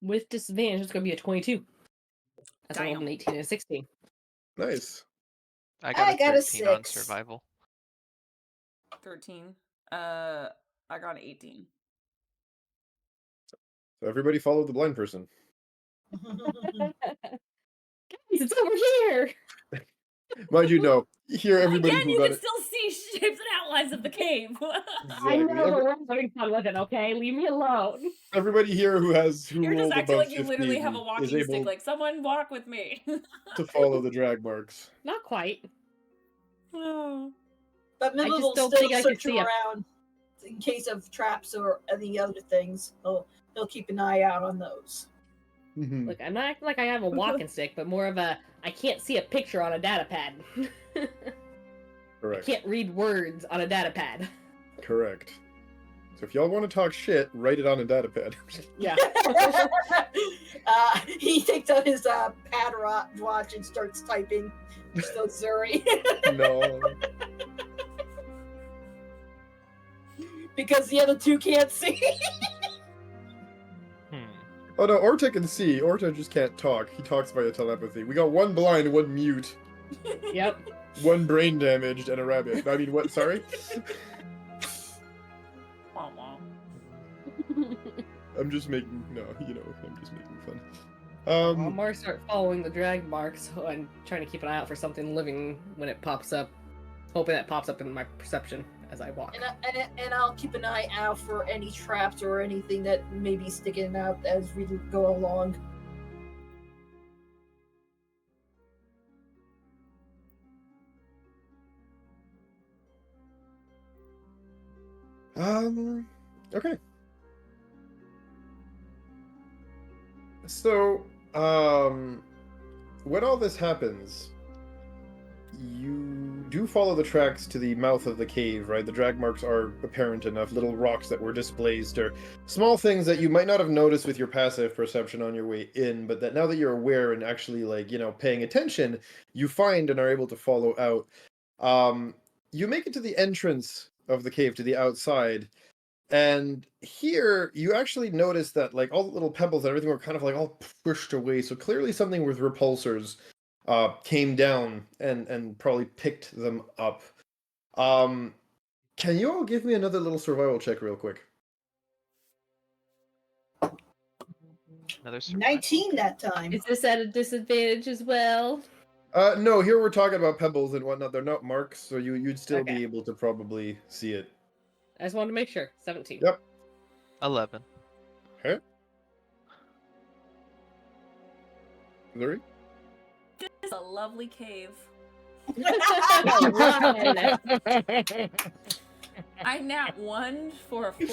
With disadvantage, it's going to be a 22. That's Damn. an 18 and a 16. Nice. I got I a got a 13 on 6. survival. 13. I got an 18. So everybody follow the blind person. Guys, it's over here! Mind you, no. Here, everybody Again, who you got can it. still see shapes and outlines of the cave. I know, Exactly. but we're having fun with it, okay? Leave me alone. Everybody here who You're just rolled acting above like you literally have a 15 walking is stick. able Like, someone walk with me. to follow the drag marks. Not quite. Oh. But I Mibble just will don't still think I can search see a- around in case of traps or any other things. He'll keep an eye out on those. Look, I'm not acting like I have a walking stick, but more of a I can't see a picture on a data pad. I Correct. can't read words on a data pad. Correct. So if y'all want to talk shit, write it on a data pad. Yeah. He takes out his pad watch and starts typing. So Zuri. No. Because the other two can't see. Oh no, Orta can see. Orta just can't talk. He talks via telepathy. We got one blind, one mute, Yep. one brain damaged, and a rabbit. I mean, what? Sorry? Wah, wah. I'm just making... No, I'm just making fun. I'm gonna start following the drag marks and trying to keep an eye out for something living when it pops up. Hoping that pops up in my perception as I walk. And I'll keep an eye out for any traps or anything that may be sticking out as we go along. Okay. So, when all this happens, you do follow the tracks to the mouth of the cave, right? The drag marks are apparent enough, little rocks that were displaced, or small things that you might not have noticed with your passive perception on your way in, but that now that you're aware and actually, paying attention, you find and are able to follow out. You make it to the entrance of the cave, to the outside, And here you actually notice that like all the little pebbles and everything were kind of like all pushed away. So clearly something with repulsors came down and probably picked them up. Can you all give me another little survival check real quick? Another survival. 19 that time. Is this at a disadvantage as well? No, here we're talking about pebbles and whatnot. They're not marks, so you'd still Okay. be able to probably see it. I just wanted to make sure. 17. Yep. 11. Okay. Zuri? This is a lovely cave. I'm nat 1 for a 4.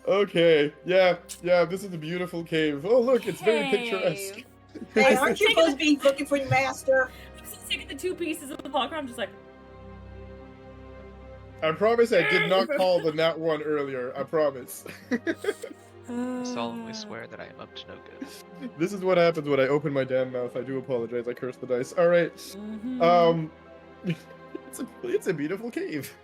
Okay. Yeah. This is a beautiful cave. Oh, look, it's very picturesque. Cave. Hey, aren't you supposed to be looking for your master? I'm just taking the 2 pieces of the block. I'm just like, I promise I did not call the nat one earlier. I promise. I solemnly swear that I am up to no good. This is what happens when I open my damn mouth. I do apologize. I cursed the dice. All right. Mhm. It's a beautiful cave.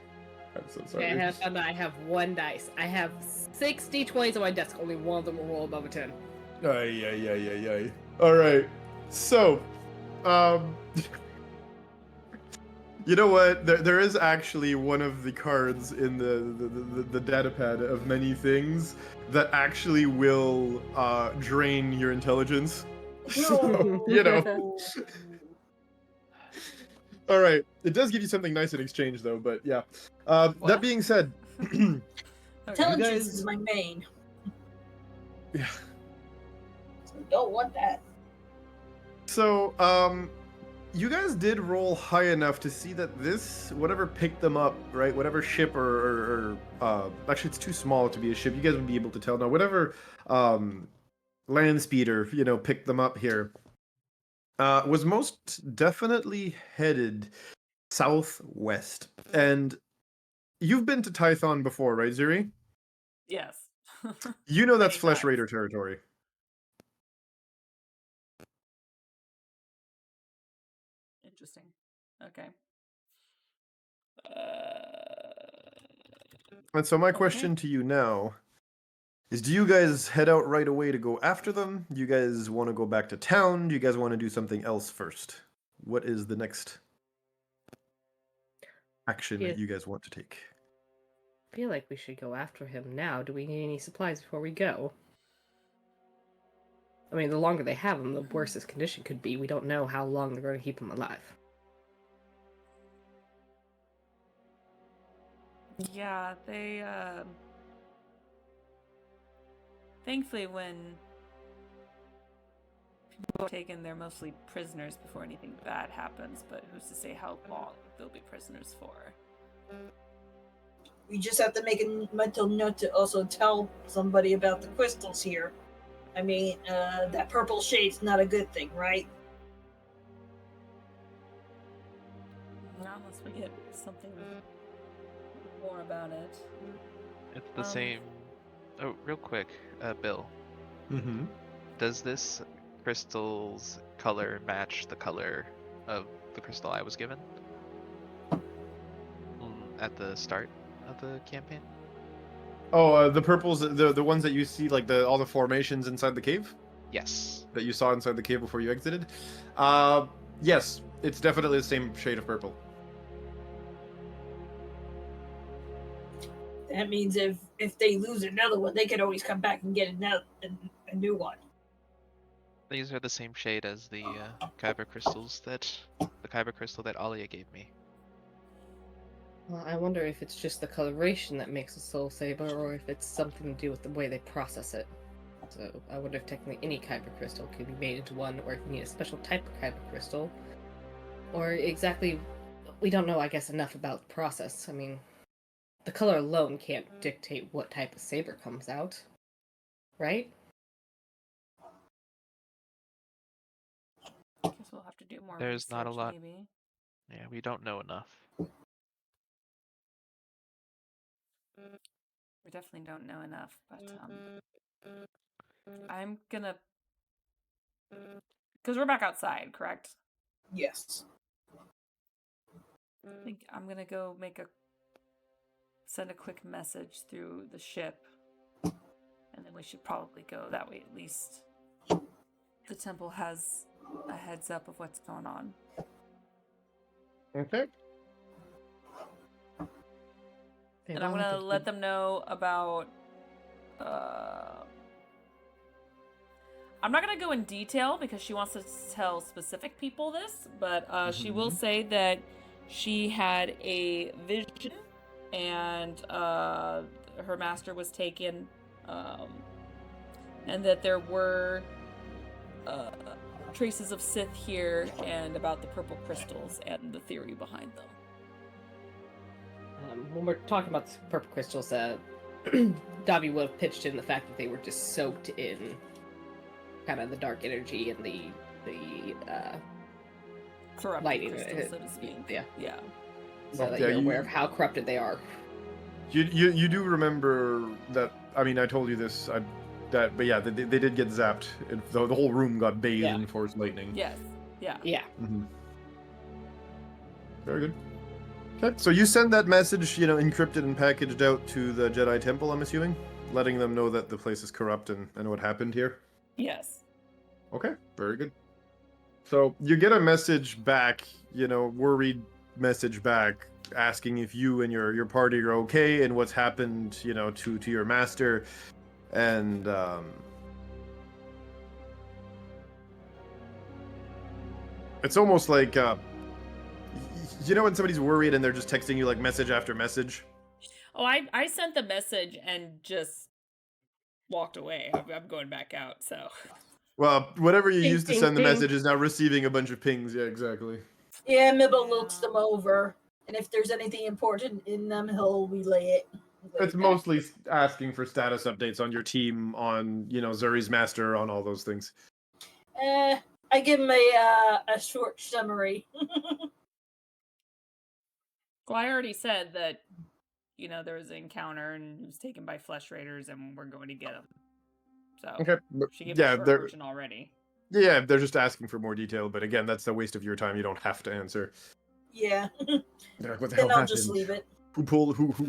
I'm so sorry. Okay, I have 1 dice. I have 6 d20s on my desk. Only one of them will roll above a 10. Ay. All right. So, you know what? There is actually one of the cards in the datapad of many things that actually will drain your intelligence. So, you know. All right. It does give you something nice in exchange, though. But yeah. That What? being said, Okay. Intelligence guys- is my main. yeah. So don't want that. So, you guys did roll high enough to see that this, whatever picked them up, right? Whatever ship or actually it's too small to be a ship. You guys would be able to tell now. Whatever land speeder, picked them up here, was most definitely headed southwest. And you've been to Tython before, right, Zuri? Yes. You know that's Many Flesh times. Raider territory. Interesting. Okay. And so my Okay. question to you now is, do you guys head out right away to go after them? Do you guys want to go back to town? Do you guys want to do something else first? What is the next action Yeah. that you guys want to take? I feel like we should go after him now. Do we need any supplies before we go? I mean, the longer they have him, the worse his condition could be. We don't know how long they're going to keep him alive. Yeah, they, thankfully when people are taken, they're mostly prisoners before anything bad happens, but who's to say how long they'll be prisoners for? We just have to make a mental note to also tell somebody about the crystals here. I mean, that purple shade's not a good thing, right? Not unless we get something more about it. It's the same. Oh, real quick, Bill. Mm-hmm. Does this crystal's color match the color of the crystal I was given at the start of the campaign? Oh, the purples, the ones that you see, like all the formations inside the cave Yes. that you saw inside the cave before you exited. Yes, it's definitely the same shade of purple. That means if they lose another one, they can always come back and get a new one. These are the same shade as the kyber crystals the kyber crystal that Alia gave me. Well, I wonder if it's just the coloration that makes a soul saber, or if it's something to do with the way they process it. So I wonder if technically any kyber crystal could be made into one, or if you need a special type of kyber crystal. Or exactly, we don't know, I guess, enough about the process. I mean, the color alone can't dictate what type of saber comes out, right? Guess we'll have to do more There's not a research, lot. maybe. Yeah, we don't know enough. We definitely don't know enough, but I'm gonna, because we're back outside, correct? Yes. I think I'm gonna go make a send a quick message through the ship, and then we should probably go. That way, at least the temple has a heads up of what's going on. Okay. And I'm gonna let them know about. I'm not gonna go in detail because she wants to tell specific people this, but she will say that she had a vision, and her master was taken, and that there were traces of Sith here, and about the purple crystals and the theory behind them. When we're talking about the purple crystals, Dobby would have pitched in the fact that they were just soaked in kind of the dark energy and the Corrupted lighting, crystals, so to speak. Yeah. So that Yeah, you're you- aware of how corrupted they are. You do remember that? I mean, I told you this. But yeah, they did get zapped. The whole room got bathed Yeah. in force lightning. Yes. Yeah. Yeah. Mm-hmm. Very good. Okay, so you send that message, encrypted and packaged out to the Jedi Temple, I'm assuming, letting them know that the place is corrupt and what happened here. Yes. Okay, very good. So you get a message back, worried message back, asking if you and your party are okay and what's happened, to your master, and it's almost like when somebody's worried and they're just texting you like message after message. Oh, I sent the message and just walked away. I'm going back out, so. Well, whatever you Ping, used to ping, send the ping. message is now receiving a bunch of pings. Yeah, exactly. Yeah, Mibble looks them over, and if there's anything important in them, he'll relay it. It's mostly asking for status updates on your team, on Zuri's master, on all those things. I give him a short summary. Well, I already said that, there was an encounter and he was taken by flesh raiders and we're going to get him. So, Okay. she gave Yeah, a short they're version already. yeah, they're just asking for more detail. But again, that's a waste of your time. You don't have to answer. Yeah. They're like, what the Then hell I'll just happened? leave it.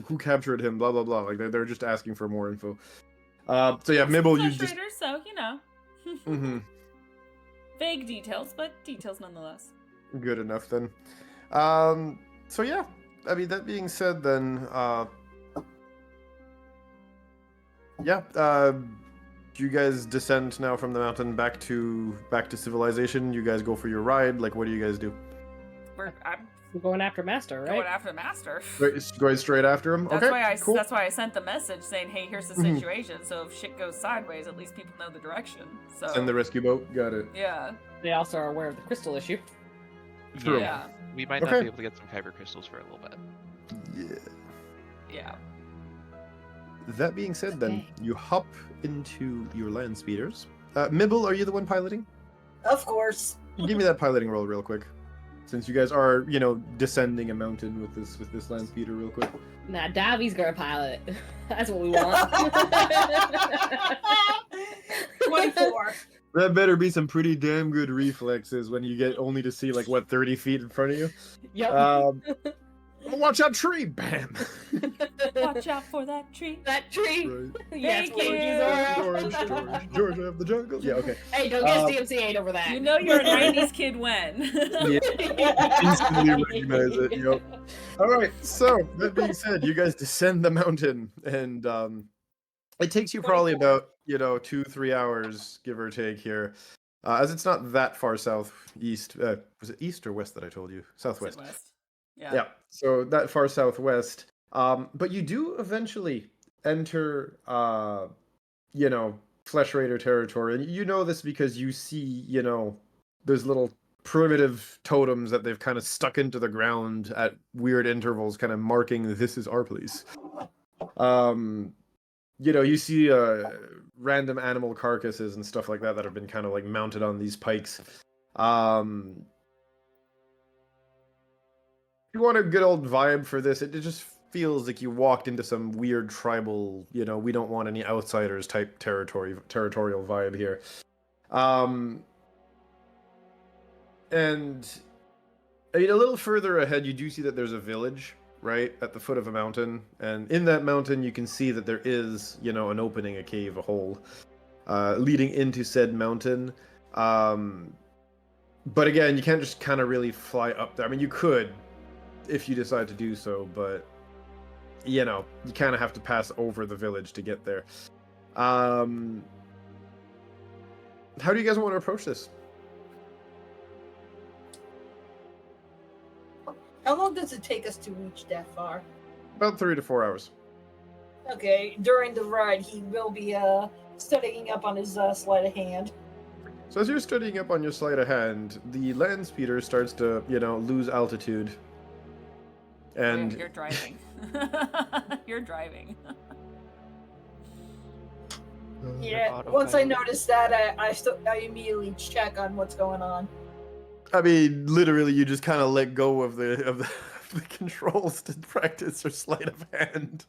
Who captured him? Blah blah blah. Like they're just asking for more info. So yeah, Mibble, you Flesh just. raiders, so, Mm-hmm. Vague details, but details nonetheless. Good enough then. So yeah, I mean, that being said, then you guys descend now from the mountain back to civilization. You guys go for your ride. Like, what do you guys do? I'm We're going after Master, right? going after the master. Going straight after him. That's Okay, why cool. That's why I sent the message saying, "Hey, here's the Mhm. situation. So if shit goes sideways, at least people know the direction." So Send the rescue boat. Got it. yeah, They also are aware of the crystal issue. True. yeah, We might not Okay. be able to get some kyber crystals for a little bit. Yeah. yeah. That being said, then Okay. you hop into your land speeders. Mibble, are you the one piloting? Of course. Give me that piloting roll real quick, since you guys are, descending a mountain with this land speeder real quick. Nah, Dobby's gonna pilot. That's what we want. 24. That better be some pretty damn good reflexes when you get only to see 30 feet in front of you. Yep. Watch out, tree! Bam. Watch out for that tree. That tree. Right. Yes, Thank thank you, you. Zora. George of the jungle. Yeah, okay. Hey, don't get Um, DMCA'd over that. You know you're a '90s kid when. Yeah. Instantly recognize it. Yep. All right. So that being said, you guys descend the mountain, and it takes you probably about 2-3 hours, give or take here, as it's not that far southeast. Was it east or west that I told you? Southwest. West. Yeah. Yeah. So that far southwest. But you do eventually enter, Flesh Raider territory, and you know this because you see, those little primitive totems that they've kind of stuck into the ground at weird intervals, kind of marking this is our place. You see random animal carcasses and stuff like that that have been kind of mounted on these pikes. If you want a good old vibe for this, it just feels like you walked into some weird tribal, we don't want any outsiders type territorial vibe here. And a little further ahead, you do see that there's a village. right at the foot of a mountain, and in that mountain you can see that there is, an opening, a cave, a hole, leading into said mountain. But again, you can't just kind of really fly up there. I mean, you could if you decide to do so, but you kind of have to pass over the village to get there. How do you guys want to approach this? How long does it take us to reach that far? About 3 to 4 hours. Okay, during the ride, he will be studying up on his sleight of hand. So as you're studying up on your sleight of hand, the land speeder starts to, lose altitude. And You're driving. You're driving. Yeah, once I notice that, I immediately check on what's going on. I mean, literally, you just kind of let go of the controls to practice your sleight of hand.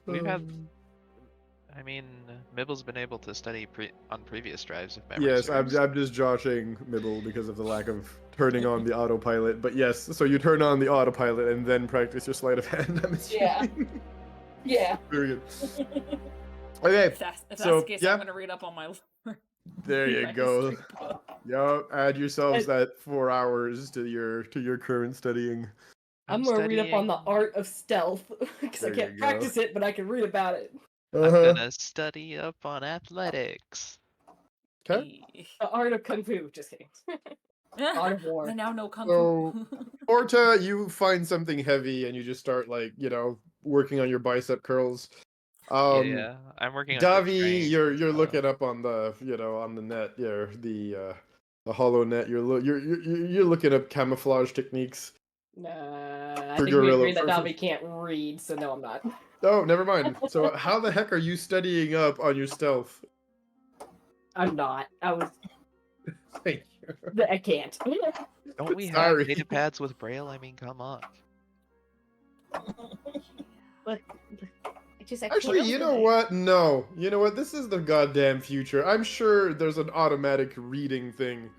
We've had. I mean, Mibble's been able to study on previous drives if memory Yes, serves. I'm just joshing Mibble because of the lack of turning on the autopilot. But yes, so you turn on the autopilot and then practice your sleight of hand. I'm assuming. Yeah. Very good. Okay, If that's so the case, yeah, I'm gonna read up on my. there you my go. history book. Yep, add yourselves that 4 hours to your current studying. I'm gonna read up on the art of stealth because I There can't you practice it, but I can read about it. I'm gonna study up on athletics. Okay. The art of kung fu. Just kidding. Art of war. I now know kung So, fu. Orta, you find something heavy and you just start working on your bicep curls. Yeah, I'm working on Davi, retraining, you're looking up on the on the net, the hollow net. You're looking up camouflage techniques. Nah, I For think we gorilla- agreed that for- Davi can't read, so no, I'm not. Oh, never mind. So how the heck are you studying up on your stealth? I'm not. Thank you. I can't. Don't we have Sorry. data pads with Braille? I mean, come on. But Actually, you know what? No. You know what? This is the goddamn future. I'm sure there's an automatic reading thing.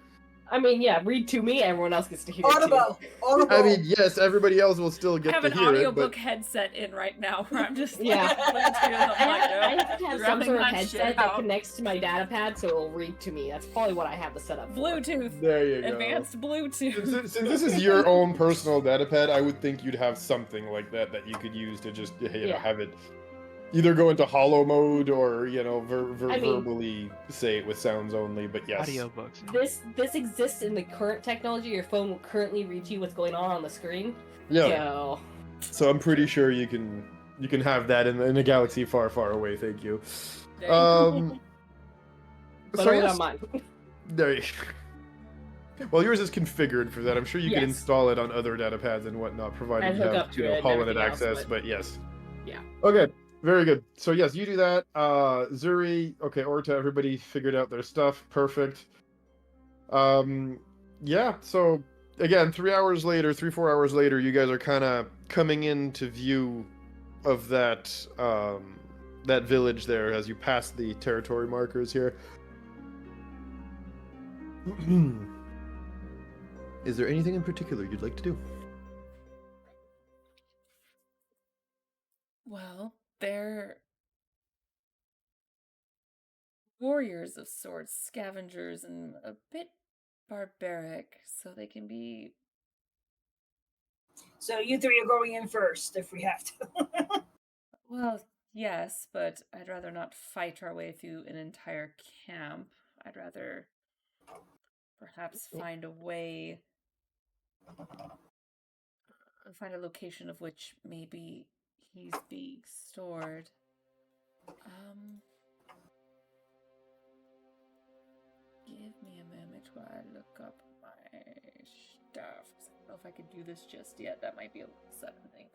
I mean, yeah, read to me. Everyone else gets to hear it Audible. Audible. I mean, yes, everybody else will still I get have to an hear audiobook it, headset in right now where I'm just Yeah. listening to it. I'm I like, have to have some grabbing sort of my headset shit that out. connects to my data pad, so it'll read to me. That's probably what I have the setup for. Bluetooth. There you go. Advanced Bluetooth. Since this is your own personal datapad, I would think you'd have something like that you could use to just have it either go into hollow mode or verbally say it with sounds only. But yes, Audiobooks. This exists in the current technology. Your phone will currently read to you what's going on the screen. yeah. So I'm pretty sure you can have that in a galaxy far, far away. Thank you. But So only yes, on mine. there you. Well, yours is configured for that. I'm sure you can Yes. install it on other data pads and whatnot, provided And you hook have up to it and Holonet everything else, access. but- But yes. Yeah. Okay. Very good. So yes, you do that. Zuri, okay, Orta, everybody figured out their stuff. Perfect. Yeah. So again, 4 hours later, you guys are kind of coming into view of that that village there as you pass the territory markers here. Is there anything in particular you'd like to do? Well, they're warriors of sorts, scavengers, and a bit barbaric, so they can be. So you three are going in first if we have to. Well, yes, but I'd rather not fight our way through an entire camp. I'd rather perhaps find a way, find a location of which maybe he's being stored. Give me a moment while I look up my stuff. I don't know if I could do this just yet. That might be a sudden thing.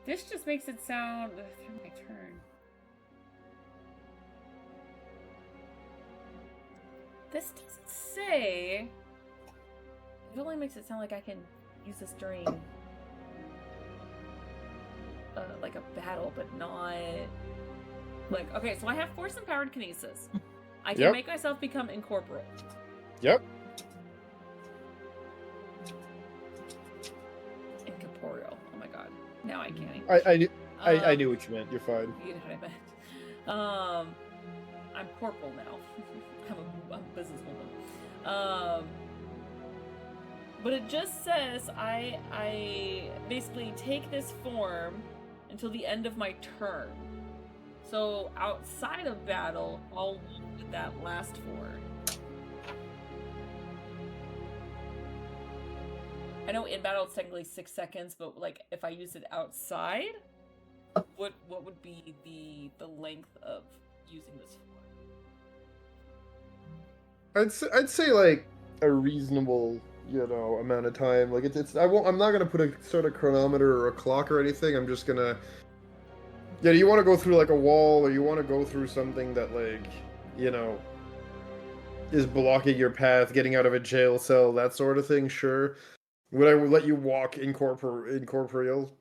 This just makes it sound. Through my turn. This doesn't say. It only makes it sound like I can use this during like a battle, but not Like, okay, so I have force empowered kinesis. I can Yep. make myself become incorporeal. Yep. Incorporeal. Oh my god. Now I can't. I knew what you meant. You're fine. You know what I meant. I'm corporal now. I'm a businesswoman. But it just says I basically take this form until the end of my turn. So outside of battle, I'll walk with that last form. I know in battle it's technically 6 seconds, but like if I use it outside, what would be the length of using this form? I'd say like a reasonable, amount of time. Like I'm not gonna put a sort of chronometer or a clock or anything. I'm just gonna. Yeah, you want to go through like a wall, or you want to go through something that is blocking your path, getting out of a jail cell, that sort of thing. Sure. Would I let you walk incorporeal?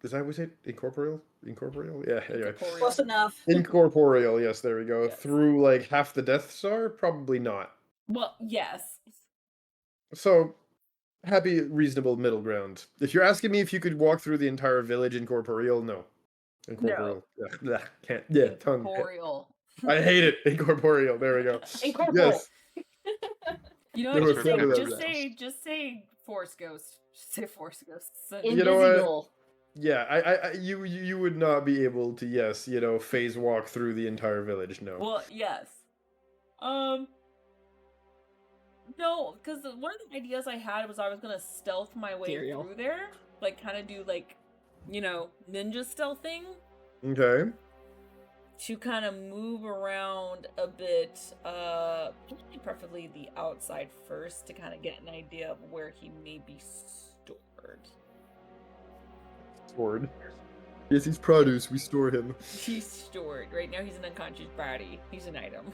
Is that what we say? Incorporeal? Incorporeal? Yeah, anyway. Incorporeal. Close enough. Incorporeal, yes, there we go. Yes. Through like half the Death Star? Probably not. Well, yes. So, happy, reasonable middle ground. If you're asking me if you could walk through the entire village incorporeal, no. Incorporeal. No. Can't. Yeah, tongue. Incorporeal. I hate it. Incorporeal. There we go. Incorporeal. Yes. You know There what? was Just say, some of just that. just say Force Ghost. Just say Force Ghost. You know what? Invisible. Yeah, you would not be able to, phase walk through the entire village, no. Well, yes. No, because one of the ideas I had was I was gonna stealth my way Cereal. through there, like kind of do like, ninja stealthing Okay. to kind of move around a bit. Preferably the outside first to kind of get an idea of where he may be stored. Stored. Yes, he's produce. We store him. He's stored right now. He's an unconscious body. He's an item.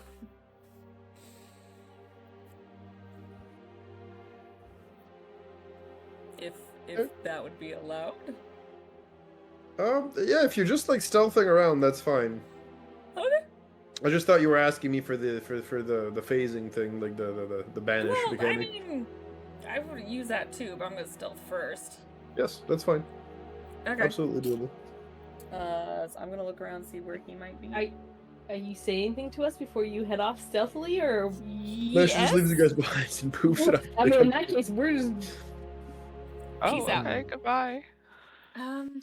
If that would be allowed. Yeah, if you're just like stealthing around, that's fine. Okay. I just thought you were asking me for the phasing thing, like the banish Well, mechanic. I mean, I would use that too, but I'm gonna stealth first. Yes, that's fine. Okay. Absolutely doable. So I'm gonna look around, see where he might be. Are you saying anything to us before you head off stealthily, or? No, she just leaves you guys behind and poofs it up. I mean, in that case, we're just. Oh, Peace out. okay, goodbye.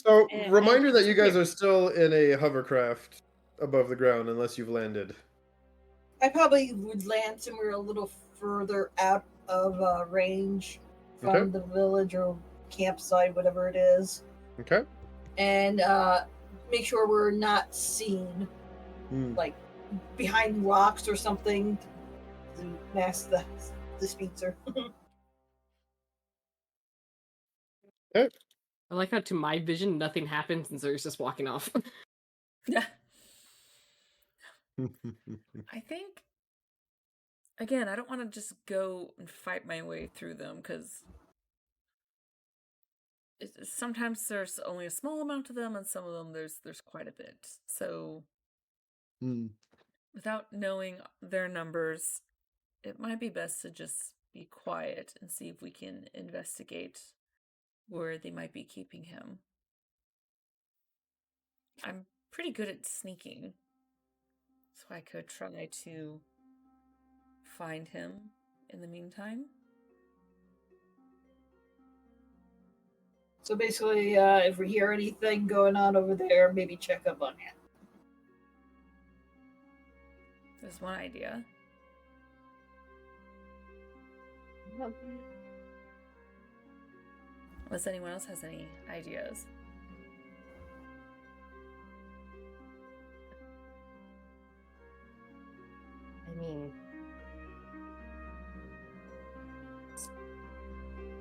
So, And- reminder that you guys Yeah. are still in a hovercraft above the ground, unless you've landed. I probably would land somewhere a little further out of range from Okay. the village or campsite, whatever it is, Okay. and make sure we're not seen, Hmm. like behind rocks or something, to mask the speedster. I like how to my vision, nothing happens, and Zer's just walking off. Yeah. I think, again, I don't want to just go and fight my way through them because sometimes there's only a small amount of them, and some of them there's quite a bit. So Hmm. without knowing their numbers, it might be best to just be quiet and see if we can investigate where they might be keeping him. I'm pretty good at sneaking, so I could try to find him in the meantime. So basically, if we hear anything going on over there, maybe check up on it. There's one idea. Unless anyone else has any ideas. I mean,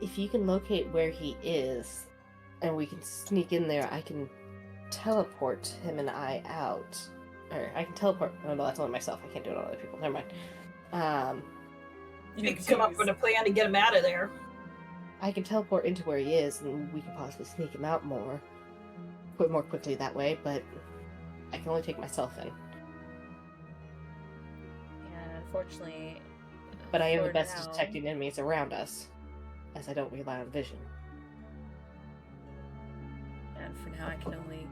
if you can locate where he is, and we can sneak in there, I can teleport him and I out. Or I can teleport. Oh no, that's only myself. I can't do it on other people. Never mind. We could come up with a plan to get him out of there. I can teleport into where he is, and we can possibly sneak him out more quickly that way. But I can only take myself in. Yeah, unfortunately. But I am for the best now- at detecting enemies around us, as I don't rely on vision. And for now, I can only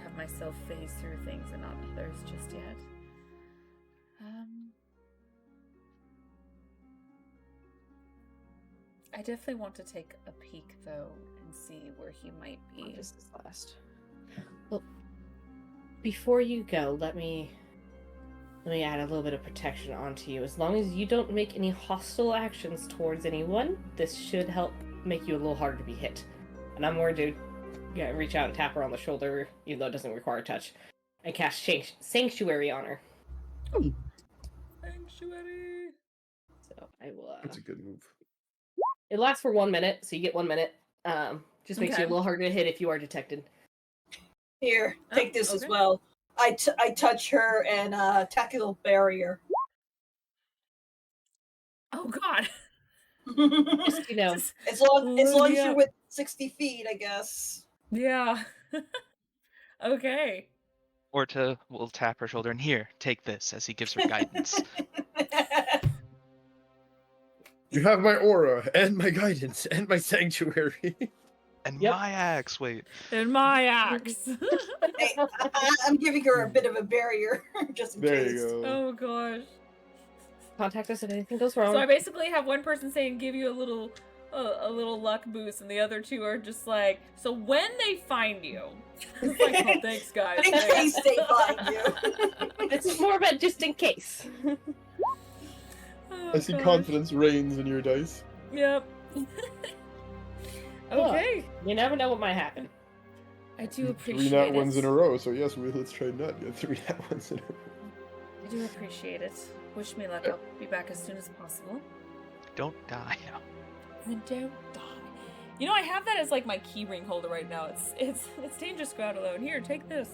have myself phase through things and not others just yet. I definitely want to take a peek, though, and see where he might be. This is last. Well, before you go, let me add a little bit of protection onto you. As long as you don't make any hostile actions towards anyone, this should help make you a little harder to be hit. And I'm going to reach out and tap her on the shoulder, even though it doesn't require a touch, and cast Sanctuary on her. Sanctuary! So I will. That's a good move. It lasts for 1 minute, so you get 1 minute. Just makes Okay. you a little harder to hit if you are detected. Here, take this as okay. well. I touch her and tactical barrier. Oh, God! Just, you know, Just- as long as Yeah. you're with 60 feet, I guess. yeah. Okay. Or we'll tap her shoulder and here, take this, as he gives her guidance. You have my aura, and my guidance, and my sanctuary. And Yep. my axe, wait. And my axe. Hey, I'm giving her a bit of a barrier, just in There case. you go. Oh, gosh. contact us if anything goes wrong. So I basically have one person saying give you a little luck boost, and the other two are just like, so when they find you, it's like, oh, thanks guys. In thanks." case they find you. This is more about just in case. Oh, I see gosh. confidence reigns in your dice. Yep. Okay. You never know what might happen. I do appreciate Three nat it. ones in a row, so yes, let's try not get 3 nat ones in a row. I do appreciate it. Wish me luck. I'll be back as soon as possible. Don't die. And don't die. You know, I have that as like my key ring holder right now. It's dangerous to go out alone. Here, take this.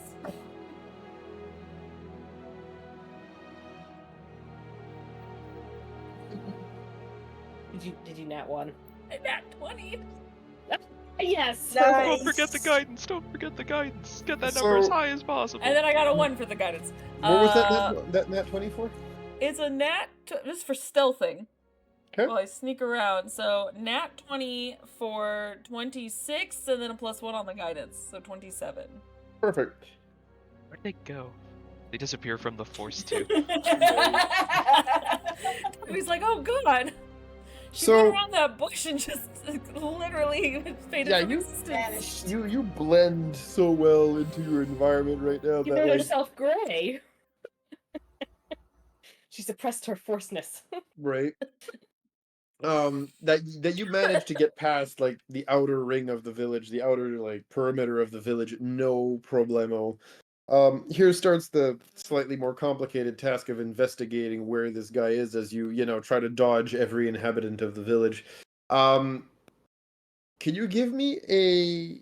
Did you nat one? I'm at 20. Yes. Nice. Don't forget the guidance. Don't forget the guidance. Get that number as So- high as possible. And then I got a 1 for the guidance. What was that nat 20 for? It's a this is for stealthing. Okay. While I sneak around. So nat 20 for 26, and then a +1 on the guidance. So 27. Perfect. Where'd they go? They disappear from the force too. He's like, oh god. She So- went around that bush and just literally faded Yeah, from you- existence. Vanished. You blend so well into your environment right now You that made like herself gray. She suppressed her forceness. right. That you managed to get past like the outer ring of the village, the outer like perimeter of the village, no problemo. Here starts the slightly more complicated task of investigating where this guy is as you try to dodge every inhabitant of the village. Can you give me a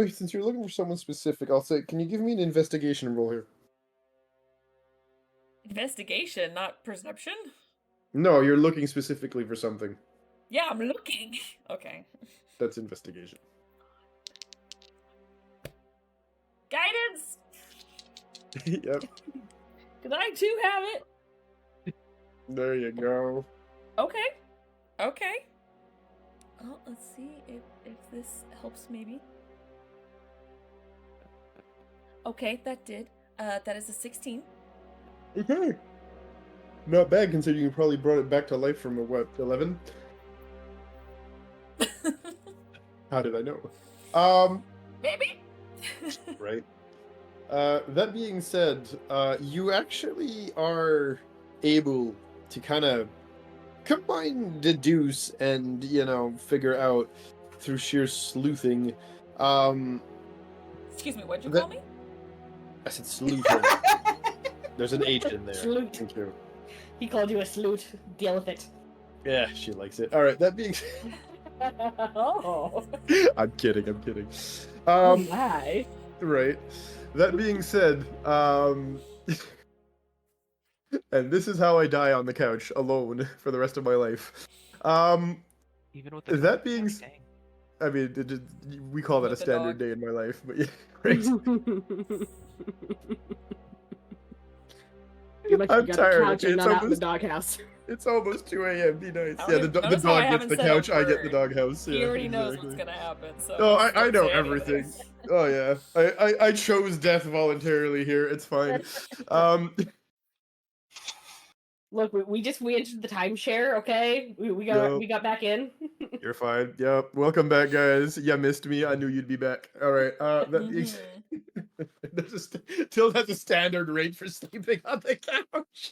since you're looking for someone specific, I'll say, can you give me an investigation roll here? Investigation, not perception? No, you're looking specifically for something. Yeah, I'm looking. Okay. That's investigation. Guidance! Yep, Because I too have it. there you go. Okay. Okay. Well, let's see if this helps maybe. Okay, that did. That is a 16. Okay. Not bad considering you probably brought it back to life from 11? How did I know? Maybe. Right. That being said, you actually are able to kind of combine, deduce, and figure out through sheer sleuthing. Excuse me, what'd you That- call me? I said sleuthing. There's an H in there. Sleut. Thank you. He called you a sleut. Deal with it. Yeah, she likes it. All right. That being Oh. I'm kidding. Oh my. Right. That being said, and this is how I die on the couch alone for the rest of my life. Even with the That being dang. I mean, we call that a With the standard dog. day in my life, but yeah, right. You're lucky I'm you got tired, the couch okay, and it's not out in the almost- doghouse. It's almost 2 a.m. Be nice. I Yeah, don't the even- notice how I dog gets haven't the said a couch, I get the word. doghouse. He Yeah, already knows exactly. what's gonna happen, so. Oh, just I don't know say anything. everything. Oh yeah, I chose death voluntarily here. It's fine. Look, we entered the timeshare, okay? We got back in. You're fine. Yep. Welcome back, guys. You missed me. I knew you'd be back. All right. Till has a standard rate for sleeping on the couch.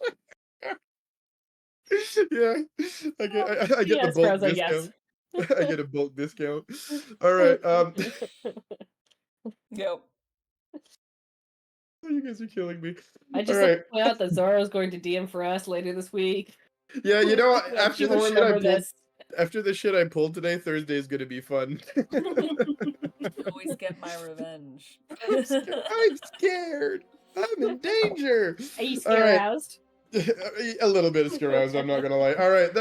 Yeah. I get Yes, the bulk Rosa, yes. discount. I get a bulk discount. All right. Yep. You guys are killing me. I just All like right. to point out that Zoro's going to DM for us later this week. Yeah, you know, Like, after you the will shit I remember pulled, this. after the shit I pulled today, Thursday's gonna be fun. Always get my revenge. I'm scared. I'm in danger. Are you All right. aroused? A little bit of aroused, I'm not gonna lie. All right,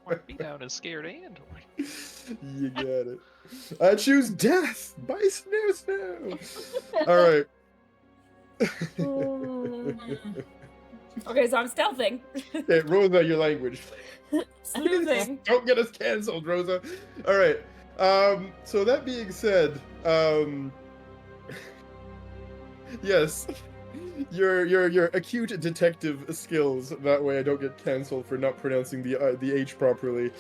Mark me down as scared and you got it. I choose death by Snow. All right. Okay, so I'm stealthing. Okay, Rosa, your language. Sleuthing. Don't get us canceled, Rosa. All right. So that being said, yes, your acute detective skills. That way, I don't get canceled for not pronouncing the H properly.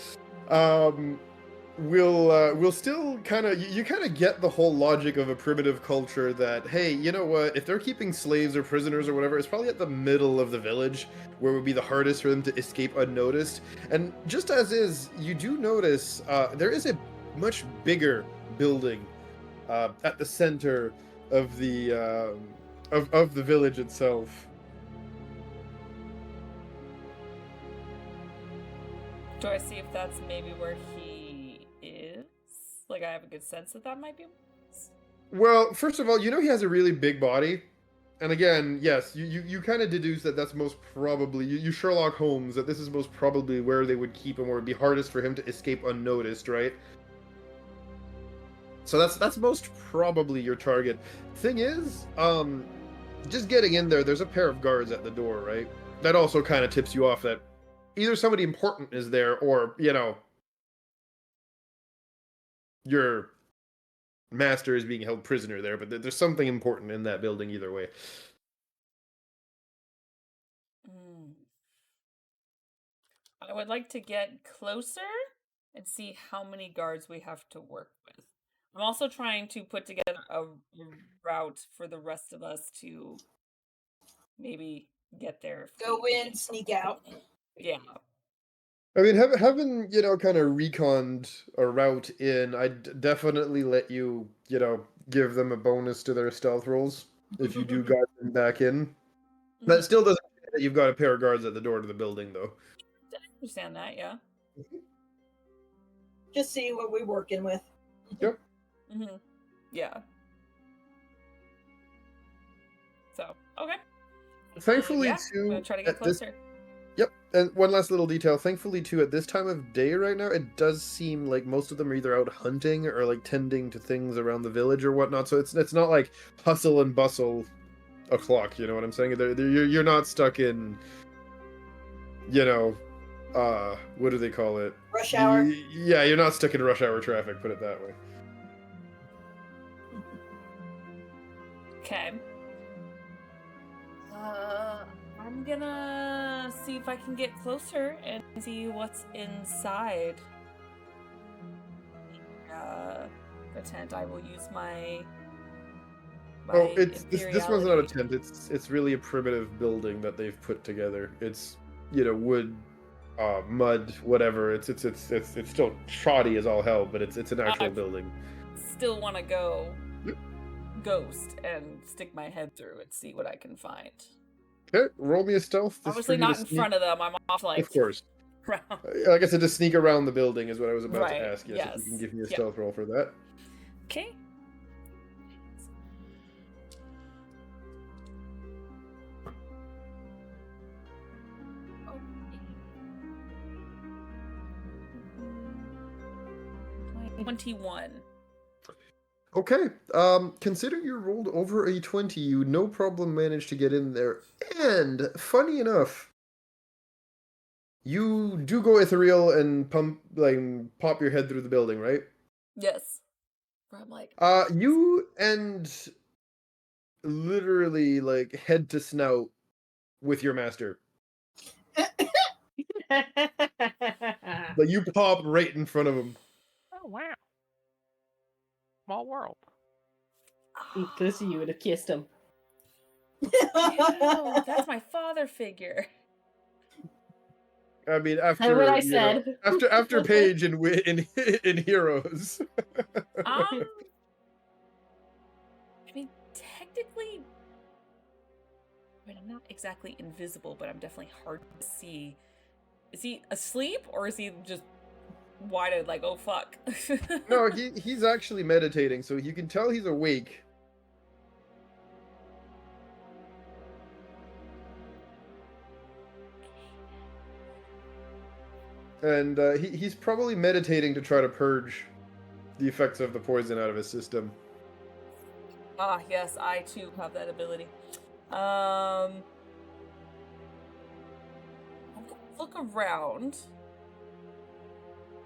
We'll still kind of you kind of get the whole logic of a primitive culture that, hey, you know what, if they're keeping slaves or prisoners or whatever, it's probably at the middle of the village where it would be the hardest for them to escape unnoticed. And just as is, you do notice there is a much bigger building at the center of the of the village itself. Do I see if that's maybe where he is? Like, I have a good sense that might be. Well, first of all, you know he has a really big body. And again, yes, you kind of deduce that that's most probably, you Sherlock Holmes, that this is most probably where they would keep him, where it'd be hardest for him to escape unnoticed, right? So that's most probably your target. Thing is, just getting in there, there's a pair of guards at the door, right? That also kind of tips you off that either somebody important is there, or, you know, your master is being held prisoner there, but there's something important in that building either way. I would like to get closer and see how many guards we have to work with. I'm also trying to put together a route for the rest of us to maybe get there. Go in, sneak out. Yeah. I mean, having, you know, kind of reconned a route in, I'd definitely let you, you know, give them a bonus to their stealth rolls if you do guard them back in. That still doesn't mean that you've got a pair of guards at the door to the building, though. I understand that, yeah. Just see what we're working with. Yep. Mm-hmm. Yeah. So, okay. Thankfully, yeah, too, I'm gonna try to get at this- closer. Yep, and one last little detail. Thankfully, too, at this time of day right now, it does seem like most of them are either out hunting or like tending to things around the village or whatnot. So it's not like hustle and bustle o'clock. You know what I'm saying? You're not stuck in, you know, what do they call it? Rush hour. Yeah, you're not stuck in rush hour traffic. Put it that way. Okay. I'm gonna see if I can get closer and see what's inside the tent. I will use my Oh, this one's not a imperiality. tent. It's really a primitive building that they've put together. It's, you know, wood, mud, whatever. It's still shoddy as all hell, but it's an actual building. Still want to go Yep. ghost and stick my head through and see what I can find. Okay, roll me a stealth. Obviously not in front of them. I'm off like Of course. around. Like I said, to sneak around the building is what I was about Right, to ask. Yes, if you can yes. give me a Yep. stealth roll for that. Okay. 21. Okay. Considering you rolled over a 20, you no problem managed to get in there. And funny enough, you do go ethereal and pop your head through the building, right? Yes. Where I'm like, You end literally like head to snout with your master. Like you pop right in front of him. Oh wow. Small world. Because you would have kissed him. ew, that's my father figure. I mean, That's after what I you know, said. after Paige in Heroes. I mean, technically, I mean, I'm not exactly invisible, but I'm definitely hard to see. Is he asleep or is he just wide-eyed like, oh fuck? No, he's actually meditating, so you can tell he's awake. And he's probably meditating to try to purge the effects of the poison out of his system. Ah, yes, I too have that ability. I'm gonna look around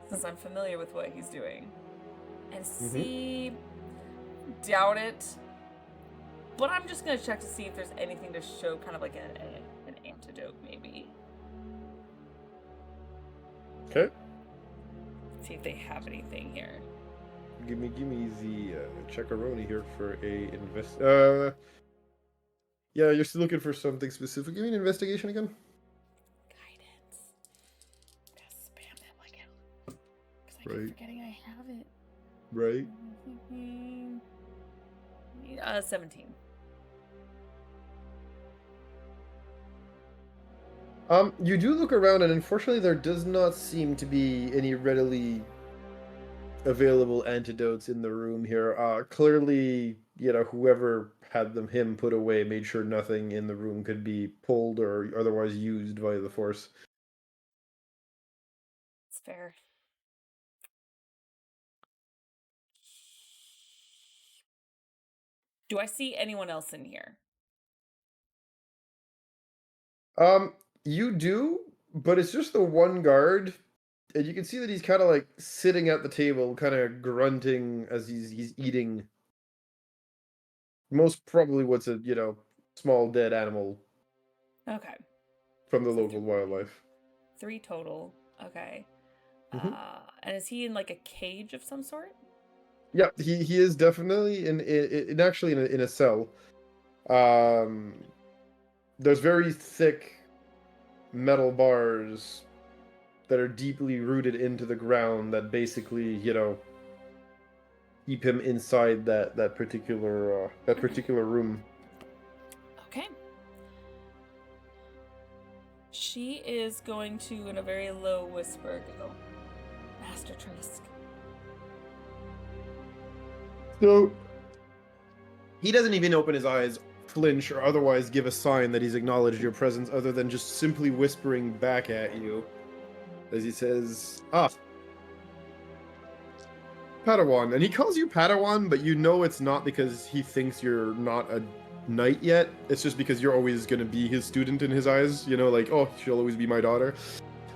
since I'm familiar with what he's doing and see. Doubt it, but I'm just gonna check to see if there's anything to show kind of like an antidote, maybe. Okay. See if they have anything here. Give me the checkaroni here for a invest. Yeah, you're still looking for something specific. Give me an investigation again. Guidance. I'm gonna spam that like hell. Because I keep Right. forgetting I have it. Right. 17. You do look around, and unfortunately, there does not seem to be any readily available antidotes in the room here. Clearly, whoever had him put away made sure nothing in the room could be pulled or otherwise used via the Force. It's fair. Do I see anyone else in here? You do, but it's just the one guard, and you can see that he's kind of like sitting at the table, kind of grunting as he's eating. Most probably what's a small dead animal Okay. from the So local wildlife. 3 total. Okay. Mhm. And is he in like a cage of some sort? Yeah, he is definitely in actually in a cell. There's very thick metal bars that are deeply rooted into the ground that basically keep him inside that particular room. Okay. She is going to, in a very low whisper, go, Master Trask. So he doesn't even open his eyes, flinch, or otherwise give a sign that he's acknowledged your presence, other than just simply whispering back at you as he says, Padawan. And he calls you Padawan, but you know it's not because he thinks you're not a knight yet. It's just because you're always going to be his student in his eyes. Like, oh, she'll always be my daughter.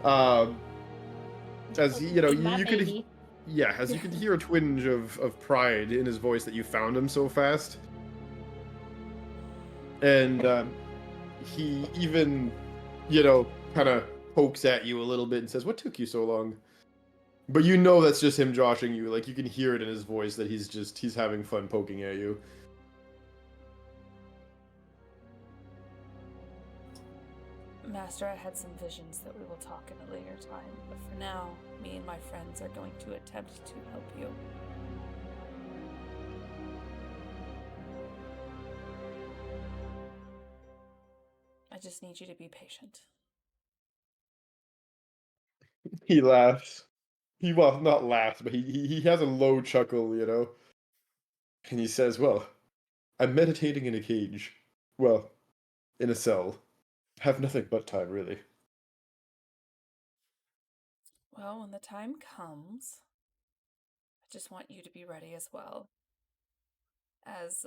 As you could, yeah, as you could hear a twinge of pride in his voice that you found him so fast. And he even, kind of pokes at you a little bit and says, "What took you so long?" But you know that's just him joshing you. Like, you can hear it in his voice that he's having fun poking at you. Master, I had some visions that we will talk in a later time, but for now, me and my friends are going to attempt to help you. I just need you to be patient. He laughs. Well, not laughs, but he has a low chuckle, And he says, "Well, I'm meditating in a cage. Well, in a cell. Have nothing but time, really." Well, when the time comes, just want you to be ready as well. As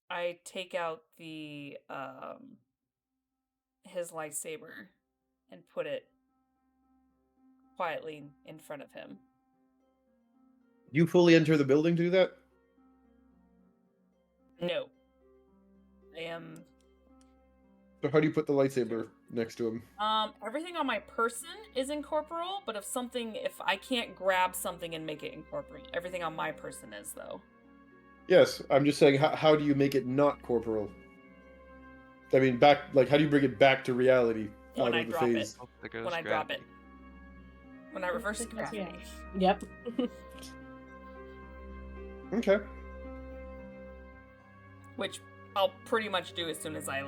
I take out the his lightsaber and put it quietly in front of him. You fully enter the building to do that? No. I am So how do you put the lightsaber next to him? everything on my person is incorporeal, but if I can't grab something and make it incorporeal, everything on my person is though. Yes, I'm just saying, how do you make it not corporal? I mean, how do you bring it back to reality When out I of the drop it. phase? Oh, there goes When I drop it. gravity. When I reverse That's gravity. Yep. Okay. Which I'll pretty much do as soon as I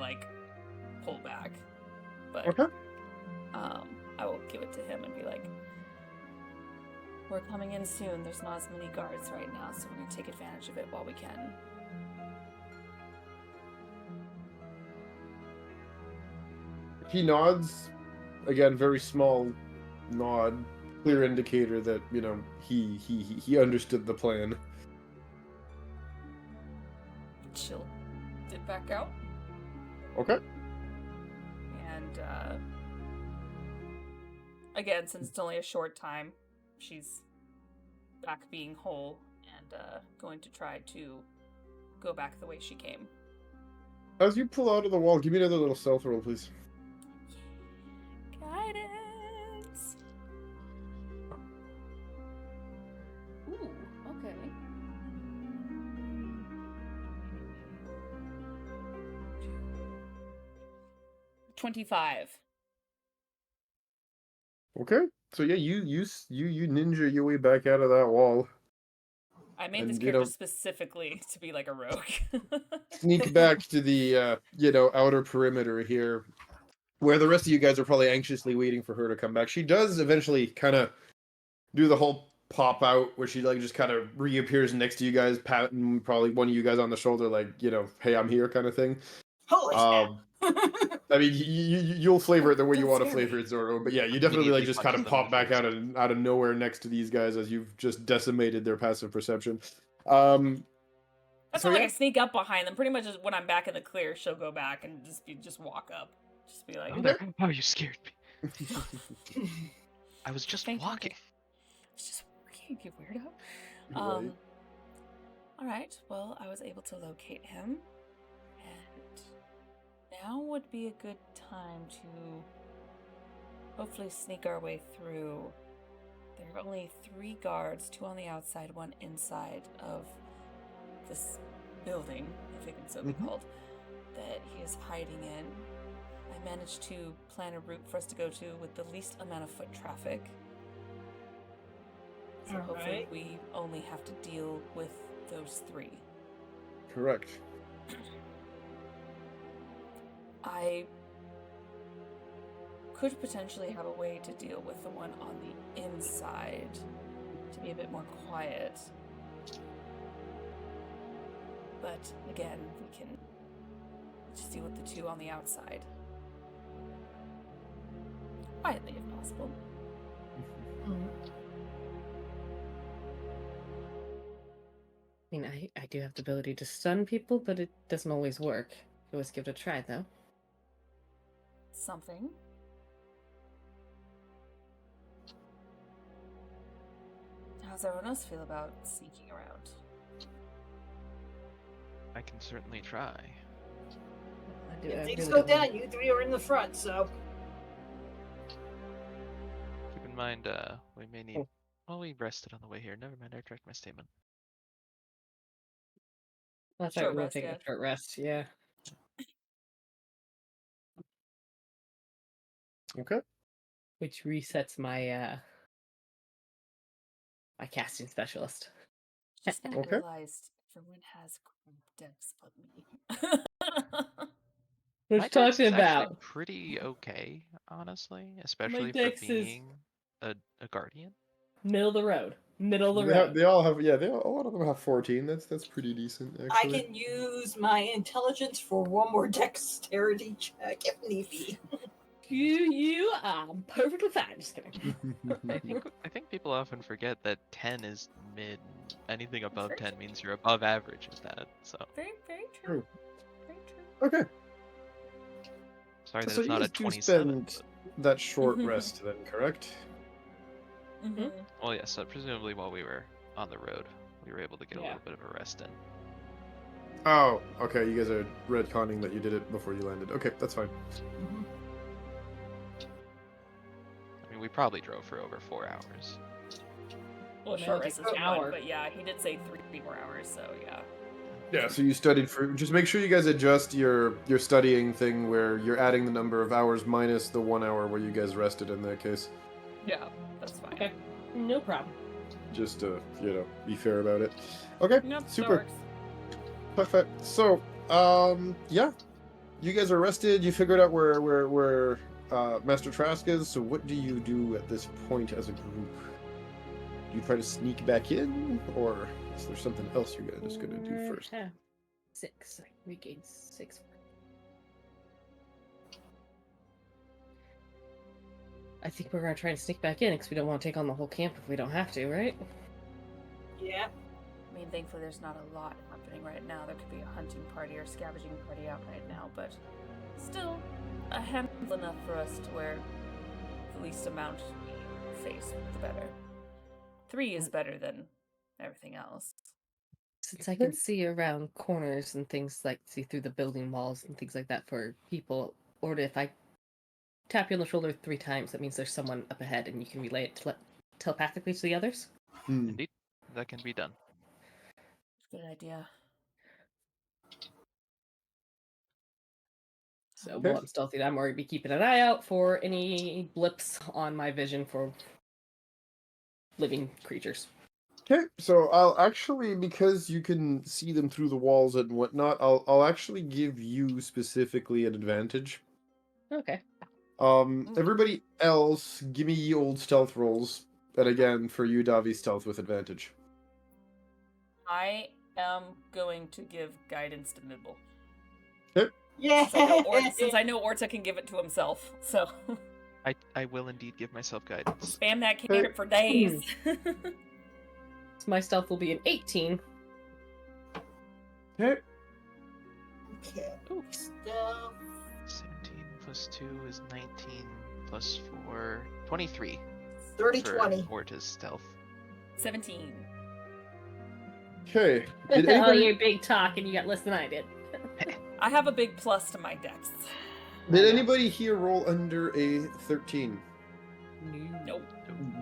pull back. But Okay. I will give it to him and be like, we're coming in soon. There's not as many guards right now, so we're gonna take advantage of it while we can. He nods. Again, very small nod. Clear indicator that, he understood the plan. She'll dip back out. Okay. And again, since it's only a short time, she's back being whole and going to try to go back the way she came. As you pull out of the wall, give me another little stealth roll, please. Guidance. Ooh, okay. $25. Okay. So yeah, you ninja your way back out of that wall. I made this And, character specifically to be like a rogue. Sneak back to the outer perimeter here, where the rest of you guys are probably anxiously waiting for her to come back. She does eventually kind of do the whole pop out, where she just kind of reappears next to you guys, patting probably one of you guys on the shoulder, hey, I'm here, kind of thing. Holy snap. I mean, you'll flavor it the way you Don't want to scare flavor me. it, Zorro. But yeah, you definitely Immediately just kind of punches them in pop the back face. out of nowhere next to these guys as you've just decimated their passive perception. That's So, not like yeah. I sneak up behind them. Pretty much just when I'm back in the clear, she'll go back and just walk up. Just be like, Oh, there. Oh, you scared me. I was just Thank you. walking. It's just walking, you weirdo. Right. All right. Well, I was able to locate him, and now would be a good time to hopefully sneak our way through. There are only 3 guards, 2 on the outside, 1 inside of this building, if it can so be Mhm. called, that he is hiding in. I managed to plan a route for us to go to with the least amount of foot traffic. So hopefully Alright. we only have to deal with those 3. Correct. I could potentially have a way to deal with the one on the inside to be a bit more quiet. But again, we can just deal with the 2 on the outside. Quietly, if possible. I mean, I do have the ability to stun people, but it doesn't always work. You always give it a try, though. Something. How's everyone else feel about sneaking around? I can certainly try. I If I things really go don't wanna- down, you 3 are in the front, so. Keep in mind, we may need. Oh. Oh, we rested on the way here. Never mind. I correct my statement. That's right, Short we're gonna rest, take yeah. a short rest, yeah. Okay. Which resets my my casting specialist. Just now Okay. realized everyone has decks but me. What My you dex talking is actually about? pretty okay, honestly, especially for dex is- being a guardian. Middle of the road. Middle of the They, road. they all have, a lot of them have 14. That's pretty decent, I actually. can use my intelligence for one more dexterity check if need be. You are perfectly fine. Just kidding. I think people often forget that 10 is mid. Anything above very 10 true. means you're above average with that. So Very, very True. true. Very true. Okay, sorry that so it's you not guys a do 27. spend that short rest then, correct? Mhm. Well, yes. So presumably while we were on the road, we were able to get a Yeah. little bit of a rest in. Oh, okay. You guys are retconning that you did it before you landed. Okay, that's fine. I mean, we probably drove for over 4 hours. Well, Now short it rest takes is an one, hour. but yeah, he did say 3 more hours, so yeah. Yeah, so you studied for. Just make sure you guys adjust your studying thing where you're adding the number of hours minus the 1 hour where you guys rested in that case. Yeah, that's fine. Okay, no problem. Just to, be fair about it. Okay, Nope, that super. works. Perfect. So, yeah. You guys are rested, you figured out where Master Trask is, so what do you do at this point as a group? Do you try to sneak back in, or is there something else you guys are gonna do first? 6. I regained 6. I think we're gonna try to sneak back in because we don't want to take on the whole camp if we don't have to, right? Yeah. I mean, thankfully there's not a lot happening right now. There could be a hunting party or scavenging party out right now, but still, a handful enough for us to where the least amount we face, the better. 3 is better than everything else. Since I can see around corners and things like see through the building walls and things like that for people, or if I tap you on the shoulder 3 times, that means there's someone up ahead and you can relay it telepathically to the others. Indeed, that can be done. Good idea. So Okay. while I'm stealthy, I'm already be keeping an eye out for any blips on my vision for living creatures. Okay, so I'll actually, because you can see them through the walls and whatnot, I'll actually give you specifically an advantage. Okay. Everybody else, give me ye old stealth rolls, and again for you, Davi, stealth with advantage. I am going to give guidance to Mibble. Yeah. Since I know Orta can give it to himself, so I will indeed give myself guidance. spam that cantrip for days. So my stealth will be an 18. Okay. Okay. Ooh. Stealth. 17 plus 2 is 19 plus 4, 23. 30, for 20. Orta's stealth. 17. Okay. Oh, Did anybody, you're big talk and you got less than I did. I have a big plus to my dex. did anybody here roll under a 13? Nope.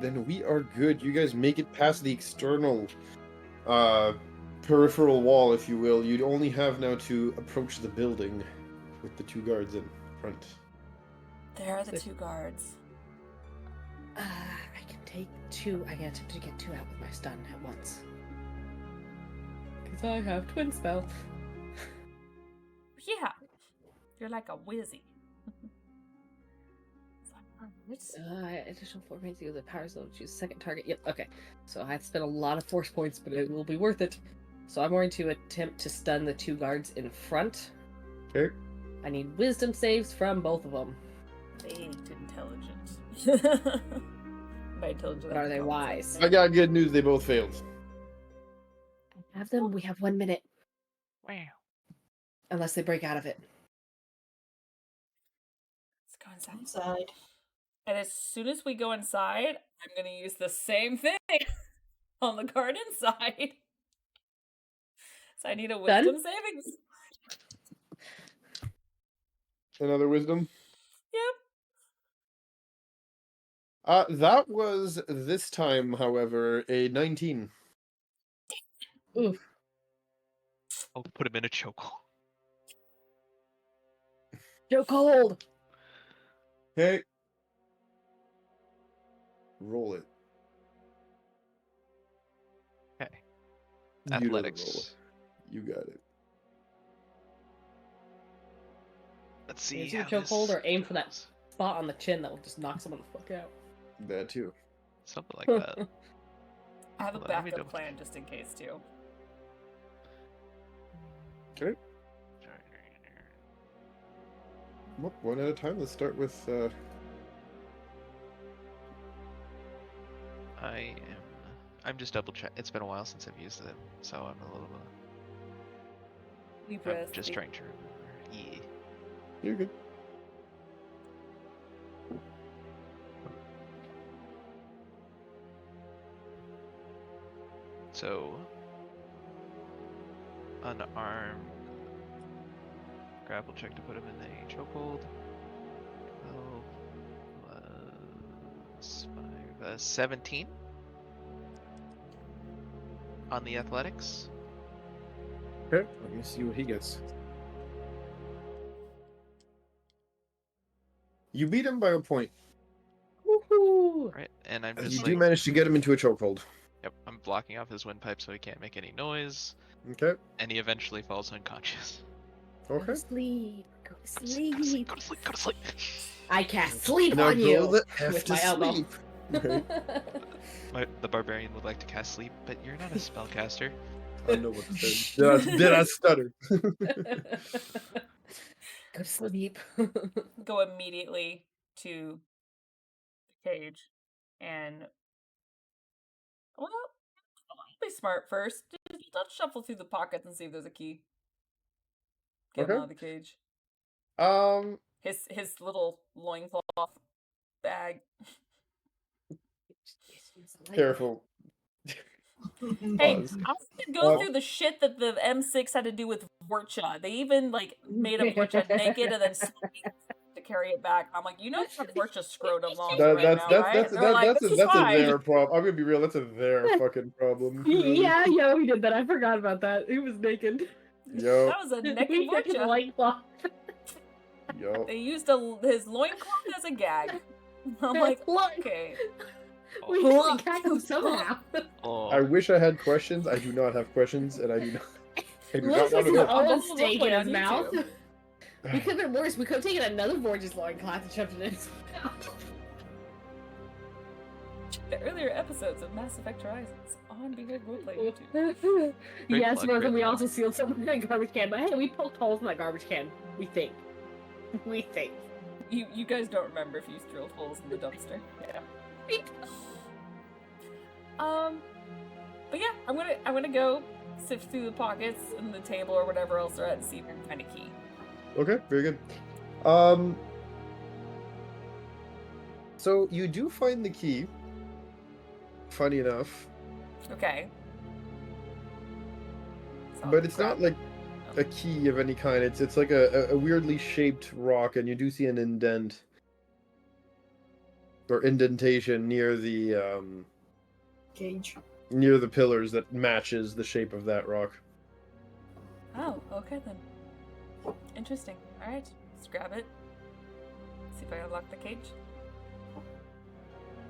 Then we are good. You guys make it past the external peripheral wall, if you will. You'd only have now to approach the building with the 2 guards in front. There are the 2 guards. I can take 2. I can attempt to get 2 out with my stun at once. Because I have twin spell. Yeah. You're like a whizzy. Additional 4 points to the power zone. Choose second target. Yep, okay. So I have to spend a lot of force points, but it will be worth it. So I'm going to attempt to stun the 2 guards in front. Okay. I need wisdom saves from both of them. They ain't intelligent. By intelligent, But are they I call wise? I got good news. They both failed. I have them. We have 1 minute. Wow. Unless they break out of it. Let's go inside. Inside. And as soon as we go inside, I'm going to use the same thing on the guard inside. So I need a wisdom savings. Another wisdom? Yep. That was this time, however, a 19. Oof. I'll put him in a chokehold. Joe cold. Okay. Roll it. Okay. You know the roll. Athletics. You got it. Let's see. Is it how choke hold this or aim for that goes. spot on the chin that will just knock someone the fuck out? That too. Something like that. I have a Hold on, let me backup double- plan just in case, too. Okay. Well, one at a time. Let's start with. I'm just double check. It's been a while since I've used them, so I'm a little. Deep I'm breath. just deep- trying to remember. Yeah. You're good. So, unarmed. Grapple check to put him in a chokehold. 12 plus 5. 17 on the athletics. Okay, let me see what he gets. You beat him by a point. Woohoo! Right, and I'm You just do like, manage to get him into a chokehold. yep, I'm blocking off his windpipe so he can't make any noise, Okay. and he eventually falls unconscious. Go Okay. to sleep. Go to Go to sleep, go to sleep, sleep. go to sleep, go to sleep. I cast sleep Now on go you the F with to my elbow. sleep. The barbarian would like to cast sleep, but you're not a spellcaster. I know what to say. Did I stutter? Go to sleep. Go immediately to the cage and well, be smart first. Just let's shuffle through the pockets and see if there's a key. Get him Okay. out of the cage. His little loincloth bag. Careful. Hey, Pause. I could go Uh, through the shit that the M6 had to do with Vorcha. They even like made a Vorcha naked and then to carry it back. I'm like, you know, Vorcha scrotum on That, right that's now, that's right? that's And they're like, this is that's a fine. their problem. I'm gonna be real. That's a their fucking problem. Yeah, we did that. I forgot about that. He was naked. Yo, That was a naked We took his Vorcha. loincloth. yo. They used his loincloth as a gag. I'm like, Look. okay. We had to catch him somehow. Oh, I wish I had questions. I do not have questions, and I do not. I do not Looks want like to an know. I'll old go steak play in on his mouth. YouTube. We could have been worse. We could have taken another Vorge's loincloth and shoved it in his mouth. The earlier episodes of Mass Effect Horizons on Be Good Roleplay YouTube. Yes, plug, but great we plug. also sealed someone in a garbage can. But hey, we poked holes in that garbage can. We think. We think. You guys don't remember if you drilled holes in the dumpster. Yeah. But yeah, I'm gonna go sift through the pockets and the table or whatever else they're at and see if I can find a key. Okay, very good. So you do find the key. Funny enough, Okay. So I'll but it's grab not like a key of any kind. It's like a weirdly shaped rock, and you do see an indent or indentation near the Cage. near the pillars that matches the shape of that rock. Oh, okay then. Interesting. Alright, let's grab it. See if I unlock the cage.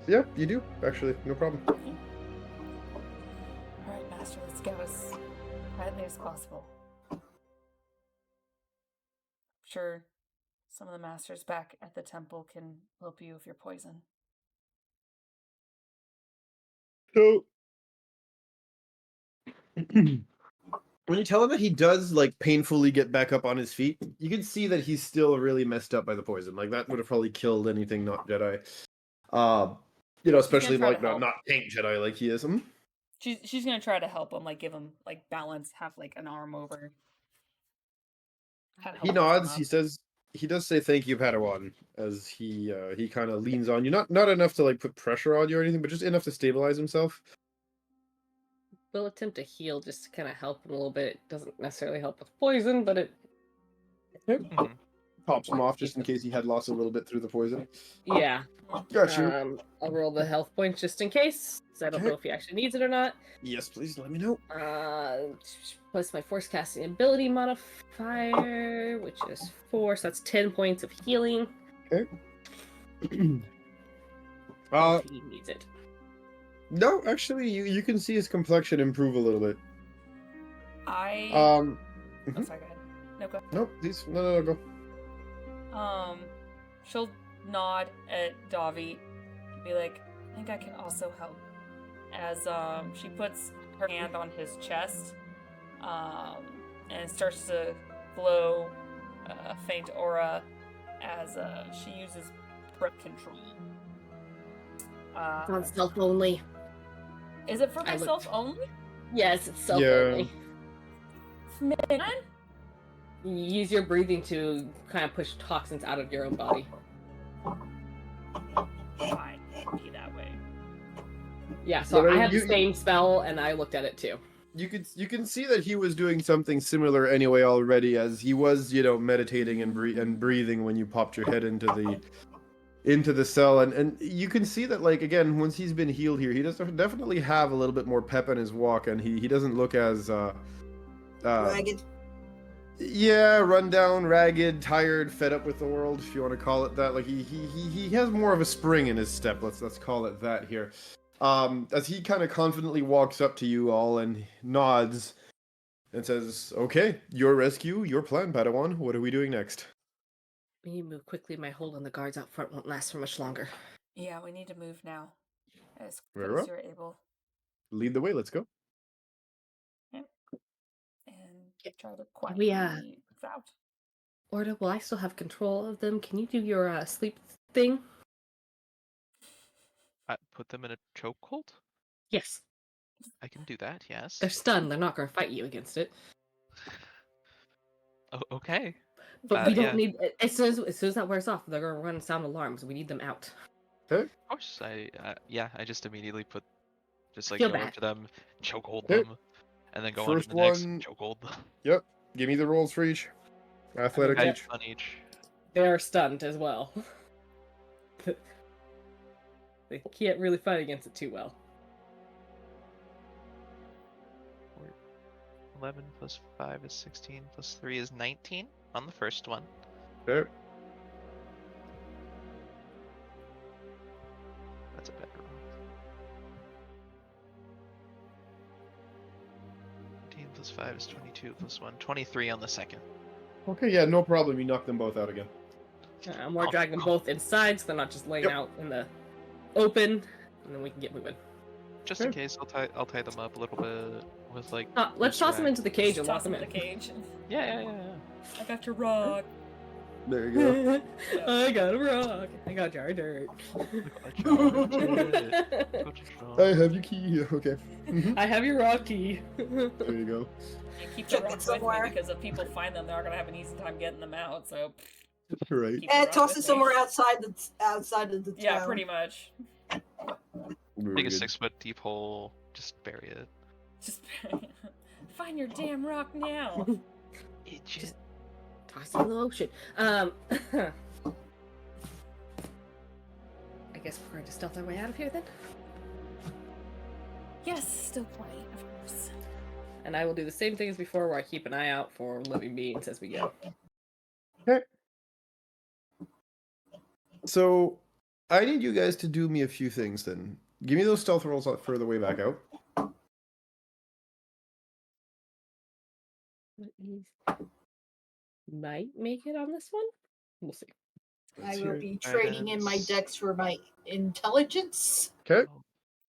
Yeah, you do actually, no problem. Alright, Master, let's go as quietly as possible. I'm sure some of the masters back at the temple can help you with your poison. So when you tell him that he does like painfully get back up on his feet, you can see that he's still really messed up by the poison. Like that would have probably killed anything not Jedi. Especially try to like not help. tank Jedi like he is. She's gonna try to help him, like give him like balance, have like an arm over. Kinda He help lift him nods. up. He says he does say thank you, Padawan, as he kind of leans on you. Not enough to like put pressure on you or anything, but just enough to stabilize himself. We'll attempt to heal just to kind of help him a little bit. It doesn't necessarily help with poison, but it. mhm. Pops him off just in case he had lost a little bit through the poison. Yeah. Got you. I'll roll the health points just in case. 'Cause I don't know if he actually needs it or not. Yes, please let me know. Plus my force casting ability modifier, which is 4, so that's 10 points of healing. Okay. If he needs it. No, actually, you can see his complexion improve a little bit. I Mhm. oh, sorry, go ahead. No, go ahead. No, please, no, go. She'll nod at Davi and be like, I think I can also help. As she puts her hand on his chest, and starts to glow a faint aura as she uses breath control. It's on stealth only. Is it for I myself looked. only? Yes, it's stealth Yeah. only. Man, You use your breathing to kind of push toxins out of your own body. fine, be that way. Yeah, so But, I have the you- same spell, and I looked at it too. You can see that he was doing something similar anyway already, as he was, meditating and breathing when you popped your head into the cell, and you can see that, like, again, once he's been healed here, he does definitely have a little bit more pep in his walk, and he doesn't look as Ragged. yeah, run down, ragged, tired, fed up with the world, if you want to call it that. Like he has more of a spring in his step. Let's call it that here. As he kind of confidently walks up to you all and nods and says, "Okay, your rescue, your plan, Padawan. What are we doing next?" We need to move quickly. My hold on the guards out front won't last for much longer. Yeah, we need to move now. As Very quick well. as you're able. Lead the way. Let's go. And try to we, quietly move out. Orda, will I still have control of them? Can you do your sleep thing? Put them in a chokehold? Yes. I can do that, yes. They're stunned. They're not going to fight you against it. Oh, okay. But we don't yeah. need... As soon as that wears off, they're going to run sound alarms. We need them out. Okay. Of course, I just immediately Feel go bad. up to them, chokehold Okay. them, and then go on to First the next, one- chokehold them. Yep. Give me the rolls for each. Athletics Okay. each. On each. They are stunned as well. They can't really fight against it too well. 11 plus 5 is 16, plus 3 is 19 on the first one. Okay. That's a better roll. 19 plus 5 is 22, plus 1, 23 on the second. Okay. Yeah. No problem. You knock them both out again. We're dragging them both inside, so they're not just laying Yep. out in the open, and then we can get moving. Just in Okay. case, I'll tie them up a little bit with like. Let's toss them rag. into the cage and Just lock toss them them in in. the cage. Yeah. I got your rock. There you go. I got a rock. I got jar dirt. I have your key. Okay. Mhm. I have your rock key. There you go. You keep Check the it rocks with me somewhere. because if people find them, they're not gonna have an easy time getting them out. So Right. keep the And rock toss with it me. somewhere outside of the town. Yeah, pretty much. Very Dig a good. 6-foot deep hole, just bury it. Just find your damn rock now. It just Toss it in the ocean. I guess we're going to stealth our way out of here then. Yes, still playing, of course. And I will do the same thing as before, where I keep an eye out for living beings as we go. Okay. So, I need you guys to do me a few things then. Give me those stealth rolls for the way back out. Might make it on this one. We'll see. I will be Sure. trading in my dex for my intelligence. Okay.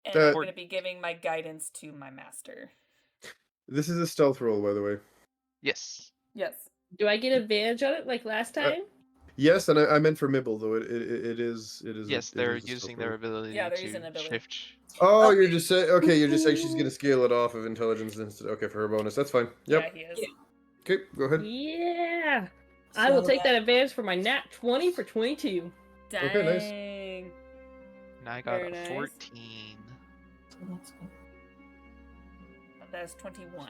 And I'm That- gonna be giving my guidance to my master. This is a stealth roll, by the way. yes. Yes. Do I get advantage on it like last time? Yes, and I meant for Mibble though. It is. Yes, it they're is a stealth using their roll. ability Yeah, they're to using ability. shift. Oh, Okay. you're just saying. Okay, you're just saying she's gonna scale it off of intelligence instead. Okay, for her bonus. That's fine. Yep. Yeah, he is. Yeah. Okay, go ahead. Yeah. I will So take that advantage for my nat 20 for 22. Dang. Okay, nice. And I got Very a nice. 14. That's good. That's 21.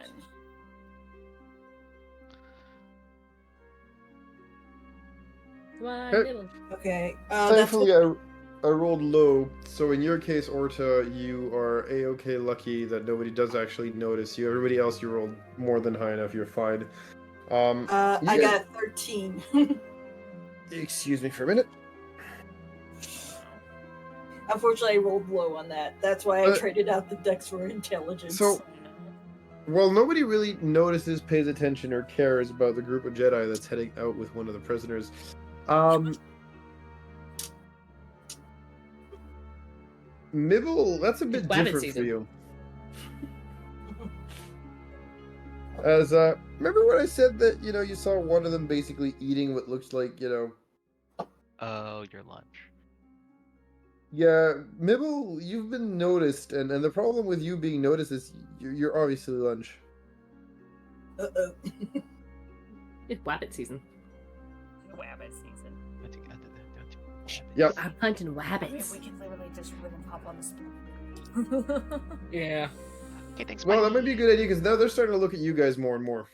My Okay. middle. Okay. That's Thankfully, I rolled low, so in your case, Orta, you are a-okay lucky that nobody does actually notice you. Everybody else, you rolled more than high enough. You're fine. I yeah. got a 13. Excuse me for a minute. Unfortunately, I rolled low on that. That's why I Uh, traded out the dex for intelligence. So- Well, nobody really notices, pays attention, or cares about the group of Jedi that's heading out with one of the prisoners. Mibble, that's a bit Wabbit different for season. you. As remember when I said that you saw one of them basically eating what looks like Oh, your lunch. Yeah, Mibble, you've been noticed, and the problem with you being noticed is you're obviously lunch. Uh-oh. It's wabbit season. Wabbit season. Yep. I'm hunting We wabbits. can literally just rhythm hop on the spot. Yeah. Okay, thanks. Well, bye. that might be a good idea because now they're starting to look at you guys more and more.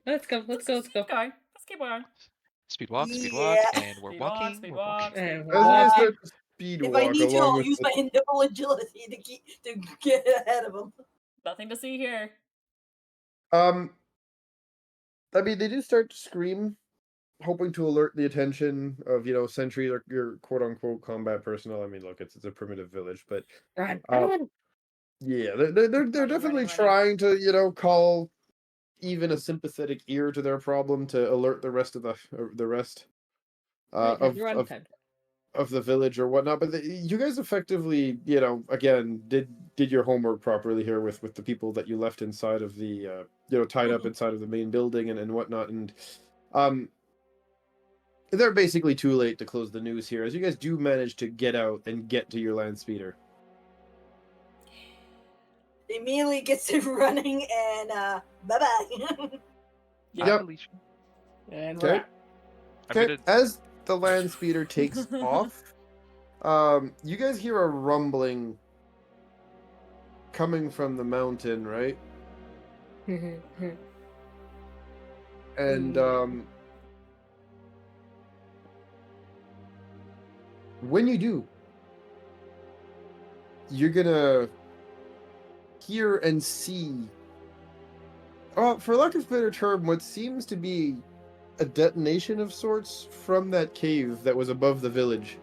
Let's go. Let's go. Let's go. Keep going. Let's keep going. Speed walk, Yeah. and we're Speed walk, walking. speed we're walk, walking. speed And walk. we're As you guys walking. start to speed If walk I need to, along I'll with use my double agility to get ahead of them. Nothing to see here. I mean, they do start to scream, hoping to alert the attention of, sentries or your quote-unquote combat personnel. I mean, look, it's a primitive village, but Run, Uh, run. yeah, they're definitely running. trying to, call even a sympathetic ear to their problem to alert the rest of the rest Right, of run of time. of the village or whatnot. But you guys effectively, again, did your homework properly here with the people that you left inside of the tied up inside of the main building and whatnot, and they're basically too late to close the news here, as you guys do manage to get out and get to your land speeder. Immediately gets to running and bye-bye. Bye, Yep. Felicia. And Okay. we're out. I'm Okay, gonna. as the land speeder takes off, you guys hear a rumbling coming from the mountain, right? And when you do, you're gonna hear and see, for lack of a better term, what seems to be a detonation of sorts from that cave that was above the village.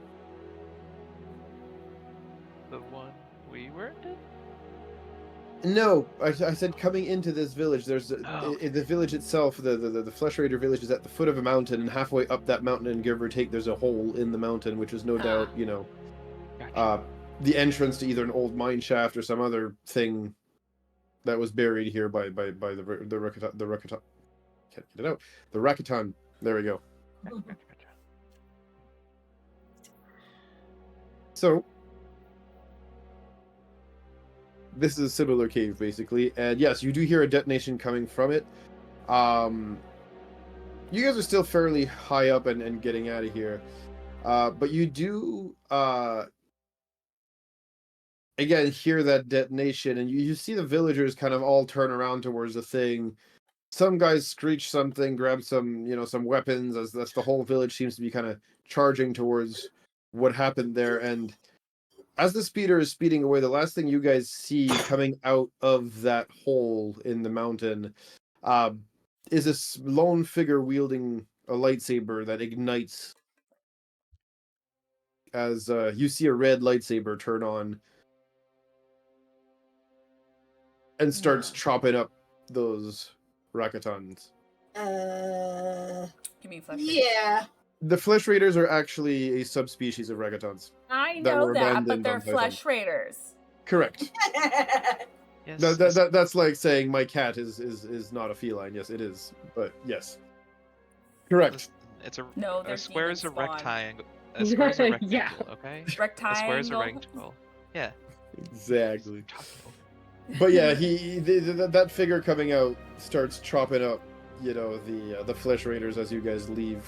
The one we were in? No, I said coming into this village. There's Oh, okay. the village itself. The Flesh Raider village is at the foot of a mountain, and halfway up that mountain, and give or take, there's a hole in the mountain, which is no doubt, Gotcha. the entrance to either an old mine shaft or some other thing that was buried here by the Rakaton. Can't get it out. The Rakaton. There we go. Gotcha. So this is a similar cave, basically, and yes, you do hear a detonation coming from it. You guys are still fairly high up and getting out of here, but you do again hear that detonation, and you see the villagers kind of all turn around towards the thing. Some guys screech something, grab some some weapons, as that's the whole village seems to be kind of charging towards what happened there. And as the speeder is speeding away, the last thing you guys see coming out of that hole in the mountain is a lone figure wielding a lightsaber that ignites as you see a red lightsaber turn on and starts chopping up those Rakatans. Give me flesh. Yeah. The Flesh Raiders are actually a subspecies of Rakatans. I that know were that, but abandoned they're on Python. flesh raiders. Correct. Yes. That's like saying my cat is not a feline. Yes, it is. But yes. Correct. Listen, it's a No, they're a square is a human spawn. rectangle. A square is a rectangle. Yeah. Okay. Rectangle. A square is a rectangle. Yeah. Exactly. Rectangle. But yeah, that figure coming out starts chopping up, the Flesh Raiders as you guys leave.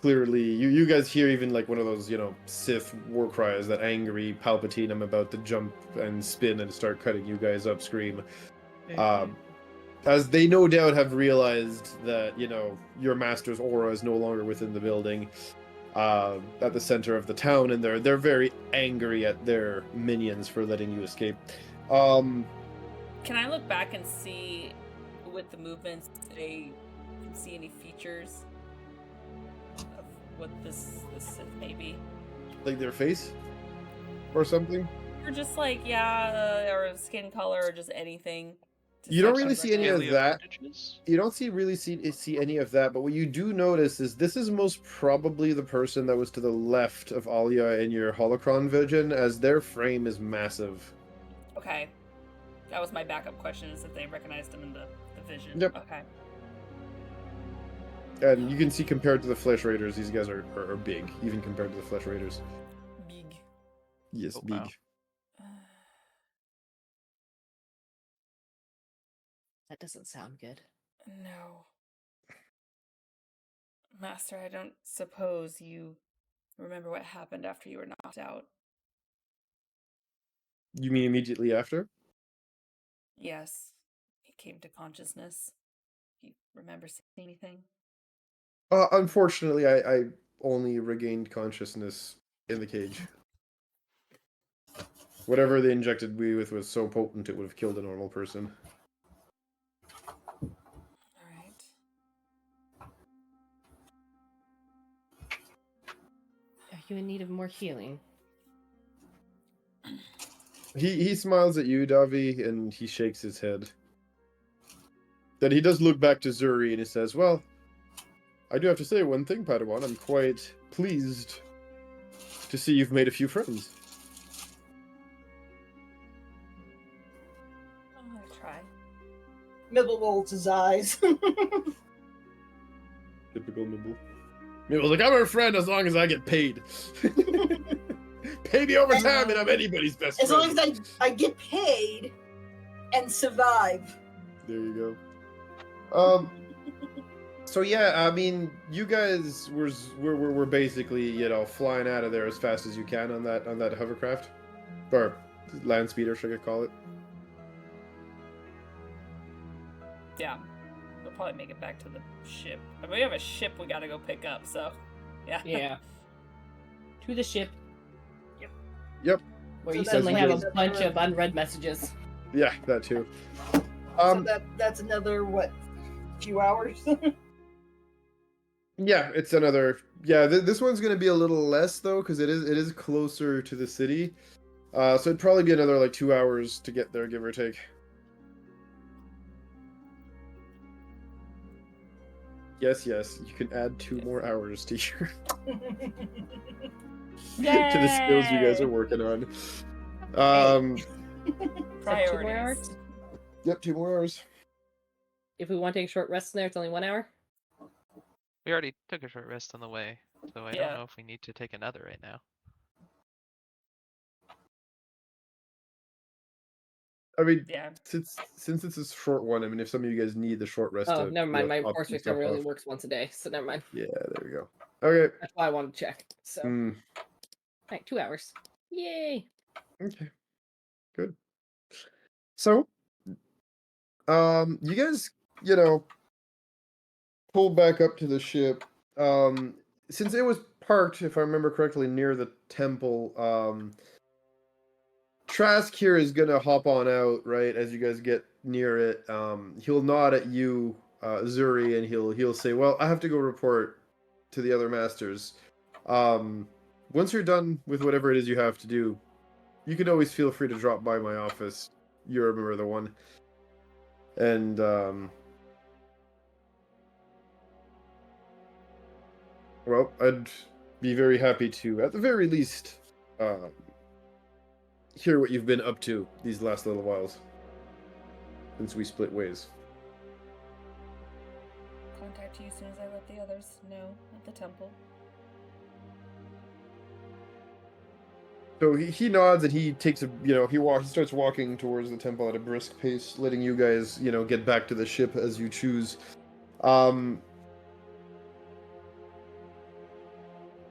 Clearly, you guys hear even like one of those, Sith war cries, that angry Palpatine, I'm about to jump and spin and start cutting you guys up scream. As they no doubt have realized that, your master's aura is no longer within the building, at the center of the town, and they're very angry at their minions for letting you escape. Can I look back and see with the movements if they can see any features of what this Sith may be? Like their face? Or something? Or just like, or skin color, or just anything. You don't Just really see any of Alien that. appendages? You don't see any of that, but what you do notice is this is most probably the person that was to the left of Alia in your holocron vision, as their frame is massive. Okay. That was my backup question, is if they recognized him in the vision. Yep. Okay. And you can see compared to the Flesh Raiders, these guys are big, even compared to the Flesh Raiders. Big. Yes, Oh, big. wow. That doesn't sound good. No. Master, I don't suppose you remember what happened after you were knocked out. You mean immediately after? Yes. He came to consciousness. Do you remember seeing anything? Unfortunately, I only regained consciousness in the cage. Whatever they injected me with was so potent it would have killed a normal person. Alright. Are you in need of more healing? He smiles at you, Davi, and he shakes his head. Then he does look back to Zuri and he says, "Well, I do have to say one thing, Padawan. I'm quite pleased to see you've made a few friends." I'm gonna try. Mibble rolls his eyes. Typical Mibble. Mibble's like, "I'm her friend as long as I get paid. Pay me overtime and I'm anybody's best As friend." long as I get paid and survive. There you go. So yeah, I mean, you guys were basically, you know, flying out of there as fast as you can on that hovercraft, or land speeder, should I call it? Yeah. We'll probably make it back to the ship. I mean, we have a ship we gotta go pick up, so yeah. Yeah. To the ship. Yep. Where So you that's suddenly have a what- bunch of unread messages. Yeah, that too. So that's another, what, few hours? Yeah, it's another. Yeah, this one's gonna be a little less though, because it is closer to the city. So it'd probably be another like 2 hours to get there, give or take. Yes, you can add 2 more hours to your to the skills you guys are working on. Priorities. 2 more hours? Yep, 2 more hours. If we want to take a short rest in there, it's only 1 hour. We already took a short rest on the way, so I Yeah. don't know if we need to take another right now. I mean, Yeah. since it's a short one, I mean, if some of you guys need the short rest, Oh, to, never mind. My top force some recovery stuff only off. works once a day, so never mind. Yeah, there we go. Okay. That's why I wanted to check. So, Mm, alright, 2 hours. Yay! okay. Good. So, you guys, you know, pulled back up to the ship. Since it was parked, if I remember correctly, near the temple, Trask here is gonna hop on out, right, as you guys get near it. He'll nod at you, Zuri, and he'll say, "Well, I have to go report to the other masters. Once you're done with whatever it is you have to do, you can always feel free to drop by my office. You remember the one. And well, I'd be very happy to, at the very least, hear what you've been up to these last little whiles since we split ways." Contact you as soon as I let the others know at the temple. So he nods and he takes a, you know, he starts walking towards the temple at a brisk pace, letting you guys, you know, get back to the ship as you choose.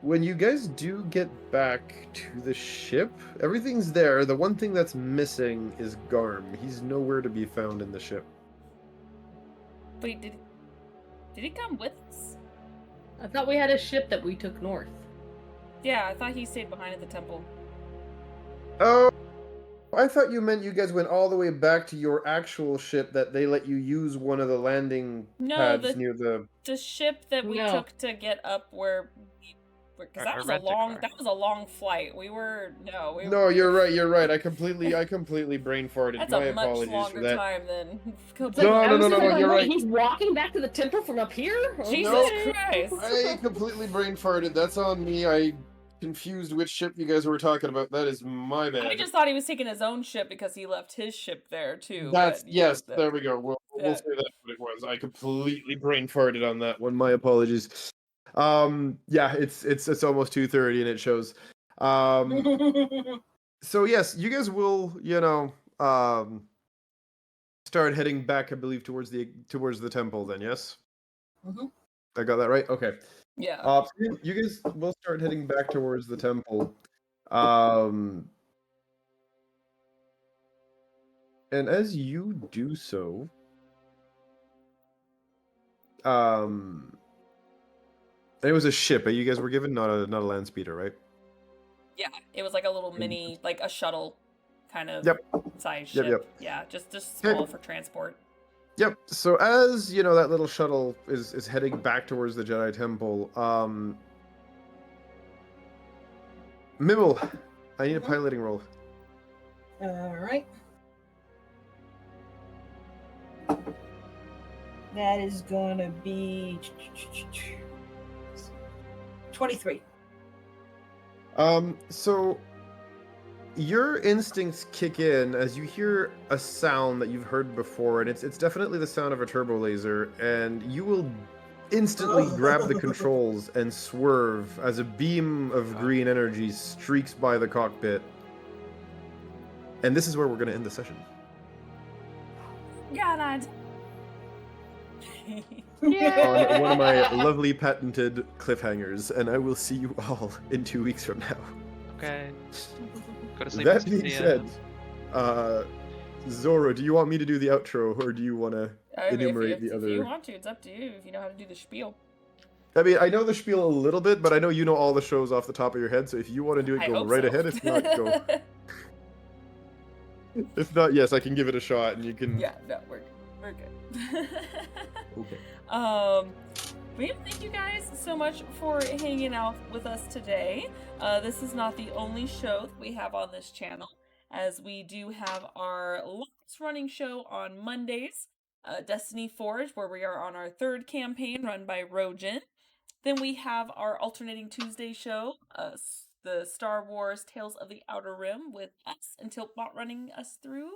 When you guys do get back to the ship, everything's there. The one thing that's missing is Garm. He's nowhere to be found in the ship. Wait, did he come with us? I thought we had a ship that we took north. Yeah, I thought he stayed behind at the temple. Oh, I thought you meant you guys went all the way back to your actual ship, that they let you use one of the landing No, pads near the... The ship that we No. took to get up where, because that Or was rent a car. that was a long flight. We were No, you're right. I completely brain farted. That's My a much apologies for longer that. time than. It's No, I no, was no, just no, like, you're wait, right. He's walking back to the temple from up here? Jesus No. Christ! I completely brain farted. That's on me. I confused which ship you guys were talking about. That is my bad. I just thought he was taking his own ship because he left his ship there too. That's but, you know, yes. There we go. We'll say that's what it was. I completely brain farted on that one. My apologies. Yeah, it's almost 2:30 and it shows. So yes, you guys will, start heading back, I believe, towards the temple. Then yes, Mhm. I got that right. Okay. Yeah. So you guys will start heading back towards the temple. And as you do so, it was a ship. You guys were given, not a land speeder, right? Yeah, it was like a little mini, like a shuttle kind of Yep. size Yep, ship. yep. Yeah, just Okay. small for transport. Yep. So as that little shuttle is heading back towards the Jedi Temple, Mimble, I need a piloting roll. All right. That is gonna be 23. So your instincts kick in as you hear a sound that you've heard before, and it's definitely the sound of a turbo laser, and you will instantly grab the controls and swerve as a beam of green energy streaks by the cockpit. And this is where we're going to end the session. Yeah, lad. On one of my lovely patented cliffhangers, and I will see you all in 2 weeks from now. Okay. Go to sleep. That being said, Zoro, do you want me to do the outro, or do you want to enumerate the other? If you want to, it's up to you. If you know how to do the spiel. I mean, I know the spiel a little bit, but I know you know all the shows off the top of your head, so if you want to do it, I go hope right so. ahead. If not, go. If not, yes, I can give it a shot, and you can. Yeah, no, we're good. Okay. We thank you guys so much for hanging out with us today. This is not the only show that we have on this channel, as we do have our longest running show on Mondays, Destiny Forge, where we are on our 3rd campaign run by Rojin. Then we have our alternating Tuesday show, the Star Wars Tales of the Outer Rim, with us and Tiltbot running us through.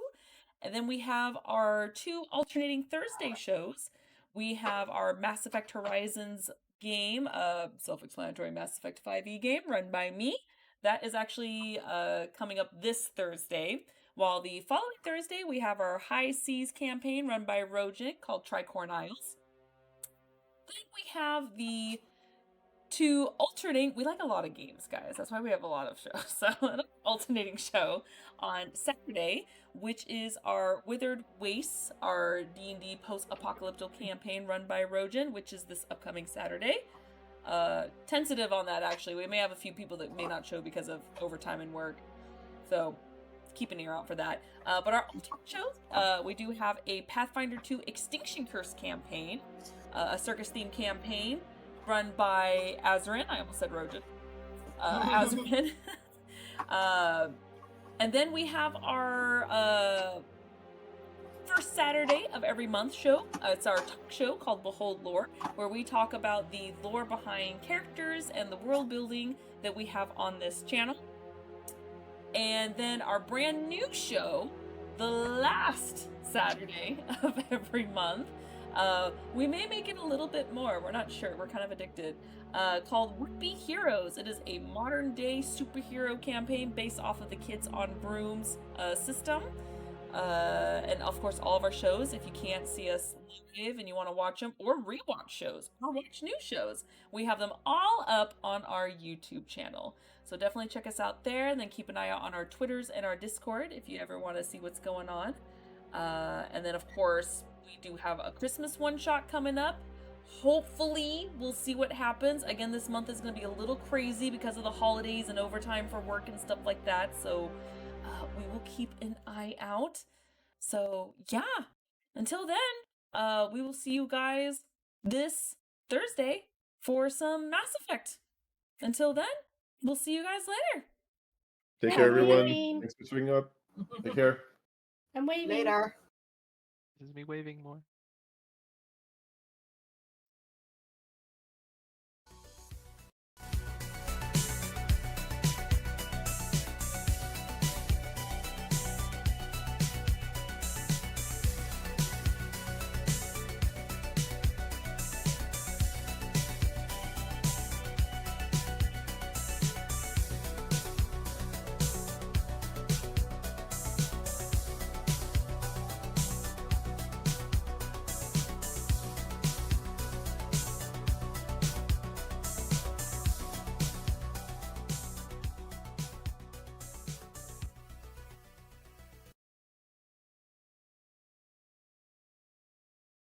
And then we have our 2 alternating Thursday shows. We have our Mass Effect Horizons game, self-explanatory Mass Effect 5e game run by me. That is actually coming up this Thursday. While the following Thursday, we have our High Seas campaign run by Rojin called Tricorn Isles. Then we have the 2 alternating, we like a lot of games, guys. That's why we have a lot of shows. So an alternating show on Saturday, which is our Withered Wastes, our D&D post-apocalyptic campaign run by Rojin, which is this upcoming Saturday. Tentative on that, actually. We may have a few people that may not show because of overtime and work. So keep an ear out for that. But our alternate shows, we do have a Pathfinder 2 Extinction Curse campaign, a circus-themed campaign run by Azarin. I almost said Rojin. Azarin. And then we have our first Saturday of every month show. It's our talk show called Behold Lore, where we talk about the lore behind characters and the world building that we have on this channel. And then our brand new show, the last Saturday of every month. We may make it a little bit more. We're not sure. We're kind of addicted. Called Would-Be Heroes. It is a modern-day superhero campaign based off of the Kids on Brooms system. And of course, all of our shows, if you can't see us live and you want to watch them or rewatch shows or watch new shows, we have them all up on our YouTube channel. So definitely check us out there, and then keep an eye out on our Twitters and our Discord if you ever want to see what's going on. And then, of course, we do have a Christmas one-shot coming up. Hopefully, we'll see what happens. Again, this month is going to be a little crazy because of the holidays and overtime for work and stuff like that. So we will keep an eye out. So, yeah. Until then, we will see you guys this Thursday for some Mass Effect. Until then, we'll see you guys later. Take Yeah, care, everyone. waving. Thanks for swinging up. Take care. I'm waving. Later. This is me waving more.